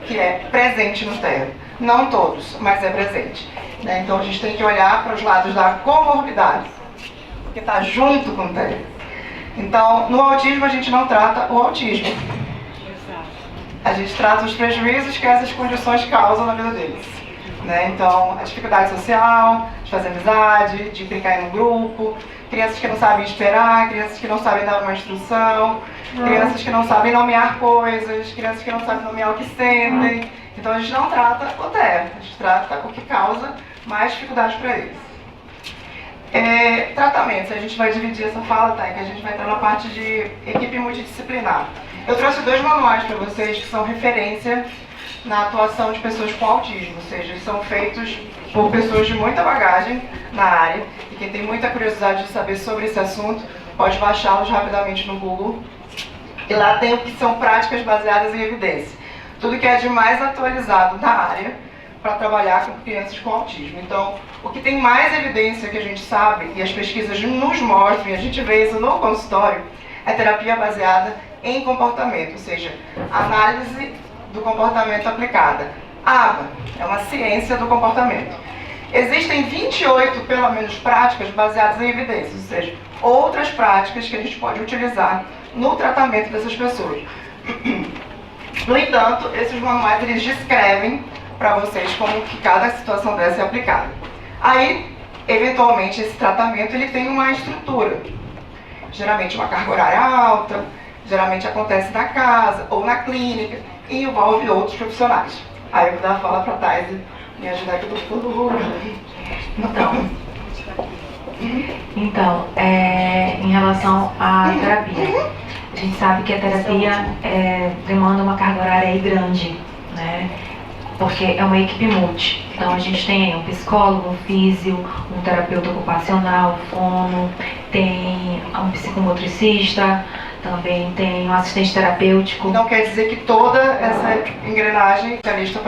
[SPEAKER 8] que é presente no TEA. Não todos, mas é presente, né? Então a gente tem que olhar para os lados da comorbidade, que está junto com o TEA. Então, no autismo a gente não trata o autismo. A gente trata os prejuízos que essas condições causam na vida deles, né? Então, a dificuldade social, de fazer amizade, de brincar em um grupo, crianças que não sabem esperar, crianças que não sabem dar uma instrução, crianças que não sabem nomear coisas, crianças que não sabem nomear o que sentem. Então, a gente não trata o TEA, a gente trata o que causa mais dificuldade para eles. Tratamentos, a gente vai dividir essa fala, tá? Que a gente vai entrar na parte de equipe multidisciplinar. Eu trouxe 2 manuais para vocês que são referência na atuação de pessoas com autismo, ou seja, eles são feitos por pessoas de muita bagagem na área, e quem tem muita curiosidade de saber sobre esse assunto pode baixá-los rapidamente no Google. E lá tem o que são práticas baseadas em evidência, tudo que é de mais atualizado na área para trabalhar com crianças com autismo. Então, o que tem mais evidência que a gente sabe, e as pesquisas nos mostram, e a gente vê isso no consultório, é terapia baseada em comportamento, ou seja, análise do comportamento aplicada. ABA é uma ciência do comportamento. Existem 28, pelo menos, práticas baseadas em evidências, ou seja, outras práticas que a gente pode utilizar no tratamento dessas pessoas. No entanto, esses manuais eles descrevem para vocês como que cada situação dessa é aplicada. Aí, eventualmente, esse tratamento ele tem uma estrutura. Geralmente uma carga horária alta, geralmente acontece na casa ou na clínica e envolve outros profissionais. Aí eu vou dar a fala para a Thay me ajudar que eu estou todo
[SPEAKER 6] Então, em relação à terapia, a gente sabe que a terapia demanda uma carga horária aí grande, né? Porque é uma equipe multi. Então a gente tem um psicólogo, um físio, um terapeuta ocupacional, fono, tem um psicomotricista, também tem um assistente terapêutico.
[SPEAKER 8] Não quer dizer que toda essa engrenagem é lista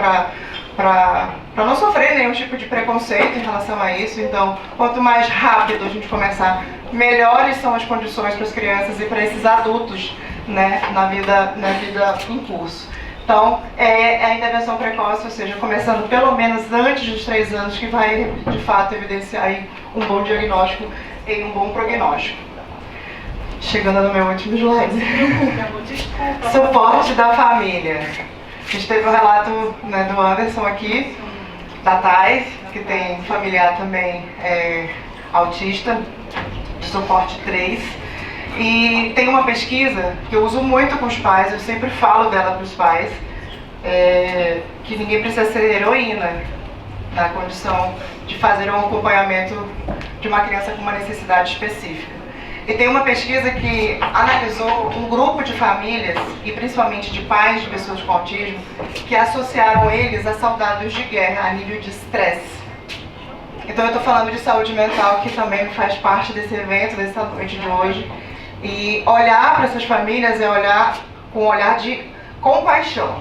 [SPEAKER 8] para não sofrer nenhum tipo de preconceito em relação a isso. Então, quanto mais rápido a gente começar, melhores são as condições para as crianças e para esses adultos, né, na vida em curso. Então, é a intervenção precoce, ou seja, começando pelo menos antes dos 3 anos, que vai, de fato, evidenciar aí um bom diagnóstico e um bom prognóstico. Chegando no meu último slide. Suporte da família. A gente teve um relato, né, do Anderson aqui, da Thay, que tem familiar também autista, de suporte 3. E tem uma pesquisa que eu uso muito com os pais, eu sempre falo dela para os pais, que ninguém precisa ser heroína na condição de fazer um acompanhamento de uma criança com uma necessidade específica. E tem uma pesquisa que analisou um grupo de famílias, e principalmente de pais de pessoas com autismo, que associaram eles a soldados de guerra, a nível de estresse. Então eu estou falando de saúde mental, que também faz parte desse evento, dessa noite de hoje. E olhar para essas famílias é olhar com um olhar de compaixão.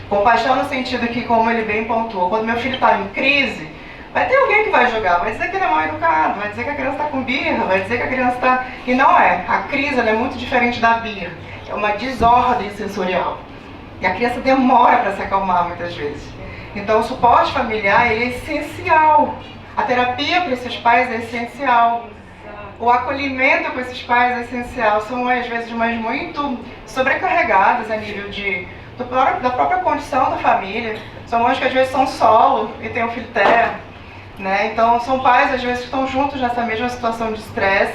[SPEAKER 8] Compaixão no sentido que, como ele bem pontuou, quando meu filho está em crise, vai ter alguém que vai julgar, vai dizer que ele é mal educado, vai dizer que a criança está com birra, vai dizer que a criança está... E não é. A crise ela é muito diferente da birra. É uma desordem sensorial. E a criança demora para se acalmar muitas vezes. Então o suporte familiar ele é essencial. A terapia para esses pais é essencial. O acolhimento com esses pais é essencial. São às vezes mães muito sobrecarregadas a nível da própria condição da família. São mães que às vezes são solo e têm um filho terra. Né? Então são pais às vezes que estão juntos nessa mesma situação de estresse,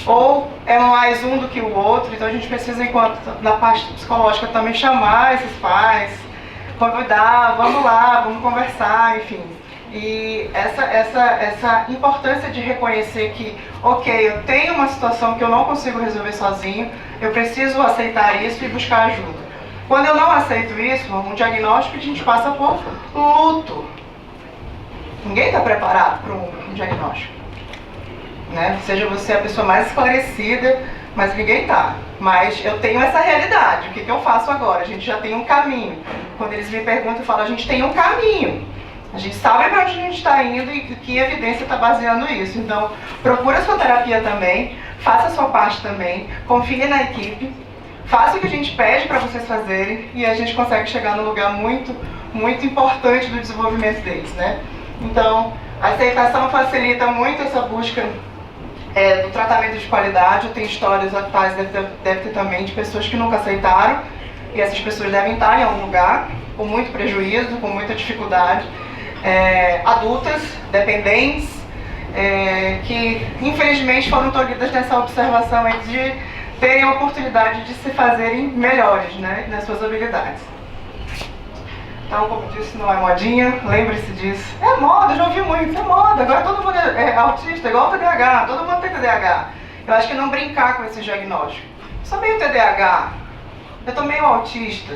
[SPEAKER 8] ou é mais um do que o outro. Então a gente precisa, enquanto na parte psicológica, também chamar esses pais, convidar, vamos lá, vamos conversar, enfim. E essa importância de reconhecer que, ok, eu tenho uma situação que eu não consigo resolver sozinho, eu preciso aceitar isso e buscar ajuda. Quando eu não aceito isso, um diagnóstico, a gente passa por luto. Ninguém está preparado para um diagnóstico, né? Seja você a pessoa mais esclarecida, mas ninguém está. Mas eu tenho essa realidade, o que eu faço agora? A gente já tem um caminho. Quando eles me perguntam, eu falo, a gente tem um caminho. A gente sabe para onde a gente está indo e que evidência está baseando isso. Então, procura a sua terapia também, faça a sua parte também, confie na equipe, faça o que a gente pede para vocês fazerem e a gente consegue chegar num lugar muito, muito importante do desenvolvimento deles, né? Então, a aceitação facilita muito essa busca do tratamento de qualidade. Eu tenho histórias atuais, deve ter também, de pessoas que nunca aceitaram, e essas pessoas devem estar em algum lugar, com muito prejuízo, com muita dificuldade. Adultas, dependentes, que infelizmente foram tolhidas nessa observação aí de terem a oportunidade de se fazerem melhores, né, nas suas habilidades. Então, como disse, não é modinha, lembre-se disso. É moda, eu já ouvi muito, é moda, agora todo mundo é autista, igual o TDAH, todo mundo tem TDAH. Eu acho que não brincar com esse diagnóstico. Sou meio TDAH, eu tô meio autista.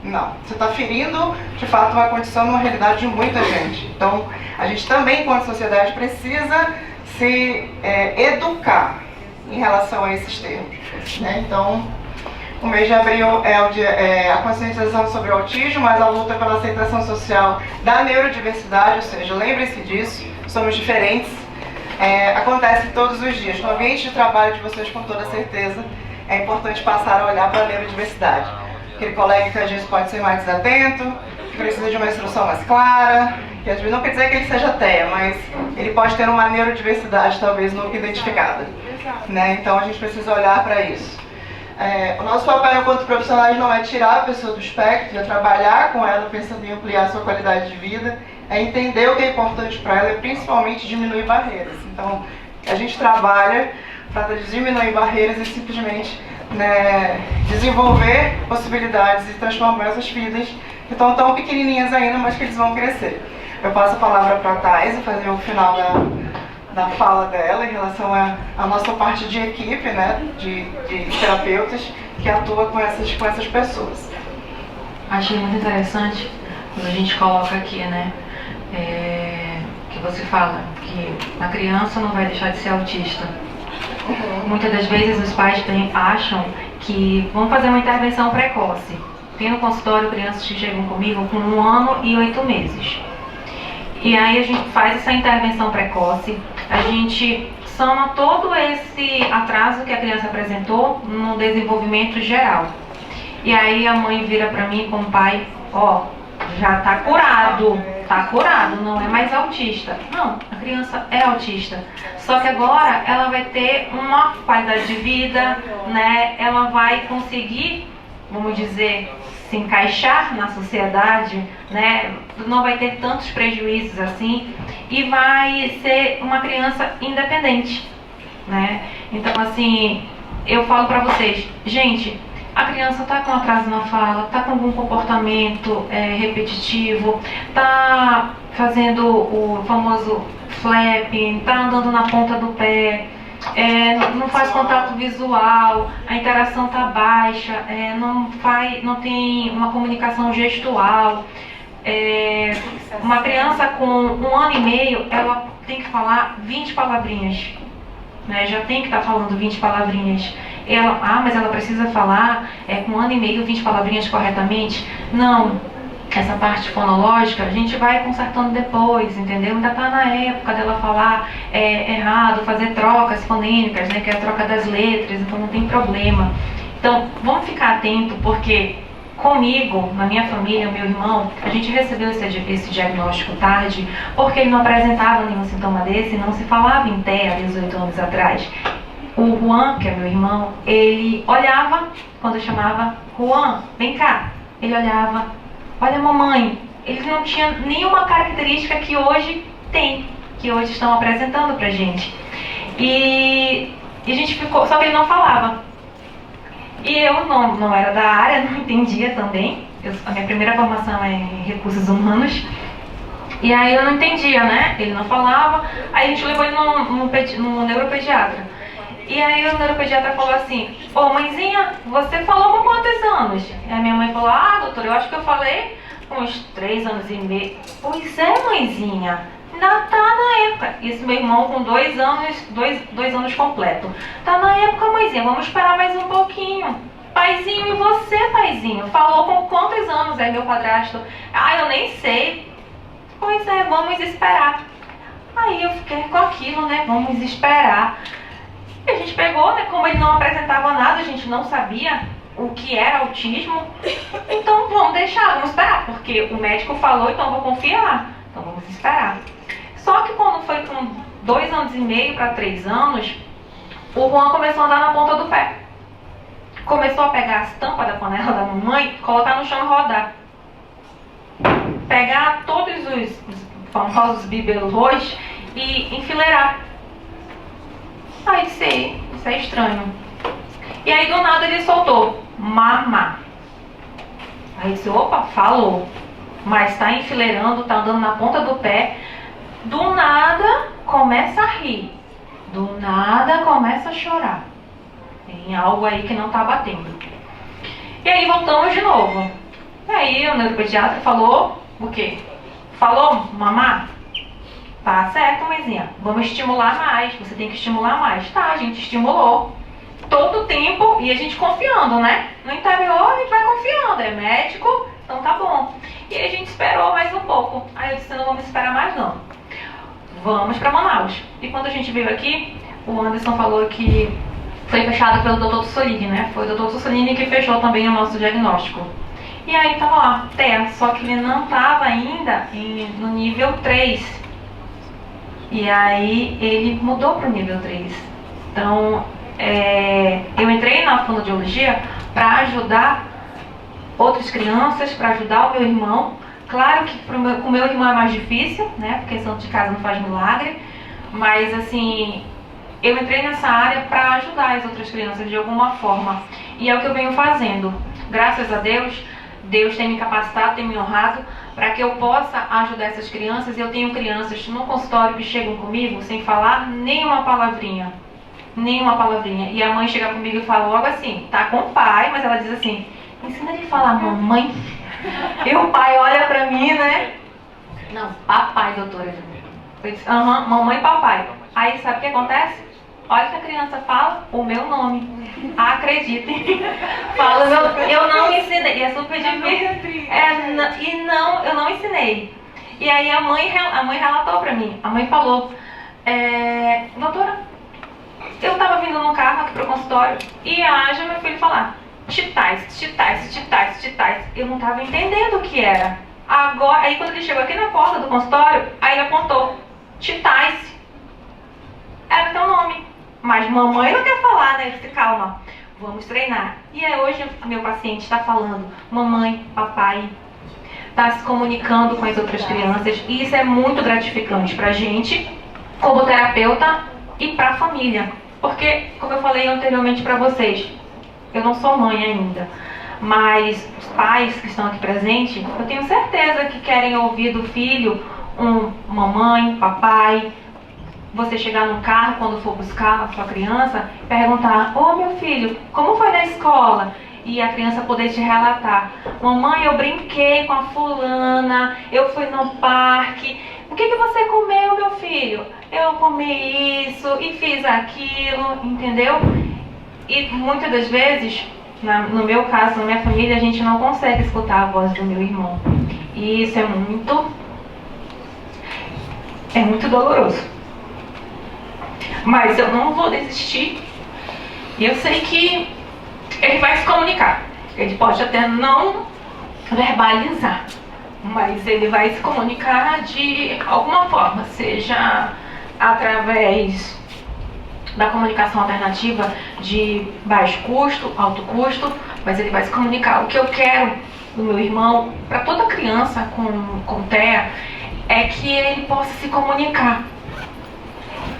[SPEAKER 8] Não, você está ferindo, de fato, uma condição, uma realidade de muita gente. Então, a gente também, enquanto sociedade, precisa se educar em relação a esses termos, né? Então, o mês de abril é a conscientização sobre o autismo, mas a luta pela aceitação social da neurodiversidade, ou seja, lembre-se disso, somos diferentes, acontece todos os dias. No ambiente de trabalho de vocês, com toda certeza, é importante passar a olhar para a neurodiversidade. Aquele colega que às vezes pode ser mais desatento, que precisa de uma instrução mais clara, que às vezes não quer dizer que ele seja TEA, mas ele pode ter uma neurodiversidade talvez nunca identificada, né? Então a gente precisa olhar para isso. O nosso papel enquanto profissionais não é tirar a pessoa do espectro, é trabalhar com ela pensando em ampliar a sua qualidade de vida, é entender o que é importante para ela e principalmente diminuir barreiras. Então a gente trabalha para diminuir barreiras e simplesmente, né, desenvolver possibilidades e transformar essas vidas que estão tão pequenininhas ainda, mas que eles vão crescer. Eu passo a palavra para a Thais, fazer o final da fala dela em relação à nossa parte de equipe, né, de terapeutas que atua com essas pessoas.
[SPEAKER 6] Achei muito interessante quando a gente coloca aqui, né, que você fala que a criança não vai deixar de ser autista. Muitas das vezes os pais acham que vão fazer uma intervenção precoce. Tem no consultório crianças que chegam comigo com 1 ano e 8 meses. E aí a gente faz essa intervenção precoce, a gente soma todo esse atraso que a criança apresentou no desenvolvimento geral. E aí a mãe vira para mim como pai, já tá curado, não é mais autista. Não, a criança é autista. Só que agora ela vai ter uma qualidade de vida, né? Ela vai conseguir, vamos dizer, se encaixar na sociedade, né? Não vai ter tantos prejuízos assim e vai ser uma criança independente, né? Então, assim, eu falo pra vocês, gente, a criança tá com atraso na fala, tá com algum comportamento repetitivo, tá fazendo o famoso flapping, tá andando na ponta do pé. não faz contato visual, a interação está baixa, não tem uma comunicação gestual. Uma criança com 1 ano e meio, ela tem que falar 20 palavrinhas, né? Já tem que estar falando 20 palavrinhas. Mas ela precisa falar com 1 ano e meio 20 palavrinhas corretamente? Não. Essa parte fonológica a gente vai consertando depois, entendeu? Ainda está na época dela falar errado, fazer trocas fonêmicas, né? Que é a troca das letras, então não tem problema. Então, vamos ficar atento, porque comigo, na minha família, meu irmão, a gente recebeu esse diagnóstico tarde, porque ele não apresentava nenhum sintoma desse, não se falava em TEA há 18 anos atrás. O Juan, que é meu irmão, ele olhava, quando eu chamava, Juan, vem cá, ele olhava, olha mamãe, ele não tinha nenhuma característica que hoje tem, que hoje estão apresentando pra gente. E a gente ficou, só que ele não falava. E eu não era da área, não entendia também. A minha primeira formação é em recursos humanos. E aí eu não entendia, né? Ele não falava. Aí a gente levou ele no neuropediatra. E aí o neuropediatra falou assim: ô mãezinha, você falou com quantos anos? E a minha mãe falou: doutora, eu acho que eu falei com uns 3 anos e meio. Pois é, mãezinha, ainda tá na época. Isso meu irmão com 2 anos completo. Tá na época, mãezinha, vamos esperar mais um pouquinho. Paizinho, e você, paizinho? Falou com quantos anos? Aí meu padrasto: eu nem sei. Pois é, vamos esperar. Aí eu fiquei com aquilo, né? Vamos esperar. E a gente pegou, né? Como ele não apresentava nada, a gente não sabia o que era autismo. Então vamos deixar, vamos esperar, porque o médico falou, então vou confiar. Então vamos esperar. Só que quando foi com 2 anos e meio para 3 anos, o Juan começou a andar na ponta do pé. Começou a pegar as tampas da panela da mamãe, colocar no chão e rodar. Pegar todos os famosos bibelôs e enfileirar. Aí disse: isso é estranho. E aí do nada ele soltou: mamá. Aí disse: opa, falou. Mas tá enfileirando, tá andando na ponta do pé. Do nada começa a rir. Do nada começa a chorar. Tem algo aí que não tá batendo. E aí voltamos de novo. E aí o neuropediatra falou o quê? Falou, mamá? Tá certo, mãezinha. Vamos estimular mais. Você tem que estimular mais. Tá, a gente estimulou. Todo tempo. E a gente confiando, né? No interior a gente vai confiando. É médico, então tá bom. E aí a gente esperou mais um pouco. Aí eu disse: não vamos esperar mais não. Vamos pra Manaus. E quando a gente veio aqui, o Anderson falou que foi fechado pelo Dr. Tussolini, né? Foi o Dr. Tussolini que fechou também o nosso diagnóstico. E aí tava lá, TEA, só que ele não tava ainda no nível 3. E aí ele mudou para o nível 3. Então, eu entrei na fonoaudiologia para ajudar outras crianças, para ajudar o meu irmão. Claro que com o meu irmão é mais difícil, né? Porque santo de casa não faz milagre. Mas assim, eu entrei nessa área para ajudar as outras crianças de alguma forma. E é o que eu venho fazendo. Graças a Deus, Deus tem me capacitado, tem me honrado para que eu possa ajudar essas crianças. Eu tenho crianças no consultório que chegam comigo sem falar nenhuma palavrinha. Nenhuma palavrinha. E a mãe chega comigo e fala logo assim: tá com o pai, mas ela diz assim: ensina ele a falar mamãe. E o pai olha pra mim, né? Não, papai, doutora. Eu disse: mamãe e papai. Aí sabe o que acontece? Olha que a criança fala o meu nome. Acreditem. Fala, eu não ensinei. E é super difícil. Eu não ensinei. E aí a mãe relatou pra mim. A mãe falou: doutora, eu tava vindo no carro aqui pro consultório e a Aja, meu filho, falar titais, titais, titais, titais. Eu não tava entendendo o que era. Agora, aí quando ele chegou aqui na porta do consultório, aí ele apontou: titais. Era teu nome. Mas mamãe não quer falar, né? Eu disse: calma, vamos treinar. E aí hoje meu paciente está falando mamãe, papai, está se comunicando com as outras crianças. E isso é muito gratificante pra gente, como terapeuta, e pra família. Porque, como eu falei anteriormente pra vocês, eu não sou mãe ainda, mas os pais que estão aqui presentes, eu tenho certeza que querem ouvir do filho um mamãe, papai, você chegar no carro quando for buscar a sua criança, perguntar: ô meu filho, como foi na escola? E a criança poder te relatar: mamãe, eu brinquei com a fulana, eu fui no parque. O que você comeu, meu filho? Eu comi isso e fiz aquilo, entendeu? E muitas das vezes, no meu caso, na minha família, a gente não consegue escutar a voz do meu irmão. E isso é muito doloroso. Mas eu não vou desistir. E eu sei que ele vai se comunicar. Ele pode até não verbalizar, mas ele vai se comunicar de alguma forma, seja através da comunicação alternativa de baixo custo, alto custo, mas ele vai se comunicar. O que eu quero do meu irmão, para toda criança com TEA, é que ele possa se comunicar.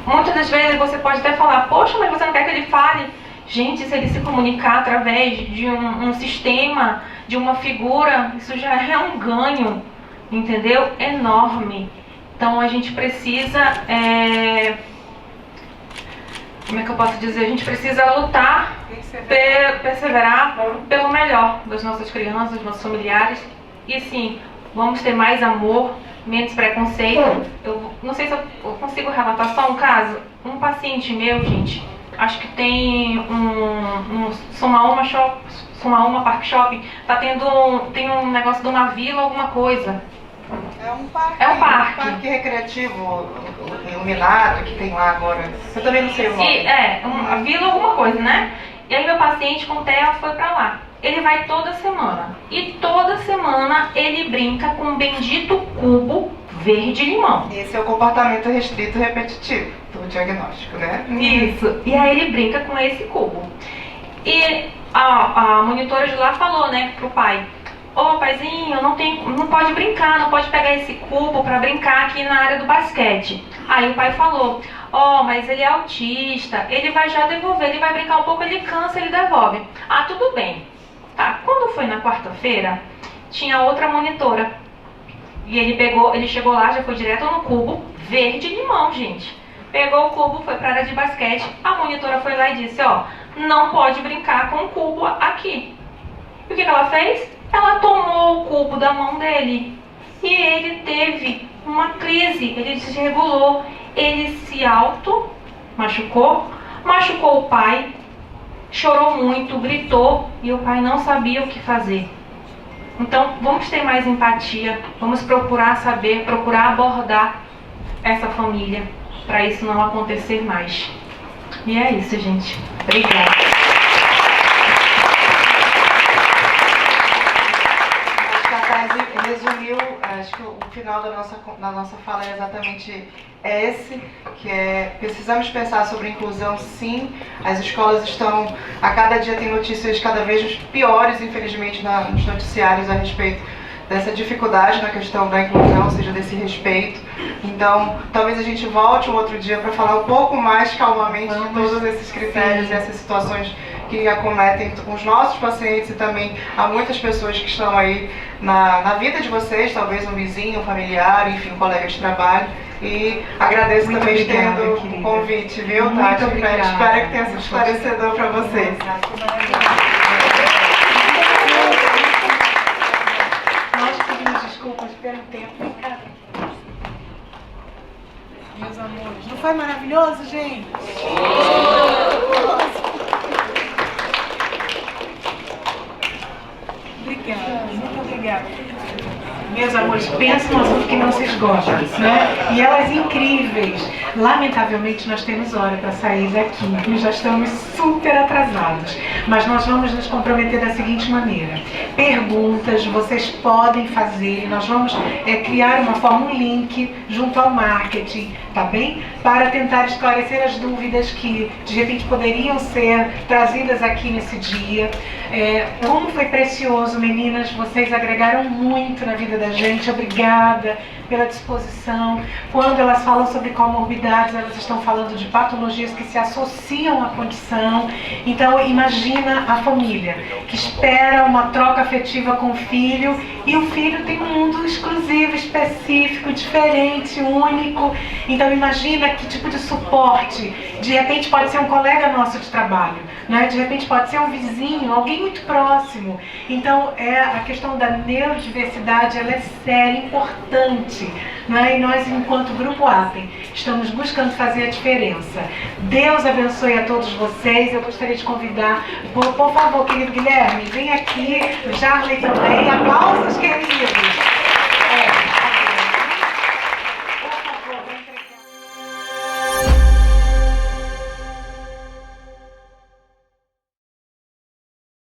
[SPEAKER 6] Muitas das vezes você pode até falar: poxa, mas você não quer que ele fale? Gente, se ele se comunicar através de um sistema, de uma figura, isso já é um ganho, entendeu? Enorme. Então a gente precisa, como é que eu posso dizer? A gente precisa lutar, perseverar pelo melhor das nossas crianças, dos nossos familiares. E sim, vamos ter mais amor, menos preconceito. Eu não sei se eu consigo relatar só um caso. Um paciente meu, gente, acho que tem um Sumaúma Park Shopping, tem um negócio de uma vila, alguma coisa.
[SPEAKER 8] É um parque.
[SPEAKER 6] É um parque.
[SPEAKER 8] Um parque recreativo iluminado que tem lá agora. Eu também não sei o nome.
[SPEAKER 6] A vila, alguma coisa, né? E aí meu paciente com TEA foi pra lá. Ele vai toda semana. E toda semana ele brinca com um bendito cubo verde-limão.
[SPEAKER 8] Esse é o comportamento restrito repetitivo do diagnóstico, né?
[SPEAKER 6] Isso. E aí ele brinca com esse cubo. E a monitora de lá falou, né, pro pai: ô paizinho, não pode brincar, não pode pegar esse cubo pra brincar aqui na área do basquete. Aí o pai falou: mas ele é autista, ele vai já devolver, ele vai brincar um pouco, ele cansa, ele devolve. Ah, tudo bem. Tá, quando foi na quarta-feira, tinha outra monitora. E ele chegou lá, já foi direto no cubo verde-limão, gente. Pegou o cubo, foi pra área de basquete, a monitora foi lá e disse: não pode brincar com o cubo aqui. E o que ela fez? Ela tomou o cubo da mão dele. E ele teve uma crise, ele desregulou, ele se machucou o pai, chorou muito, gritou, e o pai não sabia o que fazer. Então, vamos ter mais empatia, vamos procurar saber, procurar abordar essa família, para isso não acontecer mais. E é isso, gente. Obrigada.
[SPEAKER 8] Resumiu, acho que o final da nossa fala é exatamente esse, que é: precisamos pensar sobre inclusão, sim. As escolas estão, a cada dia tem notícias cada vez piores, infelizmente, nos noticiários a respeito dessa dificuldade na questão da inclusão, ou seja, desse respeito. Então, talvez a gente volte um outro dia para falar um pouco mais calmamente de todos esses critérios e essas situações que acometem os nossos pacientes, e também há muitas pessoas que estão aí na vida de vocês, talvez um vizinho, um familiar, enfim, um colega de trabalho. E agradeço muito também tendo o convite, viu, Tati? Espero que tenha sido esclarecedor para vocês.
[SPEAKER 1] Nós pedimos desculpas pelo tempo. Meus amores, não foi maravilhoso, gente? Obrigada, muito obrigada. Meus amores, pensam no assunto que não se esgota, né? E elas incríveis. Lamentavelmente, nós temos hora para sair daqui e já estamos super atrasados. Mas nós vamos nos comprometer da seguinte maneira: perguntas vocês podem fazer, nós vamos criar uma forma, um link junto ao marketing, tá bem? Para tentar esclarecer as dúvidas que de repente poderiam ser trazidas aqui nesse dia. Como foi precioso, meninas, vocês agregaram muito na vida da gente. Obrigada pela disposição. Quando elas falam sobre comorbidades, elas estão falando de patologias que se associam à condição. Então, imagina a família que espera uma troca afetiva com o filho e o filho tem um mundo exclusivo, específico, diferente, único. Então, imagina que tipo de suporte. De repente pode ser um colega nosso de trabalho, né? De repente pode ser um vizinho, alguém muito próximo. Então, a questão da neurodiversidade, ela é séria, importante, né? E nós, enquanto Grupo Atem, estamos buscando fazer a diferença. Deus abençoe a todos vocês. Eu gostaria de convidar, por favor, querido Guilherme, vem aqui, o Jarley também. Aplausos, queridos.